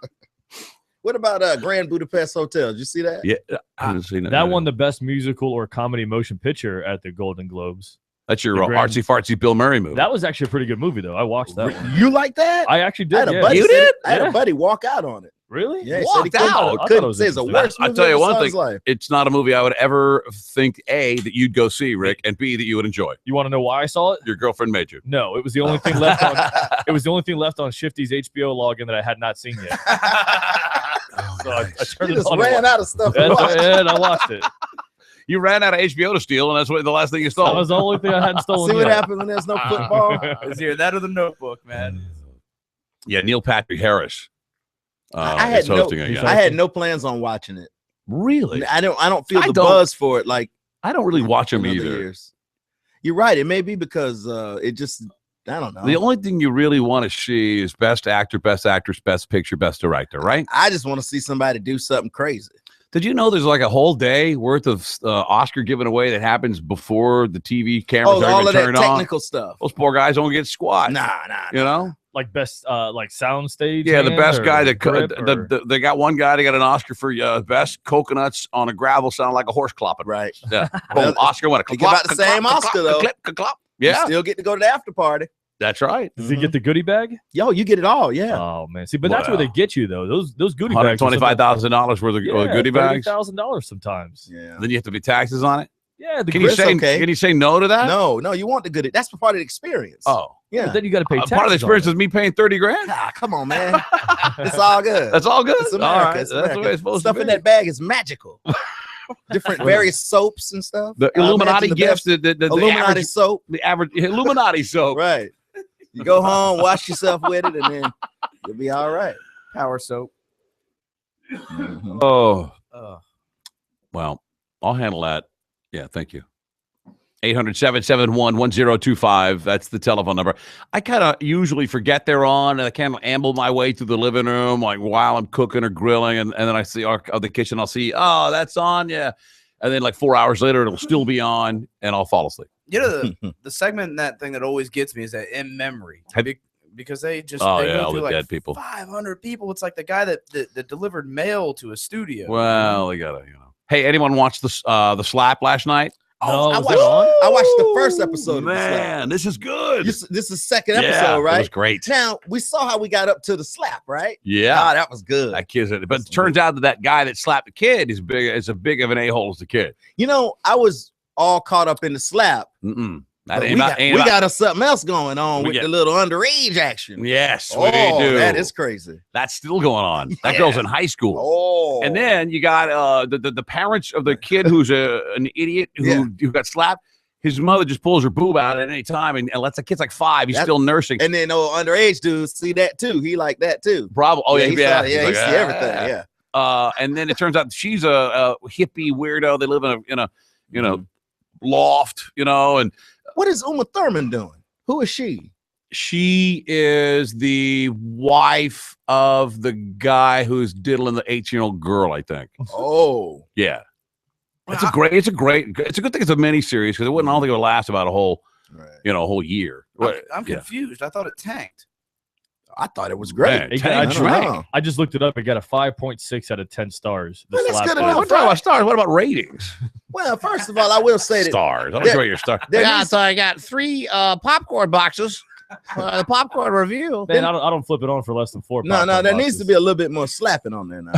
What about Grand Budapest Hotel? Did you see that? Yeah, I haven't seen it. That won the best musical or comedy motion picture at the Golden Globes. That's your artsy fartsy Bill Murray movie. That was actually a pretty good movie, though. I watched that one. You like that? I actually did. You did? I had a buddy walk out on it. Really? Yeah, walked out. Couldn't say it's the worst movie I'll tell you one of his thing. life. It's not a movie I would ever think, A, that you'd go see, Rick, and B, that you would enjoy. You want to know why I saw it? Your girlfriend made you. No, it was the only thing left on. It was the only thing left on Shifty's HBO login that I had not seen yet. So I turned it on. Ran out of stuff. And I watched it. You ran out of HBO to steal, and that's what the last thing you stole. That was the only thing I hadn't stolen. See what yet. happens when there's no football? It's either that or The Notebook, man. Yeah, Neil Patrick Harris. I had no plans on watching it. Really? I don't feel the buzz for it. Like I don't really watch them either. Years. You're right. It may be because it just I don't know. The only thing you really want to see is best actor, best actress, best picture, best director, right? I just want to see somebody do something crazy. Did you know there's like a whole day worth of Oscar giving away that happens before the TV cameras are all of that turned on? technical stuff. Those poor guys don't get squat. Nah. You know? Like best like sound stage. Yeah, the best guy that they got one guy that got an Oscar for best coconuts on a gravel sound like a horse clopping. Right. Yeah. Boom, Oscar won. He got the same Oscar though. Yeah. You still get to go to the after party. That's right. Does he get the goodie bag? Yo, you get it all. Yeah. Oh man, see, but that's where they get you though. Those goodie bags. $125,000 worth of goodie bags. $30,000 sometimes. Yeah. Then you have to pay taxes on it. Yeah. Can you say no to that? No, you want the goodie. That's part of the experience. Oh. Yeah. But then you got to pay taxes. Part of the experience is me paying $30,000. Ah, come on, man. It's all good. That's all good. It's America. All right. It's That's America. the way it's supposed Stuff to in be. that bag is magical. Different various soaps and stuff. The Illuminati gifts. The Illuminati average, soap. The average Illuminati soap. Right. You go home, wash yourself with it, and then you'll be all right. Power soap. Mm-hmm. Oh. Well, I'll handle that. Yeah, thank you. 800-771-1025. That's the telephone number. I kind of usually forget they're on, and I kind of amble my way through the living room like while I'm cooking or grilling, and then I see the kitchen. I'll see, oh, that's on, yeah. And then like 4 hours later, it'll still be on, and I'll fall asleep. You know, the segment in that thing that always gets me is that in memory. Because they just all go the through dead people. 500 people. It's like the guy that delivered mail to a studio. Well, they gotta, Hey, anyone watch the Slap last night? Oh, I watched the first episode. Man, this is good. This is the second episode, right? It was great. Now we saw how we got up to the slap, right? Yeah, oh, that was good. That kid's it. But it turns out that guy that slapped the kid is as big of an a-hole as the kid. You know, I was all caught up in the slap. We got us something else going on with the little underage action. Yes, we do. That is crazy. That's still going on. That girl's in high school. Oh, and then you got the parents of the kid who's an idiot who got slapped. His mother just pulls her boob out at any time and lets the kid's like 5. He's still nursing. And then underage dudes see that too. He like that too. Probably. Oh yeah, he see everything. Yeah. And then it turns out she's a hippie weirdo. They live in a loft, and. What is Uma Thurman doing? Who is she? She is the wife of the guy who's diddling the 18-year-old girl, I think. Oh, yeah. It's a good thing it's a mini series because I don't think it would last about a whole, a whole year. I'm confused. I thought it tanked. I thought it was great. I just looked it up. It got a 5.6 out of 10 stars. Well, that's good enough. What about stars? What about ratings? Well, first of all, I will say that stars. I'll enjoy your stars. So I got 3 popcorn boxes. The popcorn review. Man, I don't flip it on for less than 4. No, there needs to be a little bit more slapping on there now.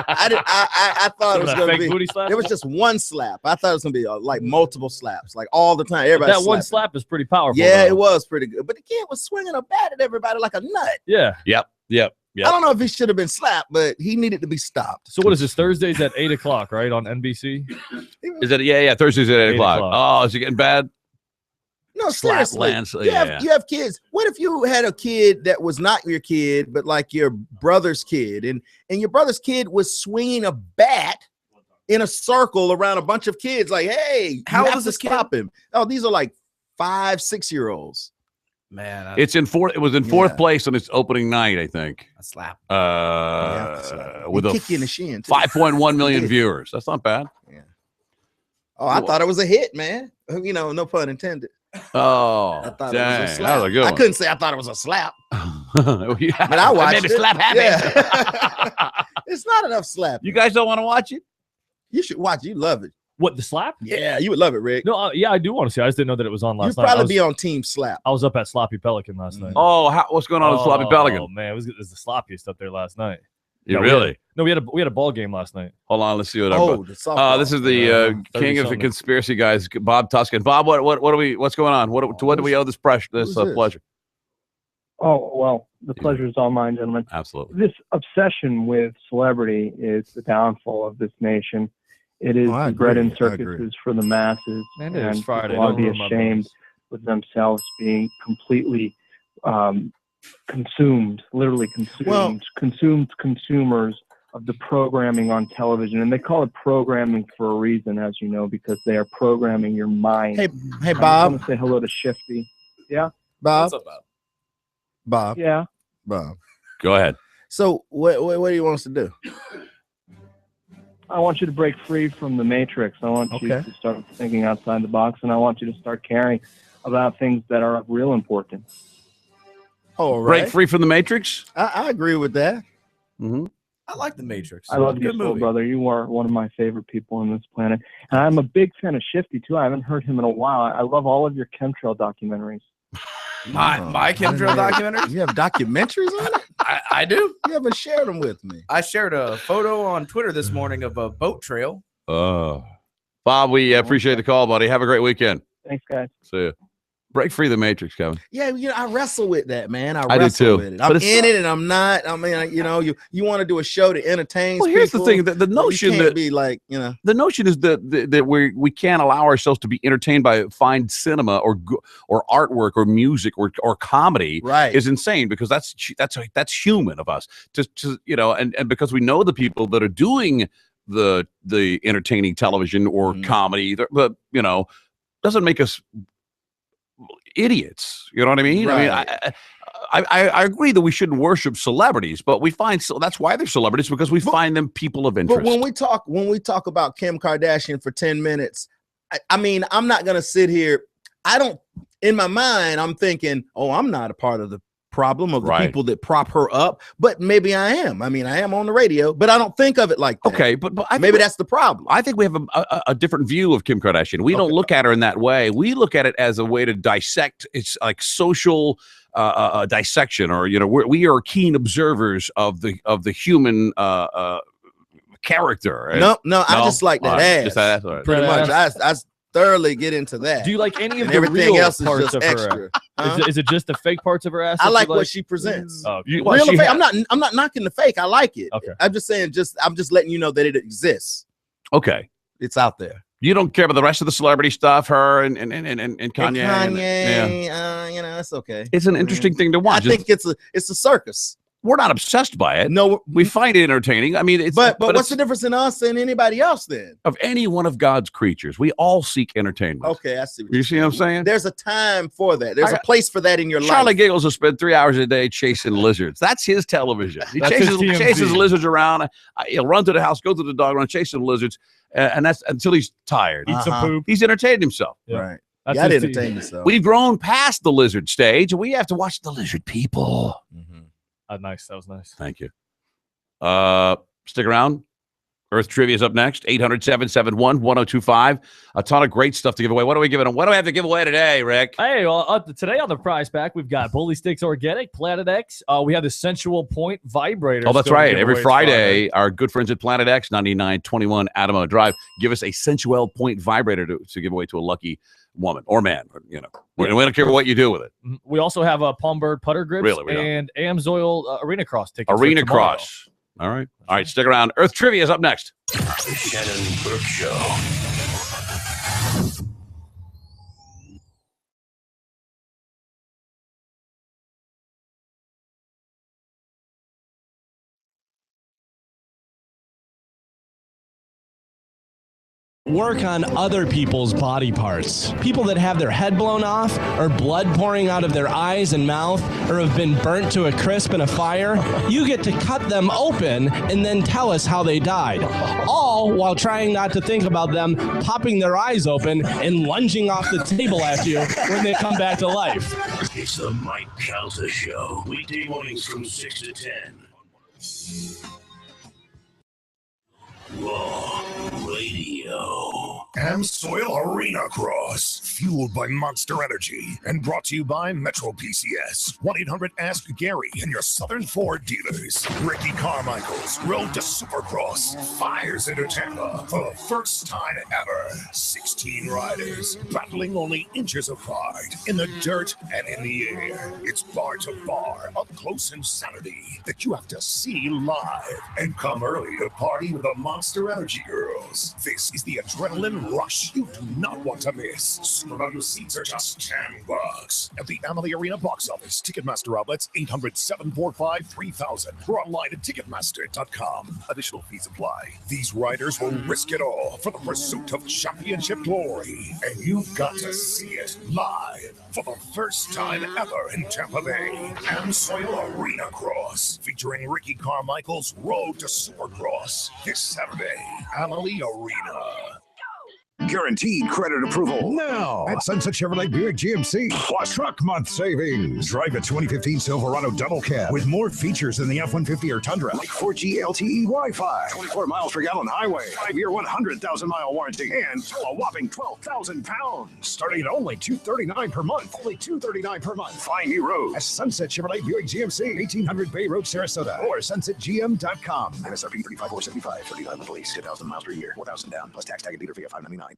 I thought it was going to be. There was just one slap. I thought it was going to be like multiple slaps, like all the time. Everybody. That one slap is pretty powerful. Yeah, it was pretty good. But the kid was swinging a bat at everybody like a nut. Yeah. Yep. I don't know if he should have been slapped, but he needed to be stopped. So what is this? Thursdays at 8 o'clock, right, on NBC? Is it? Yeah. Thursdays at 8 o'clock. Oh, is it getting bad? No, seriously. You have kids. What if you had a kid that was not your kid, but like your brother's kid, and your brother's kid was swinging a bat in a circle around a bunch of kids? Like, hey, how old is this kid? Stop him. Oh, these are like 5-6 year olds. Man, It's in fourth. It was in fourth place on its opening night, I think. A slap. With a kick you in the shin, too. 5.1 million viewers. That's not bad. Oh, I thought it was a hit, man. You know, no pun intended. Oh, I thought dang, it was a slap. that was a good I one. couldn't say I thought it was a slap. Yeah, But I watched made me it. slap happy. Yeah. It's not enough slap. You guys don't want to watch it? You should watch it. You love it. What, the slap? Yeah, you would love it, Rick. No, yeah, I do want to see. I just didn't know that it was on last You'd night. probably be on Team Slap. I was up at Sloppy Pelican last night. Oh, what's going on with Sloppy Pelican? Oh man, it was the sloppiest up there last night. You Yeah, really? We had a ball game last night. Hold on, let's see what. Oh, the softball. This is the king of the conspiracy guys, Bob Tuscan. Bob, what's going on? What do we owe this pleasure? Oh, well, the pleasure is all mine, gentlemen. Absolutely. This obsession with celebrity is the downfall of this nation. It is I the bread agree. and circuses for the masses, Man, it is and Friday. people ought to be Don't ruin my ashamed bones. with themselves being completely consumed, literally consumed, consumers of the programming on television. And they call it programming for a reason, as you know, because they are programming your mind. Hey, I Bob. want to say hello to Shifty. Yeah? Bob. What's up, Bob? Bob. Yeah. Bob. Go ahead. So what do you want us to do? I want you to break free from the matrix. I want you to start thinking outside the box, and I want you to start caring about things that are of real importance. All right. Break free from the Matrix. I agree with that. Mm-hmm. I like the Matrix. I love you, Good soul movie. brother. You are one of my favorite people on this planet. And I'm a big fan of Shifty, too. I haven't heard him in a while. I love all of your chemtrail documentaries. My chemtrail documentaries? You have documentaries on it? I do. You haven't shared them with me. I shared a photo on Twitter this morning of a boat trail. Bob, we appreciate the call, buddy. Have a great weekend. Thanks, guys. See you. Break free of the Matrix, Kevin. Yeah, I wrestle with that, man. I do wrestle too. with it. But I'm it's in it and I'm not. I mean, you want to do a show to entertain. Well, here's the people, thing: the but notion you can't that be like, the notion is that we can't allow ourselves to be entertained by fine cinema or artwork or music or comedy, right, is insane, because that's human of us to and because we know the people that are doing the entertaining television or comedy, but doesn't make us idiots. You know what I mean? Right. I mean, I agree that we shouldn't worship celebrities, but we find that's why they're celebrities, because we find them people of interest. But when we talk about Kim Kardashian for 10 minutes, I mean, I'm not gonna sit here. In my mind, I'm thinking, oh, I'm not a part of the problem of the people that prop her up, but maybe I am. I mean, I am on the radio, but I don't think of it like that. Okay, but I think maybe that's the problem. I think we have a different view of Kim Kardashian. We don't look at her in that way. We look at it as a way to dissect. It's like social dissection, or we are keen observers of the human character. No, I just like that ass. Just that ass, all right. Pretty much. I thoroughly get into that. Do you like any of And the everything real else is parts just of extra? her? Huh? Is it just the fake parts of her ass? I that like you what she presents. Oh, Real or fake? I'm not knocking the fake. I like it. Okay. I'm just saying, I'm just letting you know that it exists. Okay, it's out there. You don't care about the rest of the celebrity stuff, her and Kanye. Kanye, it's okay. It's an interesting thing to watch. I think it's a circus. We're not obsessed by it. No, we find it entertaining. I mean, but what's the difference in us and anybody else then? Of any one of God's creatures, we all seek entertainment. Okay, I see. You see what I'm saying? There's a time for that. There's a place for that in your Charlie life. Giggles will spend 3 hours a day chasing lizards. That's his television. He That's his chases TMZ. lizards around. He'll run to the house, go to the dog run, chase some lizards, and that's until he's tired. Eat some poop. He's entertained himself. Right. That's You gotta his entertain TV. yourself. We've grown past the lizard stage, and we have to watch the lizard people. Nice. That was nice. Thank you. Stick around. Earth Trivia is up next. 800-771-1025. A ton of great stuff to give away. What are we giving them? What do we have to give away today, Rick? Hey, well, today on the prize pack, we've got Bully Sticks Organic, Planet X. We have the Sensual Point Vibrator. Oh, that's right. Every Friday, our good friends at Planet X, 9921 Adamo Drive, give us a Sensual Point Vibrator to give away to a lucky woman or man. We don't care what you do with it. We also have a Palm Bird putter grips Really, we don't. and Amsoil Arena Cross tickets. for Arena tomorrow. Cross. All right. All right. Stick around. Earth Trivia is up next. The Shannon Burke Show. work on other people's body parts. People that have their head blown off, or blood pouring out of their eyes and mouth, or have been burnt to a crisp in a fire, you get to cut them open and then tell us how they died. All while trying not to think about them popping their eyes open and lunging off the table at you when they come back to life. It's the Mike Calta Show. Weekday mornings from 6 to 10. Raw Radio. Amsoil Arena Cross, fueled by Monster Energy, and brought to you by Metro PCS. 1-800-ASK-GARY and your Southern Ford dealers. Ricky Carmichael's Road to Supercross fires into Tampa for the first time ever. 16 riders battling only inches apart in the dirt and in the air. It's bar to bar, up close insanity that you have to see live. And come early to party with the Monster Energy Girls. This is the adrenaline rush you do not want to miss. Soon your seats are just $10 at the Amalie Arena box office. Ticketmaster outlets 800-745-3000 or online at Ticketmaster.com. Additional fees apply. These riders will risk it all for the pursuit of championship glory, and you've got to see it live for the first time ever in Tampa Bay. Amsoil Arena Cross, featuring Ricky Carmichael's Road to Supercross this Saturday. Amalie Arena. Guaranteed credit approval now at Sunset Chevrolet Buick GMC. Plus Truck Month savings. Drive a 2015 Silverado Double Cab with more features than the F-150 or Tundra, like 4G LTE Wi-Fi, 24 miles per gallon highway, 5-year 100,000-mile warranty, and a whopping 12,000 pounds. Starting at only $239 per month. Only $239 per month. Find new roads at Sunset Chevrolet Buick GMC, 1800 Bay Road, Sarasota, or sunsetgm.com. MSRP $35,475, 39 month lease, 2,000 miles per year, 4,000 down, plus tax tag and dealer fee of $599.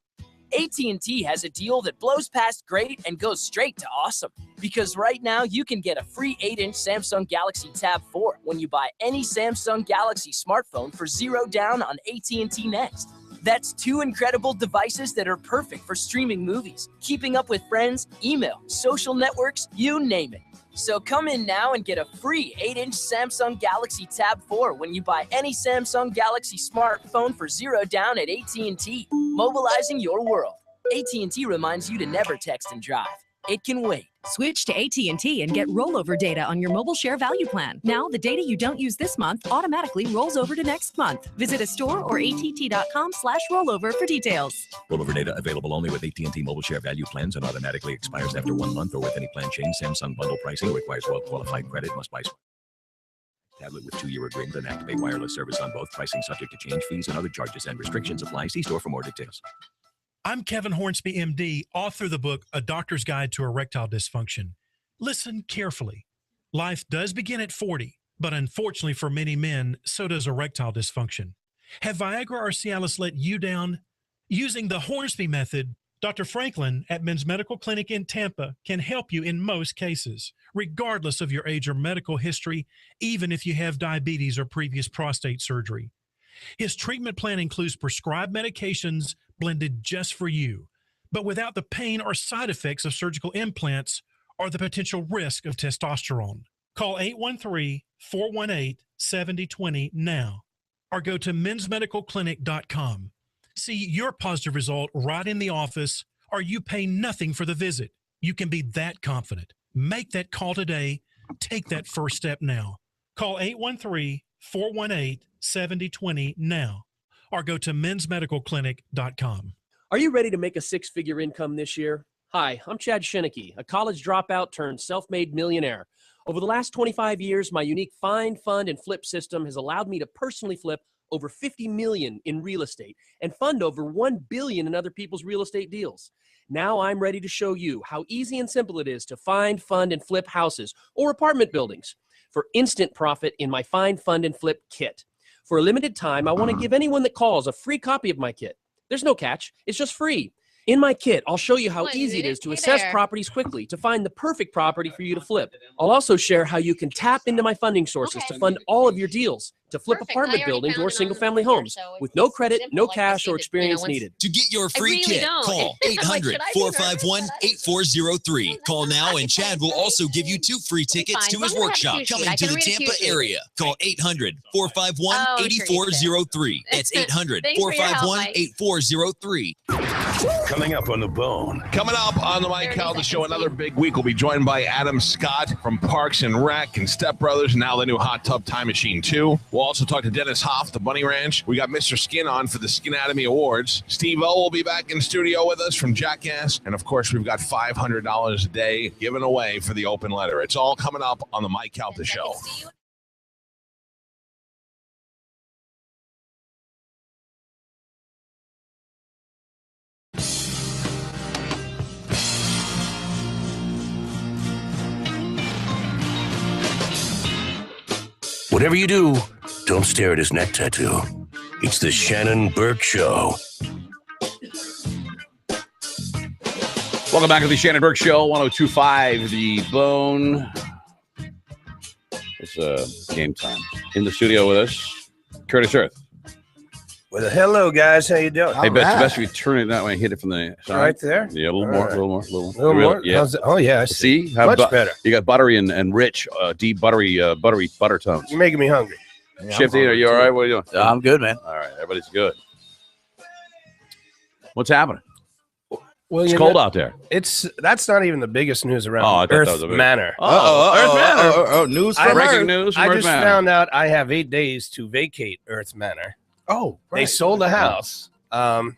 AT&T has a deal that blows past great and goes straight to awesome. Because right now, you can get a free 8-inch Samsung Galaxy Tab 4 when you buy any Samsung Galaxy smartphone for $0 down on AT&T Next. That's 2 incredible devices that are perfect for streaming movies, keeping up with friends, email, social networks, you name it. So come in now and get a free 8-inch Samsung Galaxy Tab 4 when you buy any Samsung Galaxy smartphone for $0 down at AT&T. Mobilizing your world. AT&T reminds you to never text and drive. It can wait. Switch to AT&T and get rollover data on your mobile share value plan. Now, the data you don't use this month automatically rolls over to next month. Visit a store or att.com/rollover for details. Rollover data available only with AT&T mobile share value plans and automatically expires after 1 month or with any plan change. Samsung bundle pricing requires well-qualified credit. Must buy tablet with 2-year agreement and activate wireless service on both. Pricing subject to change. Fees and other charges and restrictions apply. See store for more details. I'm Kevin Hornsby, MD, author of the book, A Doctor's Guide to Erectile Dysfunction. Listen carefully. Life does begin at 40, but unfortunately for many men, so does erectile dysfunction. Have Viagra or Cialis let you down? Using the Hornsby method, Dr. Franklin at Men's Medical Clinic in Tampa can help you in most cases, regardless of your age or medical history, even if you have diabetes or previous prostate surgery. His treatment plan includes prescribed medications blended just for you, but without the pain or side effects of surgical implants or the potential risk of testosterone. Call 813-418-7020 now or go to mensmedicalclinic.com. See your positive result right in the office, or you pay nothing for the visit. You can be that confident. Make that call today. Take that first step now. Call 813-418-7020 now or go to mensmedicalclinic.com. Are you ready to make a 6-figure income this year? Hi, I'm Chad Shinnicky, a college dropout turned self-made millionaire. Over the last 25 years, my unique find, fund, and flip system has allowed me to personally flip over $50 million in real estate and fund over $1 billion in other people's real estate deals. Now I'm ready to show you how easy and simple it is to find, fund, and flip houses or apartment buildings for instant profit in my Find, Fund, and Flip kit. For a limited time, I want to give anyone that calls a free copy of my kit. There's no catch. It's just free. In my kit, I'll show you how easy it is to assess properties quickly to find the perfect property for you to flip. I'll also share how you can tap into my funding sources to fund all of your deals. to flip apartment buildings or single-family homes with no credit, no cash, or experience needed. To get your free really kit, don't. call Like, 800-451-8403. Call now, and Chad will also give you 2 free tickets to his workshop coming to the Tampa area. Call 800-451-8403. That's 800-451-8403. Coming up on The Bone. Coming up on the Mike Calda Show, another big week. We'll be joined by Adam Scott from Parks and Rec and Step Brothers, now the new Hot Tub Time Machine 2. We'll also talk to Dennis Hoff, the Bunny Ranch. We got Mr. Skin on for the Skinatomy Awards. Steve-O will be back in studio with us from Jackass. And, of course, we've got $500 a day given away for the open letter. It's all coming up on the Mike Calda Show. Whatever you do, don't stare at his neck tattoo. It's the Shannon Burke Show. Welcome back to the Shannon Burke Show, 102.5 The Bone. It's game time. In the studio with us, Curtis Earth. Well, hello, guys. How you doing? Hey, best if you turn it that way and hit it from the side. Right there? Yeah, a little All more, right. a little more. Yeah. How's it? Oh, yeah. I see. How Much better. You got buttery and rich, deep buttery butter tones. You're making me hungry. Shifty, are you all right? What are you doing? I'm good, man. All right, everybody's good. What's happening? Well, It's cold out there. That's not even the biggest news around I thought that was Earth a big- Manor. Earth Manor. News I breaking heard- news from I Earth just Manor. found out I have 8 days to vacate Earth Manor. Oh, They sold a house. So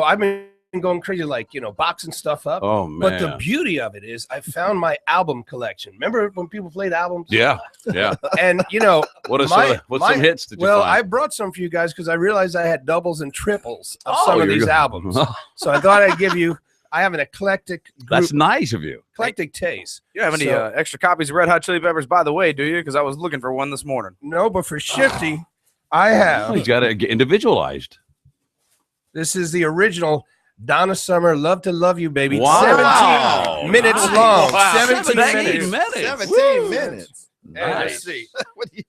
I've been going crazy, like, boxing stuff up. Oh, But the man. beauty of it is I found my album collection. Remember when people played albums? Yeah, yeah. And, What's some hits that you Well, find? I brought some for you guys because I realized I had doubles and triples of Oh, some of you're these good. albums. So I thought I'd give you, I have an eclectic group, That's nice of you. eclectic taste. You have any So- extra copies of Red Hot Chili Peppers, by the way, do you? Because I was looking for one this morning. No, but for Shifty, I have. Oh, he's got it individualized. This is the original Donna Summer, Love to Love You, baby. Wow. 17 minutes Nice. long. Wow. 17 17 minutes. 17 minutes. And let's Nice. see.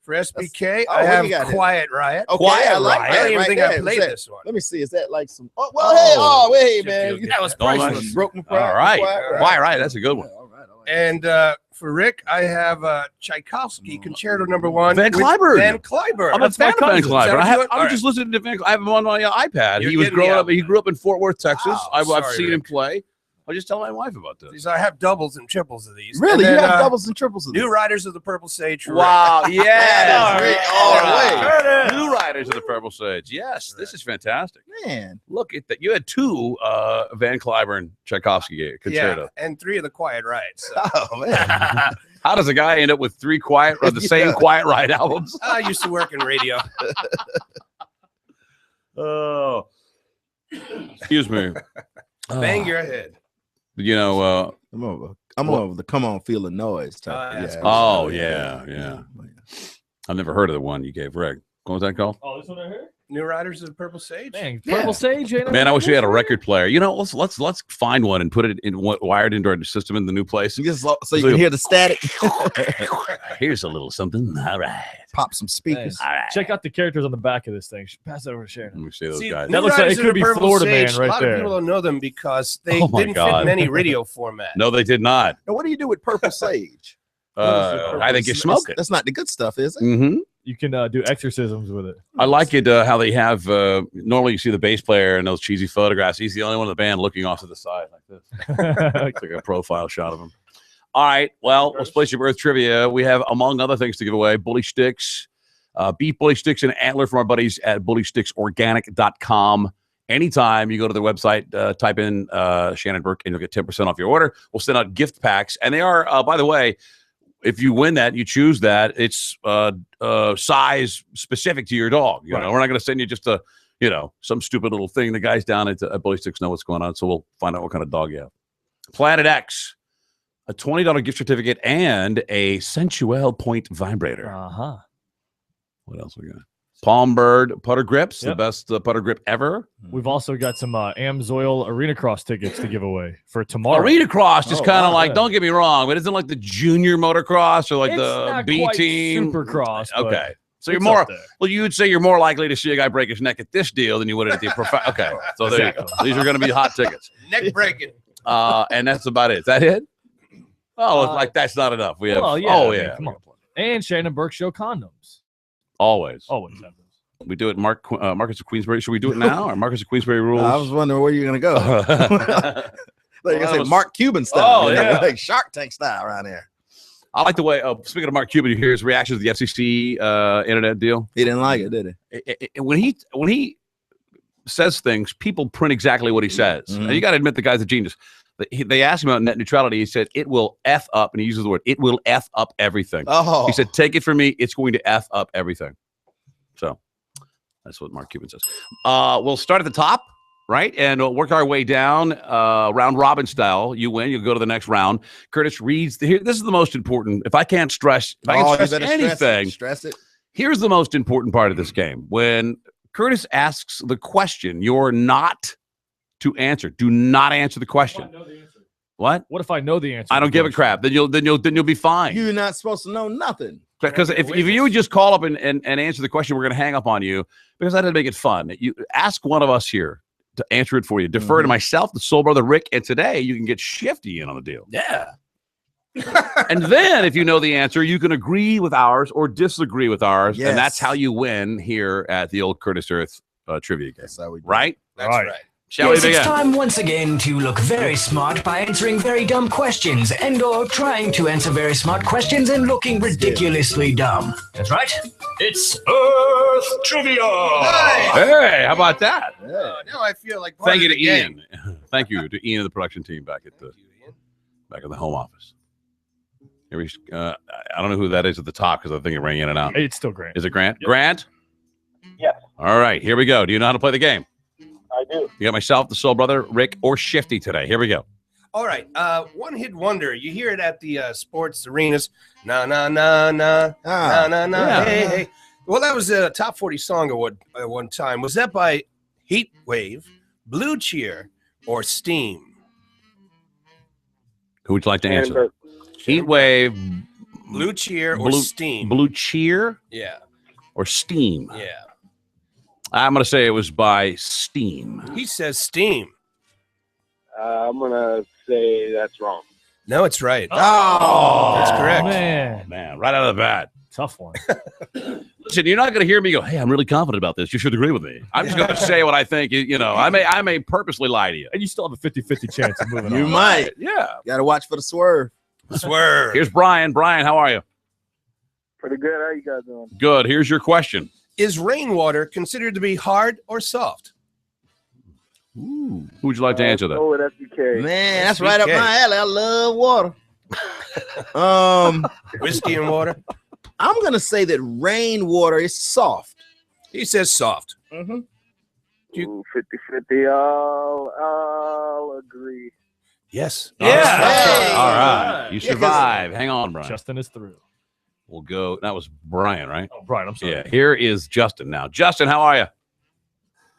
For SBK, Oh, I what have you got here? Quiet Riot. Okay, Quiet I like Riot. that I don't even right think there. I played Is that- this one. Let me see. Is that like some? Oh, well, hey, man. That was Don't priceless. mind. Broke my All pride. right. Quiet Why, right. That's a good one. And for Rick, I have Tchaikovsky Concerto No. 1. Van with Cliburn. Van Cliburn. I'm a fan of Van Cliburn. I All was right. just listening to Van Cliburn. I have him on my iPad. You're He was getting growing me up. out. He grew up in Fort Worth, Texas. Wow, I've sorry, seen him Rick. play. I just tell my wife about this. These I have doubles and triples of these. Really? And You then, have doubles and triples of New these? Riders of the Purple Sage. for Rick. Wow! Yes, Rick all all the right. New Riders of the Purple Sage. Yes, this is fantastic. Man. Look at that. You had 2 Van Cliburn Tchaikovsky concerto. Yeah, and 3 of the Quiet Rides. So. Oh, man. How does a guy end up with 3 Quiet or the same Yeah. Quiet Ride albums? I used to work in radio. Oh, excuse me. Bang your head. You know. I'm over the come on, feel the noise type. that's Oh yeah. I've never heard of the one you gave Rick. What was that called? Oh, this one right here? New Riders of the Purple Sage. Man, Purple Sage. Ain't Man, I wish we had a record player. You know, let's find one and put it in wired into our system in the new place. Just so you can hear the static. Here's a little something. All right. Pop some speakers. All right. Check out the characters on the back of this thing. Pass that over to Sharon. Let me see those See, guys. New That looks like Riders it of could the be Purple Florida Sage, Man a right lot there. of people don't know them because they Oh my didn't fit God. in any radio format. No, they did not. Now, what do you do with purple sage? I think you smoke it. That's not the good stuff, is it? Mm-hmm. You can do exorcisms with it. I like it how they have. Normally, you see the bass player in those cheesy photographs. He's the only one in the band looking off to the side like this. It's like a profile shot of him. All right. Well, let's play some Earth trivia. We have, among other things, to give away bully sticks, beef bully sticks, and antler from our buddies at bullysticksorganic.com. Anytime you go to the website, type in Shannon Burke, and you'll get 10% off your order. We'll send out gift packs, and they are, by the way. If you win that, you choose that. It's size specific to your dog. You know, we're not going to send you just some stupid little thing. The guys down at Bully Sticks know what's going on, so we'll find out what kind of dog you have. Planet X, a $20 gift certificate and a Sensual Point vibrator. Uh-huh. What else we got? Palm Bird putter grips, the Yep. best putter grip ever. We've also got some Amsoil Arena Cross tickets to give away for tomorrow. Arena Cross, just kind of like, yeah. don't get me wrong, but isn't like the junior motocross or like It's the not B quite team. Supercross. but Okay. So you're more. Well, you would say you're more likely to see a guy break his neck at this deal than you would at the Okay, so there you go. These are going to be hot tickets. Neck breaking. And that's about it. Is that it? Oh, like that's not enough. We have. Come on. And Shannon Burke show condoms. Always. Have We do it. Marcus of Queensbury. Should we do it now? Or Marcus of Queensbury rules? I was wondering where you're going to go. Like I said, Mark Cuban style. Oh, yeah. Like Shark Tank style around here. I like the way. Speaking of Mark Cuban, you hear his reactions to the FCC internet deal. He didn't like it, did he? When he says things, people print exactly what he says. And you got to admit, the guy's a genius. They asked him about net neutrality. He said, "It will f up," and he uses the word, "It will f up everything." Oh, he said, "Take it from me, it's going to f up everything." So that's what Mark Cuban says. We'll start at the top. Right, and we'll work our way down round robin style. You win, you'll go to the next round. Curtis reads. This is the most important. If I can stress anything, stress it. Here's the most important part of this game. When Curtis asks the question, you're not to answer. Do not answer the question. What? What if I know the answer? I don't give a crap. Then you'll be fine. You're not supposed to know nothing. Because if you would just call up and answer the question, we're going to hang up on you because that doesn't make it fun. You ask one of us here to answer it for you. Defer to myself, the soul brother Rick, and today you can get Shifty in on the deal. Yeah. And then if you know the answer, you can agree with ours or disagree with ours, and that's how you win here at the old Curtis Earth trivia game. That's how we do. Right? That's right. Shall we begin? It's time once again to look very smart by answering very dumb questions and or trying to answer very smart questions and looking ridiculously dumb. That's right. It's Earth Trivia. Hey, how about that? Now I feel like Thank you to Ian. Thank you to Ian and the production team back at the home office. Here we, I don't know who that is at the top because I think it rang in and out. It's still Grant. Is it Grant? Yep. Grant? Yes. All right, here we go. Do you know how to play the game? I do. You got myself, the soul brother, Rick, or Shifty today. Here we go. All right. One hit wonder. You hear it at the sports arenas. Na na na na na na na. Yeah. Hey hey. Well, that was a top 40 song at one time. Was that by Heat Wave, Blue Cheer, or Steam? Who would you like to answer? Heat Wave, Blue Cheer, or Steam? Blue Cheer? Yeah. Or Steam? Yeah. I'm going to say it was by Steam. He says Steam. I'm going to say that's wrong. No, it's right. Oh, that's correct. Man, right out of the bat. Tough one. Listen, you're not going to hear me go, hey, I'm really confident about this. You should agree with me. I'm just going to say what I think. You know, I may purposely lie to you. And you still have a 50-50 chance of moving on. You might. Yeah. Got to watch for the swerve. Swerve. Here's Brian. Brian, how are you? Pretty good. How you guys doing? Good. Here's your question. Is rainwater considered to be hard or soft? Ooh. Who would you like to answer that? Go with SBK. Man, that's right up my alley. I love water. Whiskey and water. I'm gonna say that rainwater is soft. He says soft. Mm-hmm. 50-50. I'll agree. Yes. Yeah. Hey. All right. You survive. Hang on, Brian. Justin is through. We'll go. That was Brian, right? Oh, Brian, I'm sorry. Yeah. Here is Justin now. Justin, how are you?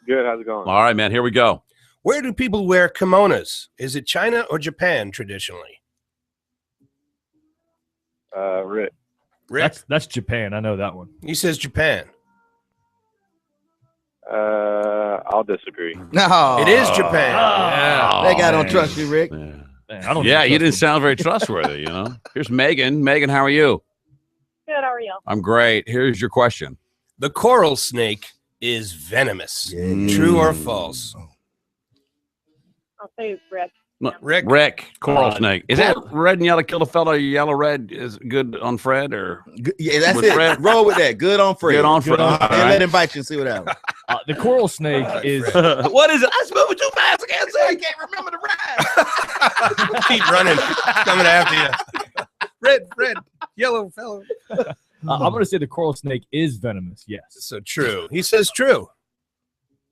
Good. How's it going? All right, man. Here we go. Where do people wear kimonos? Is it China or Japan traditionally? Rick. That's Japan. I know that one. He says Japan. I'll disagree. No, it is Japan. Yeah. That guy don't trust you, Rick. Yeah, Man, I don't you didn't sound very trustworthy, you know. Here's Megan. Megan, how are you? Good, how are you? I'm great. Here's your question. The coral snake is venomous. True or false? I'll say Rick. No, Rick, coral snake. Is that red and yellow kill a fella? Yellow red is good on Fred, or yeah, that's with it. Fred? Roll with that. Good on Fred. Good on Fred. And All right. let him bite you and see what happens. The coral snake is. What is it? I was moving too fast. I can't say. I can't remember the ride. Keep running. Coming after you. Red, yellow fellow. I'm going to say the coral snake is venomous. Yes. So true. He says true.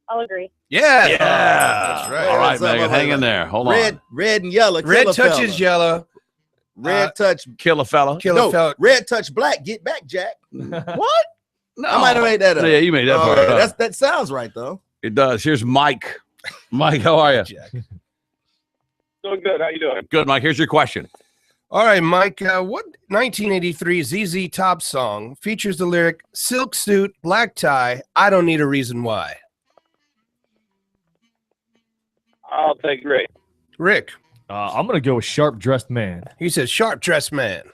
I'll agree. Yeah. That's right. All right, Megan, hang in there. Hold on. Red and yellow. Red touches yellow. Red touch. Kill a fella. Kill a fella. Red touch black. Get back, Jack. What? No. I might have made that up. Yeah, you made that part up. That sounds right, though. It does. Here's Mike. Mike, how are you? Doing good. How you doing? Good, Mike. Here's your question. All right, Mike. What 1983 ZZ Top song features the lyric "Silk suit, black tie, I don't need a reason why"? I'll take Rick. Rick. I'm gonna go with Sharp Dressed Man. He says Sharp Dressed Man.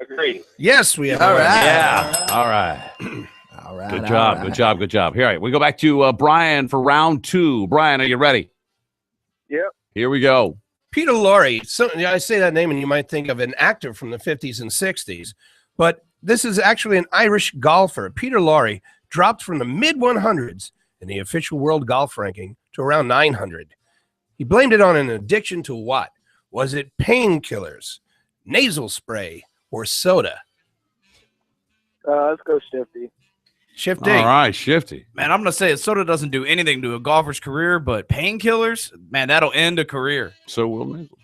Agreed. Yes, we have. All right. Yeah. All right. All right. Good job. Good job. Good job. All right. We go back to Brian for round 2. Brian, are you ready? Yep. Here we go. Peter Lorre. So I say that name and you might think of an actor from the 50s and 60s, but this is actually an Irish golfer. Peter Lorre dropped from the mid 100s in the official world golf ranking to around 900. He blamed it on an addiction to what? Was it painkillers, nasal spray, or soda? Let's go Shifty. Shifty. All right, Shifty. Man, I'm gonna say it. Soda doesn't do anything to a golfer's career, but painkillers, man, that'll end a career. So will nasal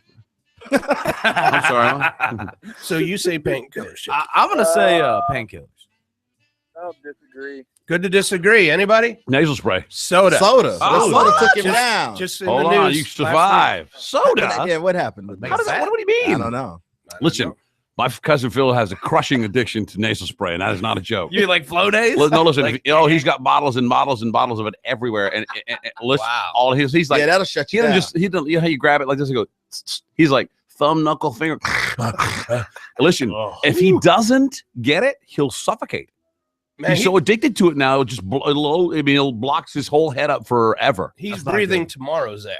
spray. I'm sorry. So you say painkillers. Shifty. I'm gonna say painkillers. I'll disagree. Good to disagree. Anybody? Nasal spray. Soda. Soda. Oh, Soda took him just- down. Just in Hold the on, news you last survive. Soda. Yeah, what happened? With How does that? What do you mean? I don't know. Listen, my cousin Phil has a crushing addiction to nasal spray, and that is not a joke. You like Flonase? No, listen. Like, He's got bottles and bottles and bottles of it everywhere, and listen, Wow. all he's like, Yeah, that'll shut he you doesn't down. just he don't. You know how you grab it like this and go. Tss, tss. He's like thumb, knuckle, finger. Listen, if he doesn't get it, he'll suffocate. Man, He's so addicted to it now, it just it blocks his whole head up forever. He's breathing tomorrow's air.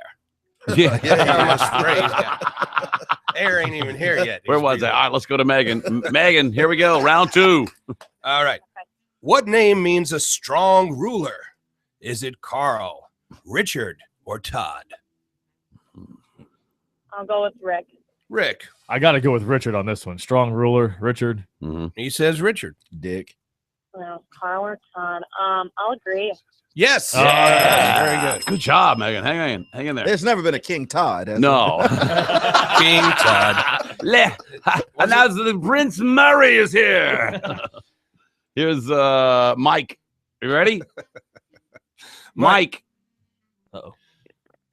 Yeah. How much spray he's got. Air ain't even here yet. Where was that? All right, let's go to Megan. Megan, here we go. Round 2. All right. What name means a strong ruler? Is it Carl, Richard, or Todd? I'll go with Rick. Rick. I got to go with Richard on this one. Strong ruler, Richard. He says Richard. Dick. Well, Carl or Todd. I'll agree. Yes. Very good. Good job, Megan. Hang in there. There's never been a King Todd. has No. King Todd. And now the Prince Murray is here. Here's Mike. You ready? Mike. Uh-oh.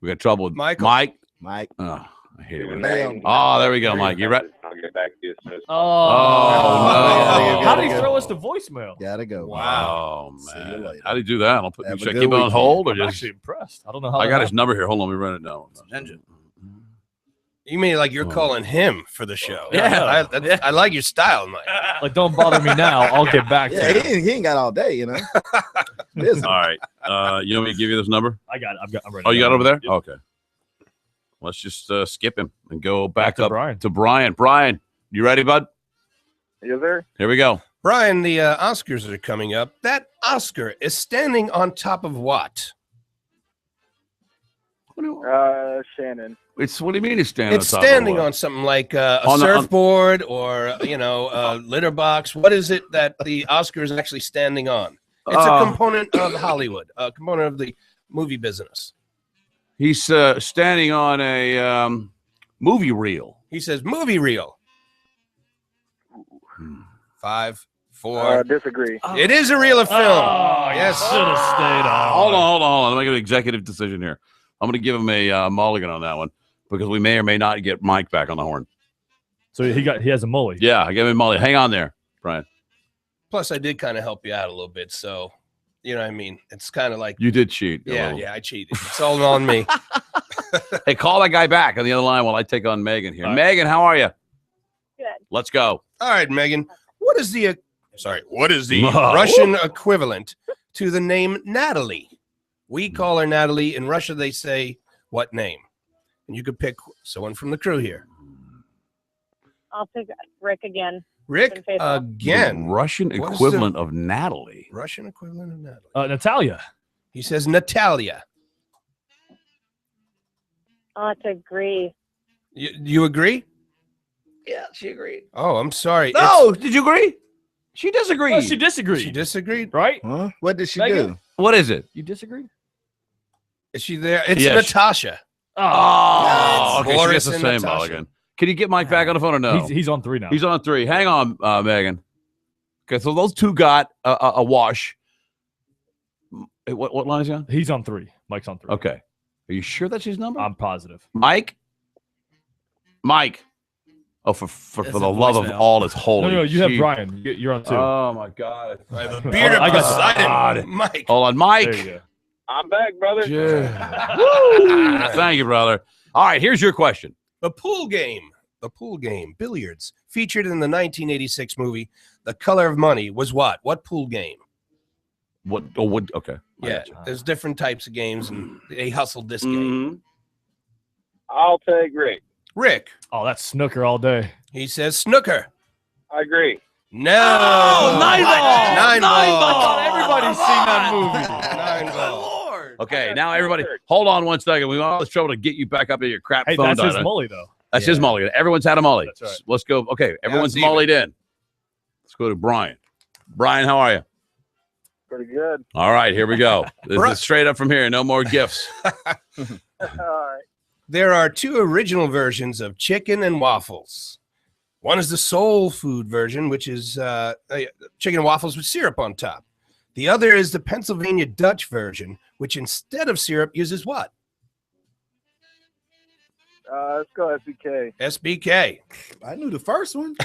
We got trouble with Michael. Mike. Mike. Oh, I hate it. Bam. Oh, there we go, Mike. You ready? I'll get back to you as soon as Oh, no. How did he throw us to voicemail? Gotta go. Wow, See you man. later. How do you do that? I'll put Have a should I good keep it on weekend. hold or I'm just actually impressed. I don't know how. I that got his happened. number here. Hold on, let me run it down. Engine. You mean like you're calling him for the show? Yeah. I like your style, Mike. Like, don't bother me now. I'll get back to Yeah, you. he ain't got all day, you know. Busy. All right. You want me to give you this number? I got it. I'm ready. Oh, you got it over there? Yep. Okay. Let's just skip him and go back to up Brian. to Brian. Brian, you ready, bud? Yes, sir. Here we go. Brian, the Oscars are coming up. That Oscar is standing on top of what? Shannon. It's what do you mean it's standing? It's on top of standing what? on something like a On the- surfboard or, a litter box. What is it that the Oscar is actually standing on? It's a component of Hollywood, a component of the movie business. He's standing on a movie reel. He says movie reel. 5, 4. Disagree. It is a reel of film. Yes. Should have stayed on. Hold on. Let me make an executive decision here. I'm going to give him a mulligan on that one because we may or may not get Mike back on the horn. So he has a mully. Yeah, I gave him a mulligan. Hang on there, Brian. Plus, I did kind of help you out a little bit. So, you know what I mean? It's kind of like, You did cheat. a yeah, little. I cheated. It's all on me. Hey, call that guy back on the other line while I take on Megan here. All right. Megan, how are you? Good. Let's go. All right, Megan. What is the Oh. Russian equivalent to the name Natalie? We call her Natalie. In Russia, they say what name? And you could pick someone from the crew here. I'll pick Rick again. Rick Been faithful. again. The Russian What is equivalent of Natalie. Russian equivalent of Natalie. Natalia. He says Natalia. I'll have to agree. You agree? Yeah, she agreed. Oh, I'm sorry. No, did you agree? She disagreed. Oh, she disagreed. She disagreed. Right? Huh? What did she Megan? do? What is it? You disagreed? Is she there? It's Yes. Natasha. Oh, okay. She Boris gets the and same Natasha. mulligan. Can you get Mike back on the phone or no? He's on 3 now. He's on 3. Hang on, Megan. Okay, so those two got a wash. What line is he on? He's on 3. Mike's on 3. Okay. Are you sure that's his number? I'm positive. Mike? Oh, for the love of all that's holy. No, you have Brian. You're on 2. Oh my God. I have a beard of Poseidon. Mike. Hold on, Mike. There you go. I'm back, brother. Woo! Thank you, brother. All right, here's your question. The pool game, billiards, featured in the 1986 movie The Color of Money, was what? What pool game? What? Oh, what? Okay. Yeah, there's different types of games, and they hustled this game. I'll take Rick. Rick. Oh, that's snooker all day. He says snooker. I agree. No. Oh, nine ball. Nine ball. I thought everybody's seen that movie. Nine ball. Okay, now everybody, hold on one second. We want all this trouble to get you back up in your crap phone. That's his mully, though. That's his mully. Everyone's had a mully. That's right. Let's go. Okay, everyone's mullied in. Let's go to Brian. Brian, how are you? Pretty good. All right, here we go. This is straight up from here. No more gifts. All right. There are 2 original versions of chicken and waffles. One is the soul food version, which is chicken and waffles with syrup on top. The other is the Pennsylvania Dutch version, which instead of syrup uses what? Let's go SBK. SBK. I knew the first one.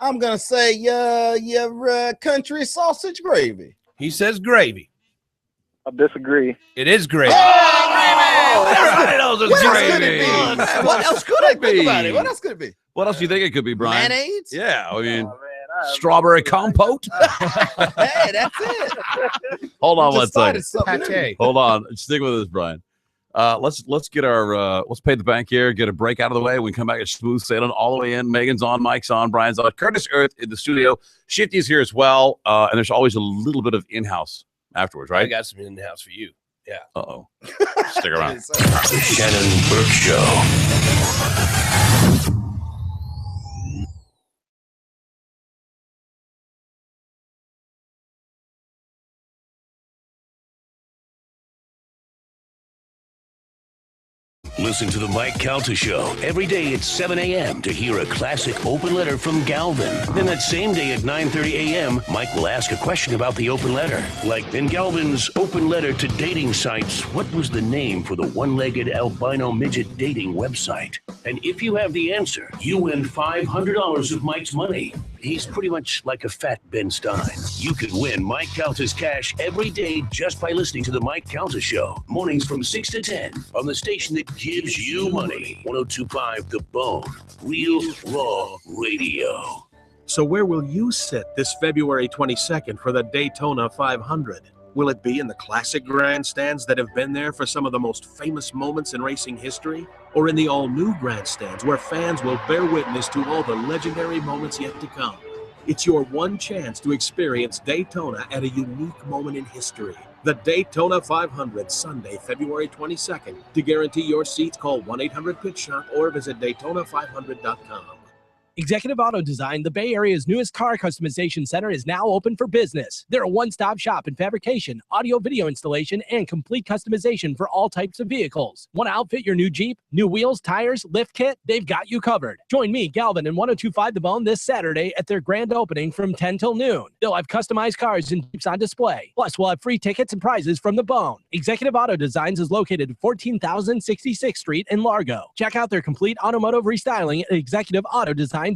I'm going to say your country sausage gravy. He says gravy. I disagree. It is gravy. Everybody knows it's gravy. What else could it be? What else could it be? What else do you think it could be, Brian? Mayonnaise? Yeah, I mean, strawberry compote. Hey, that's it. Hold on one second. Pate. Hold on. Stick with us, Brian. Let's get our let's pay the bank here, get a break out of the way. We can come back at smooth sailing all the way in. Megan's on, Mike's on, Brian's on. Curtis Earth in the studio. Shifty's here as well. And there's always a little bit of in-house afterwards, right? I got some in the house for you. Yeah. Uh-oh. Stick around. The Shannon Burke Show. Listen to the Mike Calta Show every day at 7 a.m. to hear a classic open letter from Galvin. Then that same day at 9:30 a.m., Mike will ask a question about the open letter. Like in Galvin's open letter to dating sites, what was the name for the one-legged albino midget dating website? And if you have the answer, you win $500 of Mike's money. He's pretty much like a fat Ben Stein. You can win Mike Calta's cash every day just by listening to the Mike Calta Show. Mornings from 6 to 10 on the station that gives you money. 102.5 The Bone. Real Raw Radio. So where will you sit this February 22nd for the Daytona 500? Will it be in the classic grandstands that have been there for some of the most famous moments in racing history? Or in the all-new grandstands where fans will bear witness to all the legendary moments yet to come? It's your one chance to experience Daytona at a unique moment in history. The Daytona 500, Sunday, February 22nd. To guarantee your seats, call 1-800-PIT-SHOP or visit Daytona500.com. Executive Auto Design, the Bay Area's newest car customization center, is now open for business. They're a one-stop shop in fabrication, audio-video installation, and complete customization for all types of vehicles. Want to outfit your new Jeep, new wheels, tires, lift kit? They've got you covered. Join me, Galvin, and 102.5 The Bone this Saturday at their grand opening from 10 till noon. They'll have customized cars and Jeeps on display. Plus, we'll have free tickets and prizes from The Bone. Executive Auto Designs is located at 14,066th Street in Largo. Check out their complete automotive restyling at executiveautodesigns.com.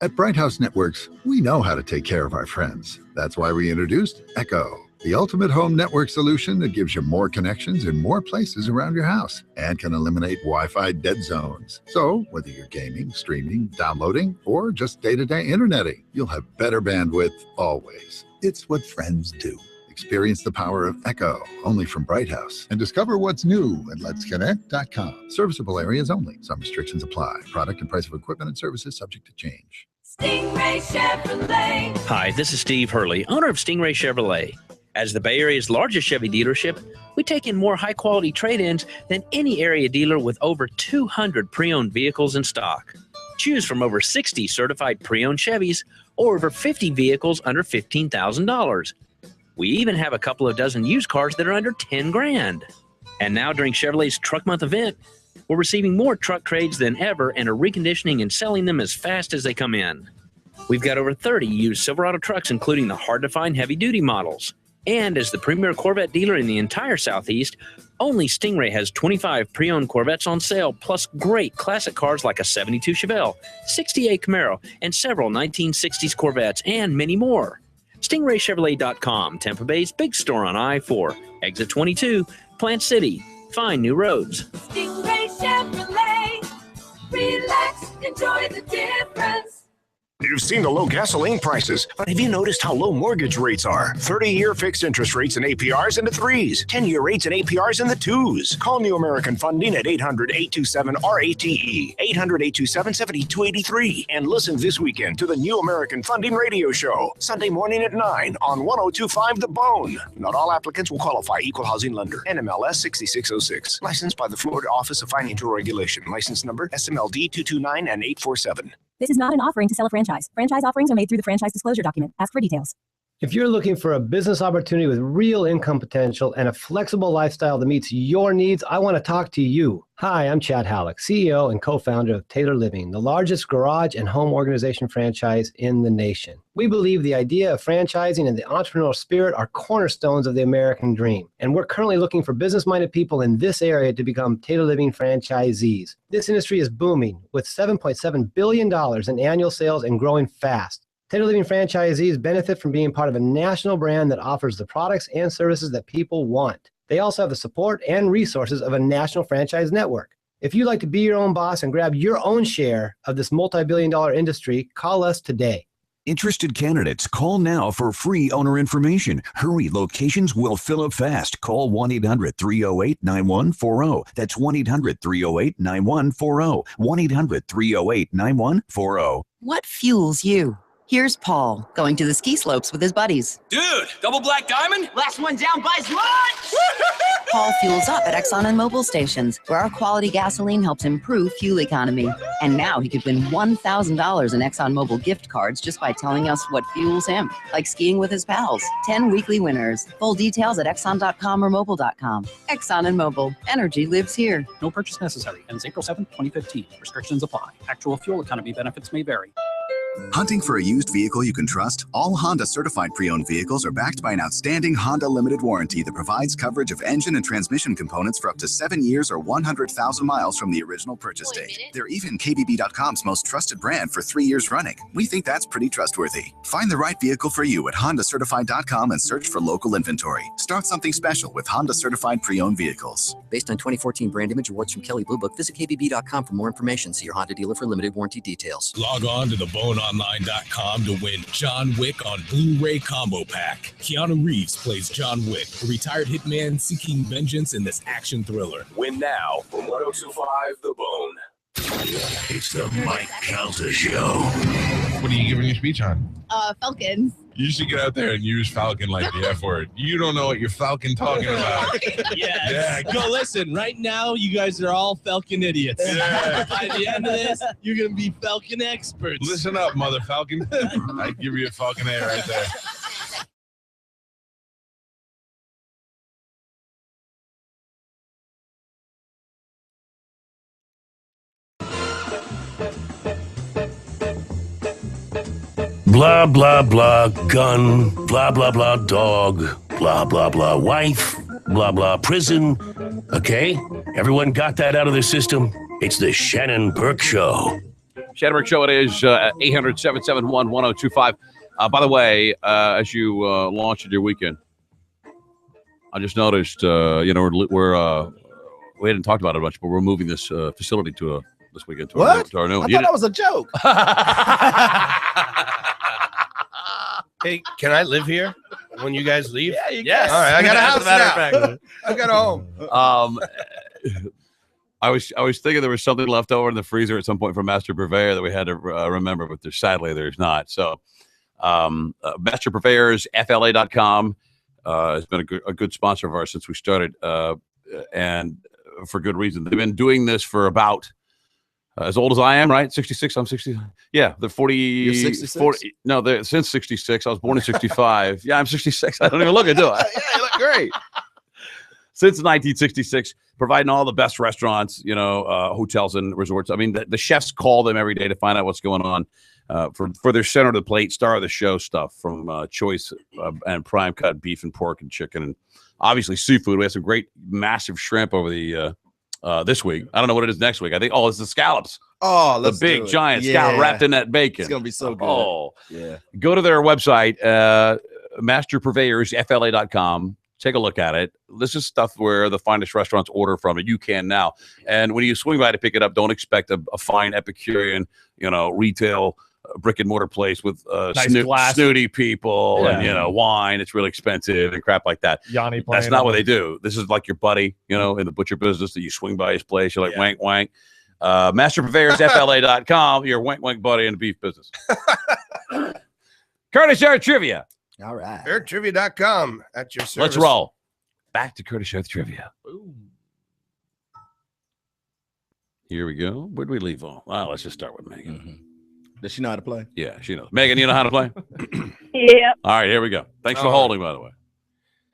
At Bright House Networks, we know how to take care of our friends. That's why we introduced Echo, the ultimate home network solution that gives you more connections in more places around your house and can eliminate Wi-Fi dead zones. So whether you're gaming, streaming, downloading, or just day-to-day interneting, you'll have better bandwidth always. It's what friends do. Experience the power of Echo, only from Bright House, and discover what's new at letsconnect.com. Serviceable areas only. Some restrictions apply. Product and price of equipment and services subject to change. Stingray Chevrolet. Hi, this is Steve Hurley, owner of Stingray Chevrolet. As the Bay Area's largest Chevy dealership, we take in more high-quality trade-ins than any area dealer with over 200 pre-owned vehicles in stock. Choose from over 60 certified pre-owned Chevys or over 50 vehicles under $15,000. We even have a couple of dozen used cars that are under 10 grand. And now during Chevrolet's Truck Month event, we're receiving more truck trades than ever and are reconditioning and selling them as fast as they come in. We've got over 30 used Silverado trucks, including the hard-to-find heavy-duty models. And as the premier Corvette dealer in the entire Southeast, Only Stingray has 25 pre-owned Corvettes on sale, plus great classic cars like a 72 Chevelle, 68 Camaro, and several 1960s Corvettes, and many more. StingrayChevrolet.com, Tampa Bay's big store on I-4, exit 22, Plant City. Find new roads. Stingray Chevrolet. Relax, enjoy the difference. You've seen the low gasoline prices, but have you noticed how low mortgage rates are? 30-year fixed interest rates and APRs in the 3s, 10-year rates and APRs in the 2s. Call New American Funding at 800-827-RATE, 800-827-7283, and listen this weekend to the New American Funding radio show, Sunday morning at 9 on 102.5 The Bone. Not all applicants will qualify. Equal housing lender. NMLS 6606. Licensed by the Florida Office of Financial Regulation. License number SMLD 229 and 847. This is not an offering to sell a franchise. Franchise offerings are made through the franchise disclosure document. Ask for details. If you're looking for a business opportunity with real income potential and a flexible lifestyle that meets your needs, I want to talk to you. Hi, I'm Chad Halleck, CEO and co-founder of Taylor Living, the largest garage and home organization franchise in the nation. We believe the idea of franchising and the entrepreneurial spirit are cornerstones of the American dream. And we're currently looking for business-minded people in this area to become Taylor Living franchisees. This industry is booming with $7.7 billion in annual sales and growing fast. Taylor Living franchisees benefit from being part of a national brand that offers the products and services that people want. They also have the support and resources of a national franchise network. If you'd like to be your own boss and grab your own share of this multi-billion-dollar industry, call us today. Interested candidates, call now for free owner information. Hurry, locations will fill up fast. Call 1-800-308-9140. That's 1-800-308-9140. 1-800-308-9140. What fuels you? Here's Paul, going to the ski slopes with his buddies. Dude, double black diamond? Last one down buys lunch! Paul fuels up at Exxon and Mobil stations, where our quality gasoline helps improve fuel economy. And now he could win $1,000 in Exxon Mobil gift cards just by telling us what fuels him, like skiing with his pals. 10 weekly winners. Full details at Exxon.com or Mobil.com. Exxon and Mobil. Energy lives here. No purchase necessary. Ends April 7, 2015. Restrictions apply. Actual fuel economy benefits may vary. Hunting for a used vehicle you can trust? All Honda certified pre-owned vehicles are backed by an outstanding Honda limited warranty that provides coverage of engine and transmission components for up to 7 years or 100,000 miles from the original purchase date. They're even KBB.com's most trusted brand for 3 years running. We think that's pretty trustworthy. Find the right vehicle for you at HondaCertified.com and search for local inventory. Start something special with Honda certified pre-owned vehicles. Based on 2014 brand image awards from Kelley Blue Book, visit KBB.com for more information. See your Honda dealer for limited warranty details. Log on to theboneonline.com to win John Wick on Blu-ray Combo Pack. Keanu Reeves plays John Wick, a retired hitman seeking vengeance in this action thriller. Win now from 102.5 The Bone. It's the Mike Calta Show. What are you giving your speech on? Falcons. You should get out there and use Falcon like the F word. You don't know what you're Falcon talking about. Yes. Yeah. Go listen. Right now, you guys are all Falcon idiots. Yeah. By the end of this, you're going to be Falcon experts. Listen up, Mother Falcon. I give you a Falcon A right there. Blah, blah, blah, gun, blah, blah, blah, dog, blah, blah, blah, wife, blah, blah, prison. Okay? Everyone got that out of their system? It's the Shannon Burke Show. Shannon Burke Show, it is 800-771-1025. By the way, as you launched your weekend, I just noticed, we hadn't talked about it much, but we're moving this facility to this weekend to our new one. I thought that was a joke. Hey, can I live here when you guys leave? Yeah, you yes. can. All right, I got a house now. Fact. I got a home. I was thinking there was something left over in the freezer at some point from Master Purveyor that we had to remember, but sadly there's not. So, Master Purveyors, FLA.com has been a good sponsor of ours since we started, and for good reason. They've been doing this for about as old as I am, right? 66, I'm 60. Yeah, the 40. You're 66? 40, no, since 66. I was born in 65. Yeah, I'm 66. I don't even look it, do I? Yeah, you look great. Since 1966, providing all the best restaurants, hotels and resorts. I mean, the chefs call them every day to find out what's going on for their center of the plate, star of the show stuff from choice and prime cut beef and pork and chicken and obviously seafood. We had some great, massive shrimp over the this week. I don't know what it is next week. I think it's the scallops. Oh, the big giant scallop wrapped in that bacon. It's gonna be so good. Oh, yeah. Go to their website, masterpurveyorsfla.com. Take a look at it. This is stuff where the finest restaurants order from, and you can now. And when you swing by to pick it up, don't expect a fine Epicurean, retail brick and mortar place with Nice glass. snooty people and wine. It's really expensive and crap like that. Yanni That's playing not on what the- they do. This is like your buddy, in the butcher business that you swing by his place. You're like wank wank. Masterpurveyorsfla.com. Your wank wank buddy in the beef business. Curtis Earth Trivia. All right. EarthTrivia.com at your service. Let's roll. Back to Curtis Earth Trivia. Here we go. Where do we leave off? Well, let's just start with Megan. Does she know how to play? Yeah, she knows. Megan, you know how to play? Yeah. All right, here we go. Thanks for All right. holding, by the way.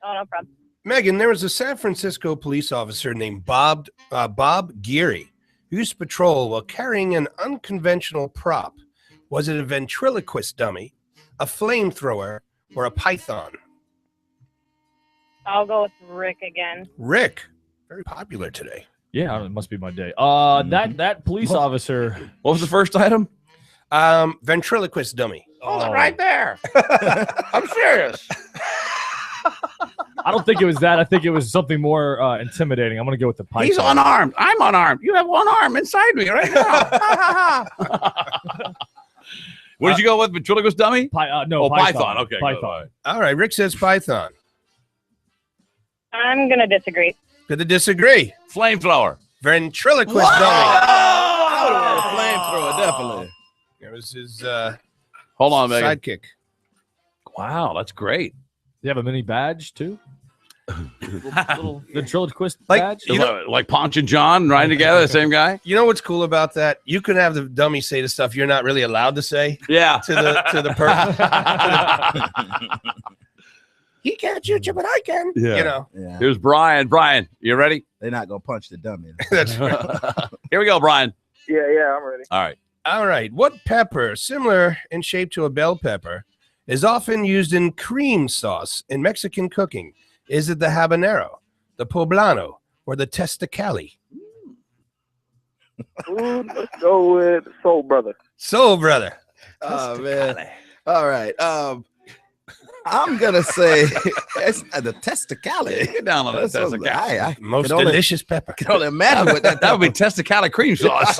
Oh, no problem. Megan, there was a San Francisco police officer named Bob Geary who used to patrol while carrying an unconventional prop. Was it a ventriloquist dummy, a flamethrower, or a python? I'll go with Rick again. Rick, very popular today. Yeah, it must be my day. That police officer. What was the first item? Ventriloquist dummy. Hold it right there. I'm serious. I don't think it was that. I think it was something more intimidating. I'm going to go with the python. He's unarmed. I'm unarmed. You have one arm inside me right now. What did you go with? Ventriloquist dummy? No, Python. Okay. Python. All right, Rick says python. I'm going to disagree. Good to disagree. Flamethrower. Ventriloquist dummy. I would have won a flamethrower, definitely. It was his Hold on, Megan. sidekick. Wow, that's great. You have a mini badge too? little ventriloquist Like, badge? Like Ponch and John riding together, the same guy? You know what's cool about that? You can have the dummy say the stuff you're not really allowed to say. Yeah. To the person. He can't shoot you, but I can. Yeah. Yeah. Here's Brian. Brian, you ready? They're not gonna punch the dummy. That's right. Here we go, Brian. Yeah, I'm ready. All right. All right. What pepper, similar in shape to a bell pepper, is often used in cream sauce in Mexican cooking? Is it the habanero, the poblano, or the testacali? Ooh, let's go with Soul Brother. Soul Brother. Oh man. All right. I'm gonna say it's the testacali. Get down on that testacali. I Most can only- delicious pepper. can only imagine what that. That would be testacali cream sauce.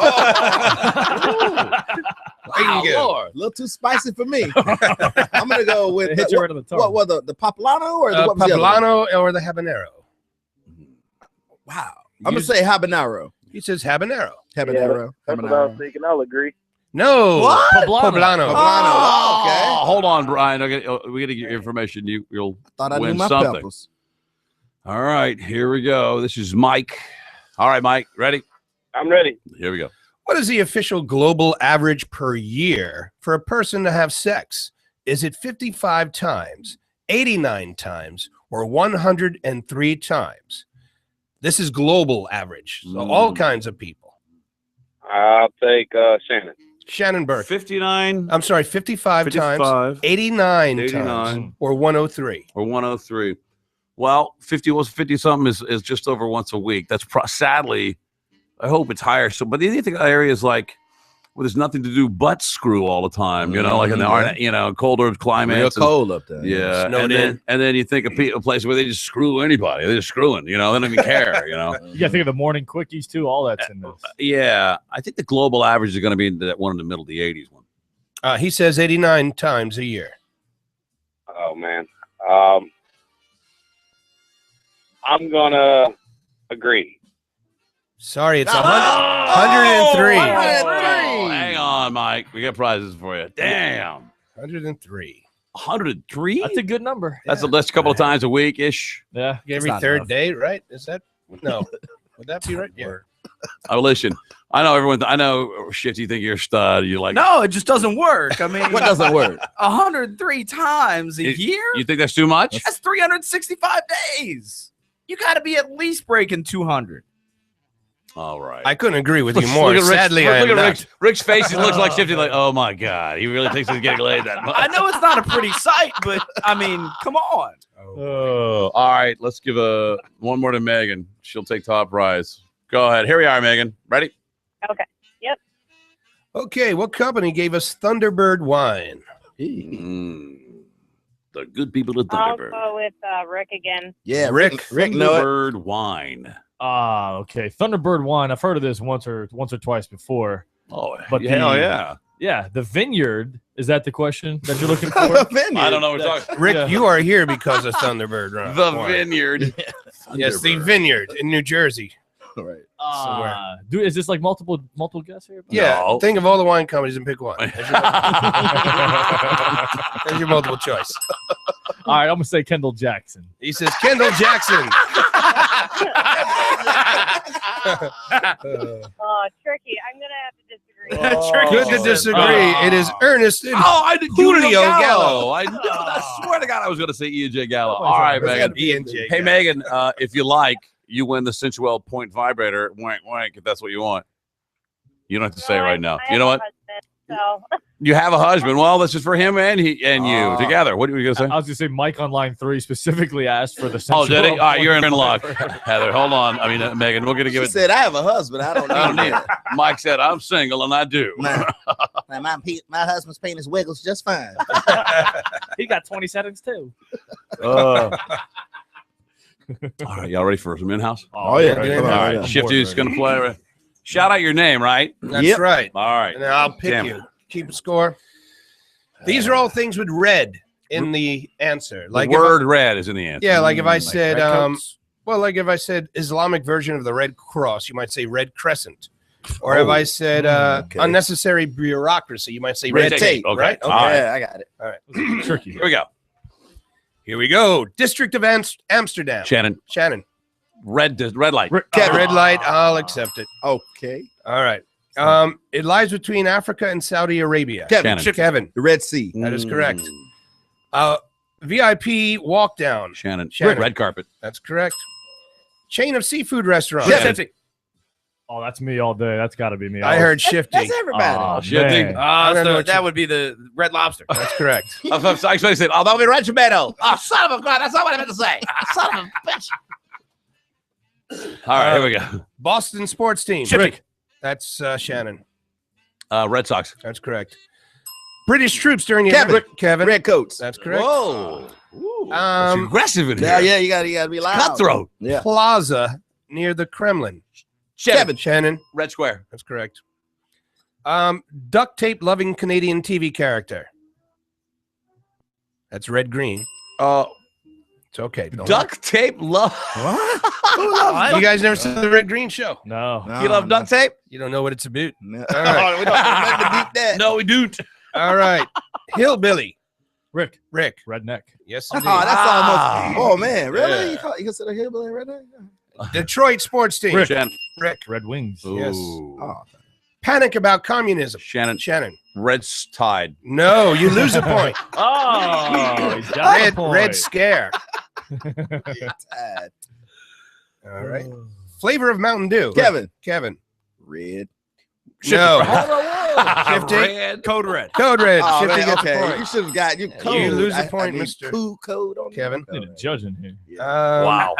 Wow, Lord, a little too spicy for me. I'm gonna go with It hit you right on the tongue. what the poblano or what was the other one? Poblano or the habanero? Wow. I'm gonna say habanero. He says habanero. Habanero. That's what I was thinking. I'll agree. No. What? Poblano. Oh, okay. Hold on, Brian. We got to get your information. You'll Thought I knew win my something. peppers. All right, here we go. This is Mike. All right, Mike, ready? I'm ready. Here we go. What is the official global average per year for a person to have sex? Is it 55 times, 89 times, or 103 times? This is global average. So all kinds of people. I'll take Shannon. Shannon Burke. 59. I'm sorry, 55 times, 89 times, or 103. Or 103. Well, 50 something is just over once a week. That's sadly, I hope it's higher. So, but the other area is like where there's nothing to do but screw all the time. Like in the colder climates. Real cold up there. Yeah, Snowed in. and then you think of a place where they just screw anybody. They're just screwing. They don't even care. You got to think of the morning quickies too. All that's in this. Yeah, I think the global average is going to be that one in the middle of the 80s one. He says 89 times a year. Oh man. I'm gonna agree. Sorry, it's 103. 103. Hang on, Mike. We got prizes for you. Damn. 103. 103? That's a good number. That's a list a couple of times a week ish. Yeah. Every third day, right? Is that? No. Would that be right? Yeah. Oh, listen. I know everyone. I know, shit. You think you're a stud. You like? No, it just doesn't work. I mean, What doesn't work? 103 times a You- year? You think that's too much? That's 365 days. You got to be at least breaking 200. All right. I couldn't agree with you more. Look at Rick's- Sadly, I look am at not. Rick's face. He looks like Shifty. Like, oh my god, he really thinks he's getting laid that much. I know it's not a pretty sight, but I mean, come on. Oh, all right. Let's give one more to Megan. She'll take top prize. Go ahead. Here we are, Megan. Ready? Okay. Yep. Okay, what company gave us Thunderbird wine? The good people at I'll Thunderbird. go with Rick again. Yeah, Rick know it. Thunderbird wine. Okay. Thunderbird wine. I've heard of this once or twice before. Oh, but hell yeah. Yeah, the vineyard. Is that the question that you're looking for? I don't know what we're talking. Rick, you are here because of Thunderbird wine. The vineyard. Yes, the vineyard in New Jersey. Right. Dude, is this like multiple guesses here? Yeah. No. Think of all the wine companies and pick one. There's your multiple choice. All right, I'm gonna say Kendall Jackson. He says Kendall Jackson. Oh, tricky. I'm gonna have to disagree. Good to disagree. It is Ernest and I did Julio Gallo. I knew it. I swear to God, I was going to say Ian J. Gallo. Oh, All right, it's Megan. gotta be Ian J. Hey, Gallo. Megan, if you like, you win the Sensuel Point Vibrator. Wank, wank, if that's what you want. You don't have to say it right now. I You know have what? a husband, so You have a husband. Well, this is for him and you together. What are you going to say? I was gonna say Mike on line 3 specifically asked for the. Oh, did he? sensual All right, you're in point luck. vibrator. Heather, hold on. I mean, Megan, we're going to give She it. said, I have a husband. I don't I don't need need it. it. Mike said, I'm single, and I do. My husband's penis wiggles just fine. He got 20 settings too. All right, y'all ready for some in-house? Oh, yeah. All Come on, right, yeah. Shifty's going to play. Shout out your name, right? That's right. All right. And then I'll pick Damn you. it. Keep a score. These are all things with red in the answer. The if word red is in the answer. Yeah, like if I said, redcoats? like if I said Islamic version of the Red Cross, you might say Red Crescent. Or if I said unnecessary bureaucracy, you might say red tape. Okay. Right? All right. Yeah, I got it. All right. Tricky. Here we go. Here we go. District of Amsterdam. Shannon. Red light. Red light. I'll accept it. Okay. All right. It lies between Africa and Saudi Arabia. Kevin. Kevin. The Red Sea. That is correct. VIP walk down. Shannon. Shannon. Red carpet. That's correct. Chain of seafood restaurants. Kevin. Oh, that's me all day. That's got to be me. I heard Shifty. That's everybody. Oh, Shifty. man. That would be the Red Lobster. That's correct. I actually said, that'll be red tomato. Oh, son of a gun. That's not what I meant to say. Son of a bitch. All right, here we go. Boston sports team. Shifty. That's Shannon. Red Sox. That's correct. British troops during the Kevin. Red coats. That's correct. Whoa. It's aggressive in here. Yeah, you gotta be loud. Cutthroat. Yeah. Plaza near the Kremlin. Kevin. Shannon. Red Square. That's correct. Duct tape loving Canadian TV character. That's red green. It's okay. Don't Duct tape love. What? You guys never seen the Red Green Show? No. You love duct tape? You don't know what it's about. No. All right. We don't have to beat that. No, we don't. All right. Hillbilly. Rick. Redneck. Yes. Oh, indeed. that's almost. Oh man, really? Yeah. You consider hillbilly right there? Detroit sports team. Rick. Shannon. Rick. Red Wings. Yes. Oh. Panic about communism. Shannon. Red Tide. No, you lose a point. Oh, he's got a point. Red Scare. All right. Flavor of Mountain Dew. Kevin. No. Red. Shifty. Red. Code red. Code red. Oh, Shifty man, gets okay. a point. You should have got you. Code. You lose a I point, need Mr. Cool code on Kevin. Need a judge in here. Wow.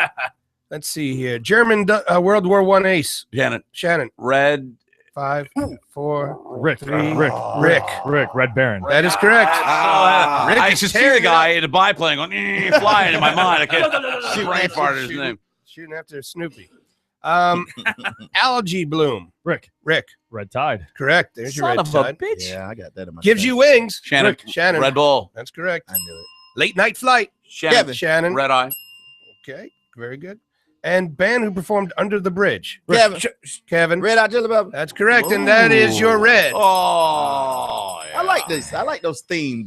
Let's see here. German World War I ace. Shannon. Red. 5, 4, Rick. 3. Rick. Red Baron. That is correct. Rick I is should see tearing the it guy in a biplane going, flying in my mind. I can't brain fart his name. Shooting after Snoopy. Algae bloom. Rick. Red Tide. Correct. There's your Son red of a tide. bitch. Yeah, I got that in my. Gives you wings. Shannon. Shannon. Red Bull. That's correct. I knew it. Late night flight. Shannon. Shannon. Red Eye. Okay. Very good. And band who performed Under the Bridge. Kevin. Kevin. Red Hot Chili Peppers. That's correct. And that is your red. Oh, yeah. I like this. I like those themed.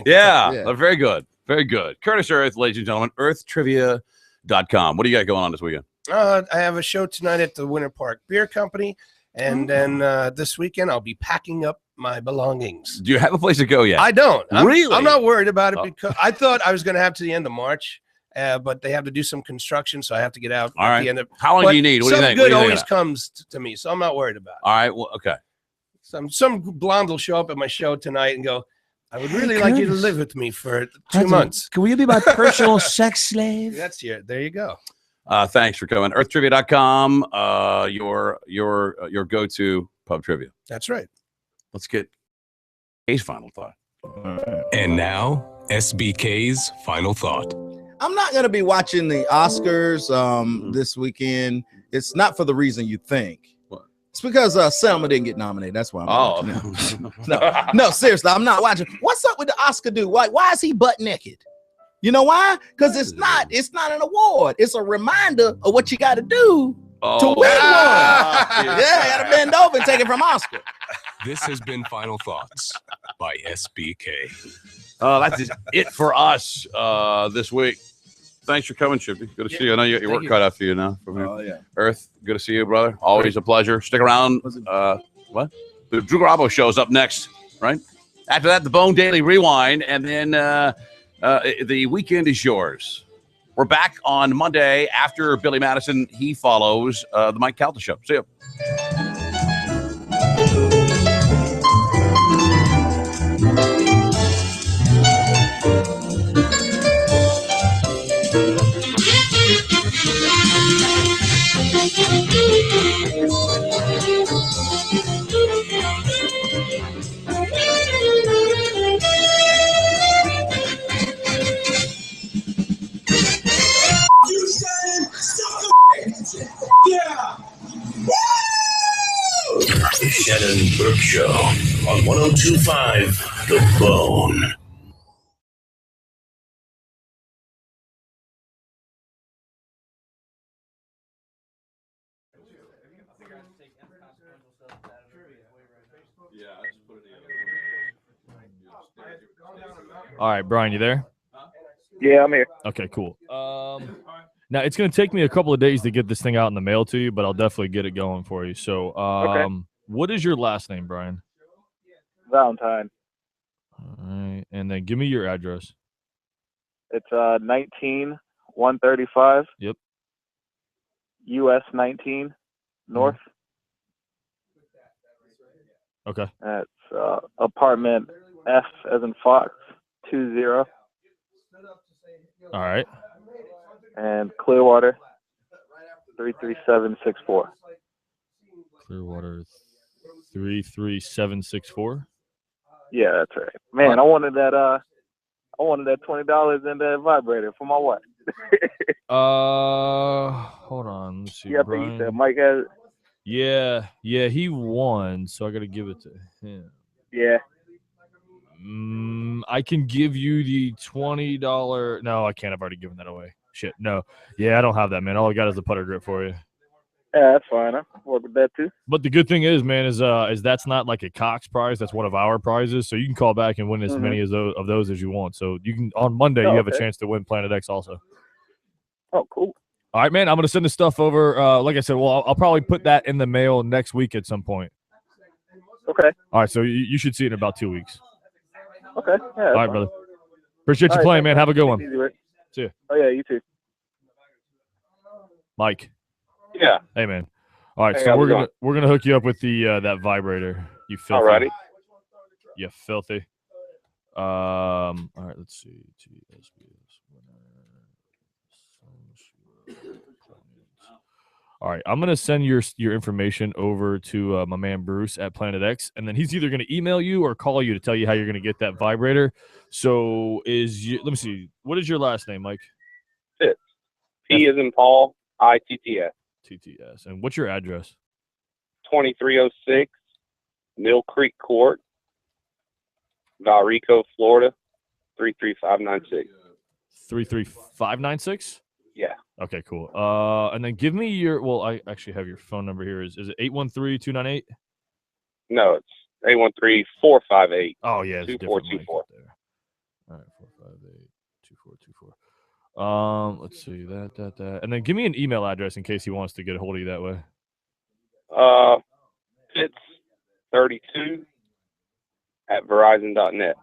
Yeah, Yeah. they're very good. Very good. Curtis Earth, ladies and gentlemen, earthtrivia.com. What do you got going on this weekend? I have a show tonight at the Winter Park Beer Company. And then this weekend, I'll be packing up my belongings. Do you have a place to go yet? I don't. Really? I'm not worried about it because I thought I was going to have to the end of March. But they have to do some construction, so I have to get out. All at right. the end of, How long do you need? What do you think? Good What do you think always of comes to me, so I'm not worried about it. All right. Well, okay. Some blonde will show up at my show tonight and go, I would really like you to live with me for 2 months. Can you be my personal sex slave? There you go. Thanks for coming. EarthTrivia.com, your go-to pub trivia. That's right. Let's get A's final thought. And now, SBK's final thought. I'm not going to be watching the Oscars this weekend. It's not for the reason you think. It's because Selma didn't get nominated. That's why I'm watching it. No, seriously, I'm not watching. What's up with the Oscar dude? Why is he butt naked? You know why? Because it's not an award. It's a reminder of what you got to do to win one. Yeah, you got to bend over and take it from Oscar. This has been Final Thoughts by SBK. That's it for us this week. Thanks for coming, Chippy. Good to see you. I know you got your work cut out for you now. From here. Oh, yeah. Earth, good to see you, brother. Always a pleasure. Stick around. What? The Drew Garabo shows up next, right? After that, the Bone Daily Rewind, and then the weekend is yours. We're back on Monday after Billy Madison. He follows the Mike Calta Show. See you. You said suck yeah. The Shannon Burke Show on 102.5 The Bone. All right, Brian, you there? Yeah, I'm here. Okay, cool. Now it's going to take me a couple of days to get this thing out in the mail to you, but I'll definitely get it going for you. So, What is your last name, Brian? Valentine. All right, and then give me your address. It's 19135. Yep. US 19 North. Okay. That's apartment F as in Fox 20. All right. And Clearwater 33764. Clearwater 33764. Yeah, that's right. Man, I wanted that $20 in that vibrator for my wife. Hold on. Let's see. Yeah, I think you said Mike has it. Yeah, he won, so I got to give it to him. Yeah. I can give you the $20. No, I can't. I've already given that away. Shit. No. Yeah, I don't have that, man. All I got is the putter grip for you. Yeah, that's fine. I work with that too. But the good thing is, man, is that's not like a Cox prize. That's one of our prizes. So you can call back and win as many of those as you want. So you can on Monday you have a chance to win Planet X also. Oh, cool. All right, man. I'm gonna send this stuff over. Like I said, well, I'll probably put that in the mail next week at some point. Okay. All right, so you should see it in about 2 weeks. Okay. Yeah. All right, brother. Appreciate you playing, man. Have a good one. Easy, Rick. See you. Oh yeah, you too. Mike. Yeah. Hey, man. All right, Hey, so how's we're it gonna hook you up with the that vibrator. You filthy. Alrighty. You filthy. All right, let's see. All right, I'm gonna send your information over to my man Bruce at Planet X, and then he's either gonna email you or call you to tell you how you're gonna get that vibrator. So let me see. What is your last name, Mike? Fitz. P is in Paul. ITTS. TTS. And what's your address? 2306 Mill Creek Court, Valrico, Florida 33596. 33596? Yeah. Okay, cool. And then give me your. Well, I actually have your phone number here. Is it 813-298? No, it's 813-458. Oh yeah, it's 2424. All right, 458-2424. Let's see that, and then give me an email address in case he wants to get a hold of you that way. Fitz32 at Verizon.net.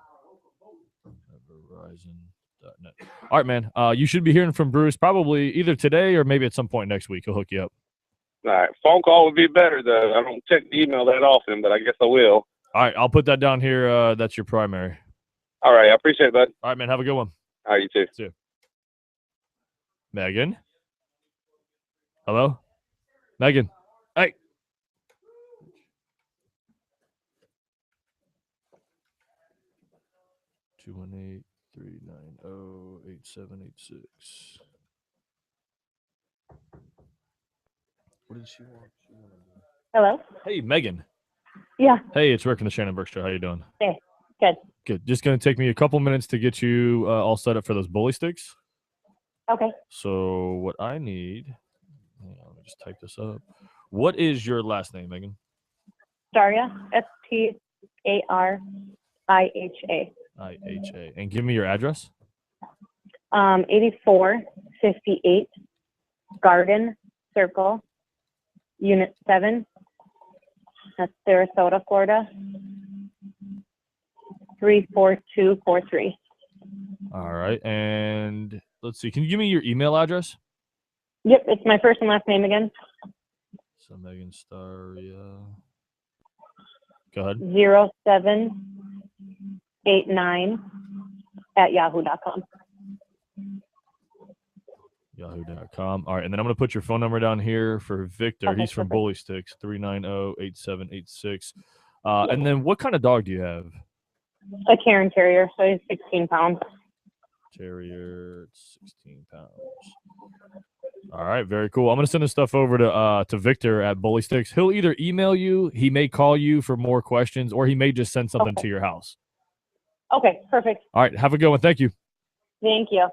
Verizon.net. All right, man. You should be hearing from Bruce probably either today or maybe at some point next week. He'll hook you up. All right, phone call would be better though. I don't check the email that often, but I guess I will. All right, I'll put that down here. That's your primary. All right, I appreciate it, bud. All right, man. Have a good one. All right, you too. See you. Megan? Hello? Megan? Hey. Two 390-8786. What did she want? Hello? Hey, Megan. Yeah. Hey, it's Rick from the Shannon Burke Show. How you doing? Hey, good. Good. Just going to take me a couple minutes to get you all set up for those bully sticks. Okay. So what I need, hang on, let me just type this up. What is your last name, Megan? Staria, Stariha. IHA. And give me your address. 8458 Garden Circle, Unit 7. That's Sarasota, Florida. 34243. All right. And let's see. Can you give me your email address? Yep, it's my first and last name again. So Megan Staria. Go ahead. 0789 at yahoo.com. Yahoo.com. All right. And then I'm going to put your phone number down here for Victor. Okay, He's from perfect. Bully Sticks, 390-8786. And then what kind of dog do you have? A Karen Terrier, so he's 16 pounds. Terrier, 16 pounds. All right, very cool. I'm going to send this stuff over to Victor at Bully Sticks. He'll either email you, he may call you for more questions, or he may just send something to your house. Okay, perfect. All right, have a good one. Thank you. Thank you.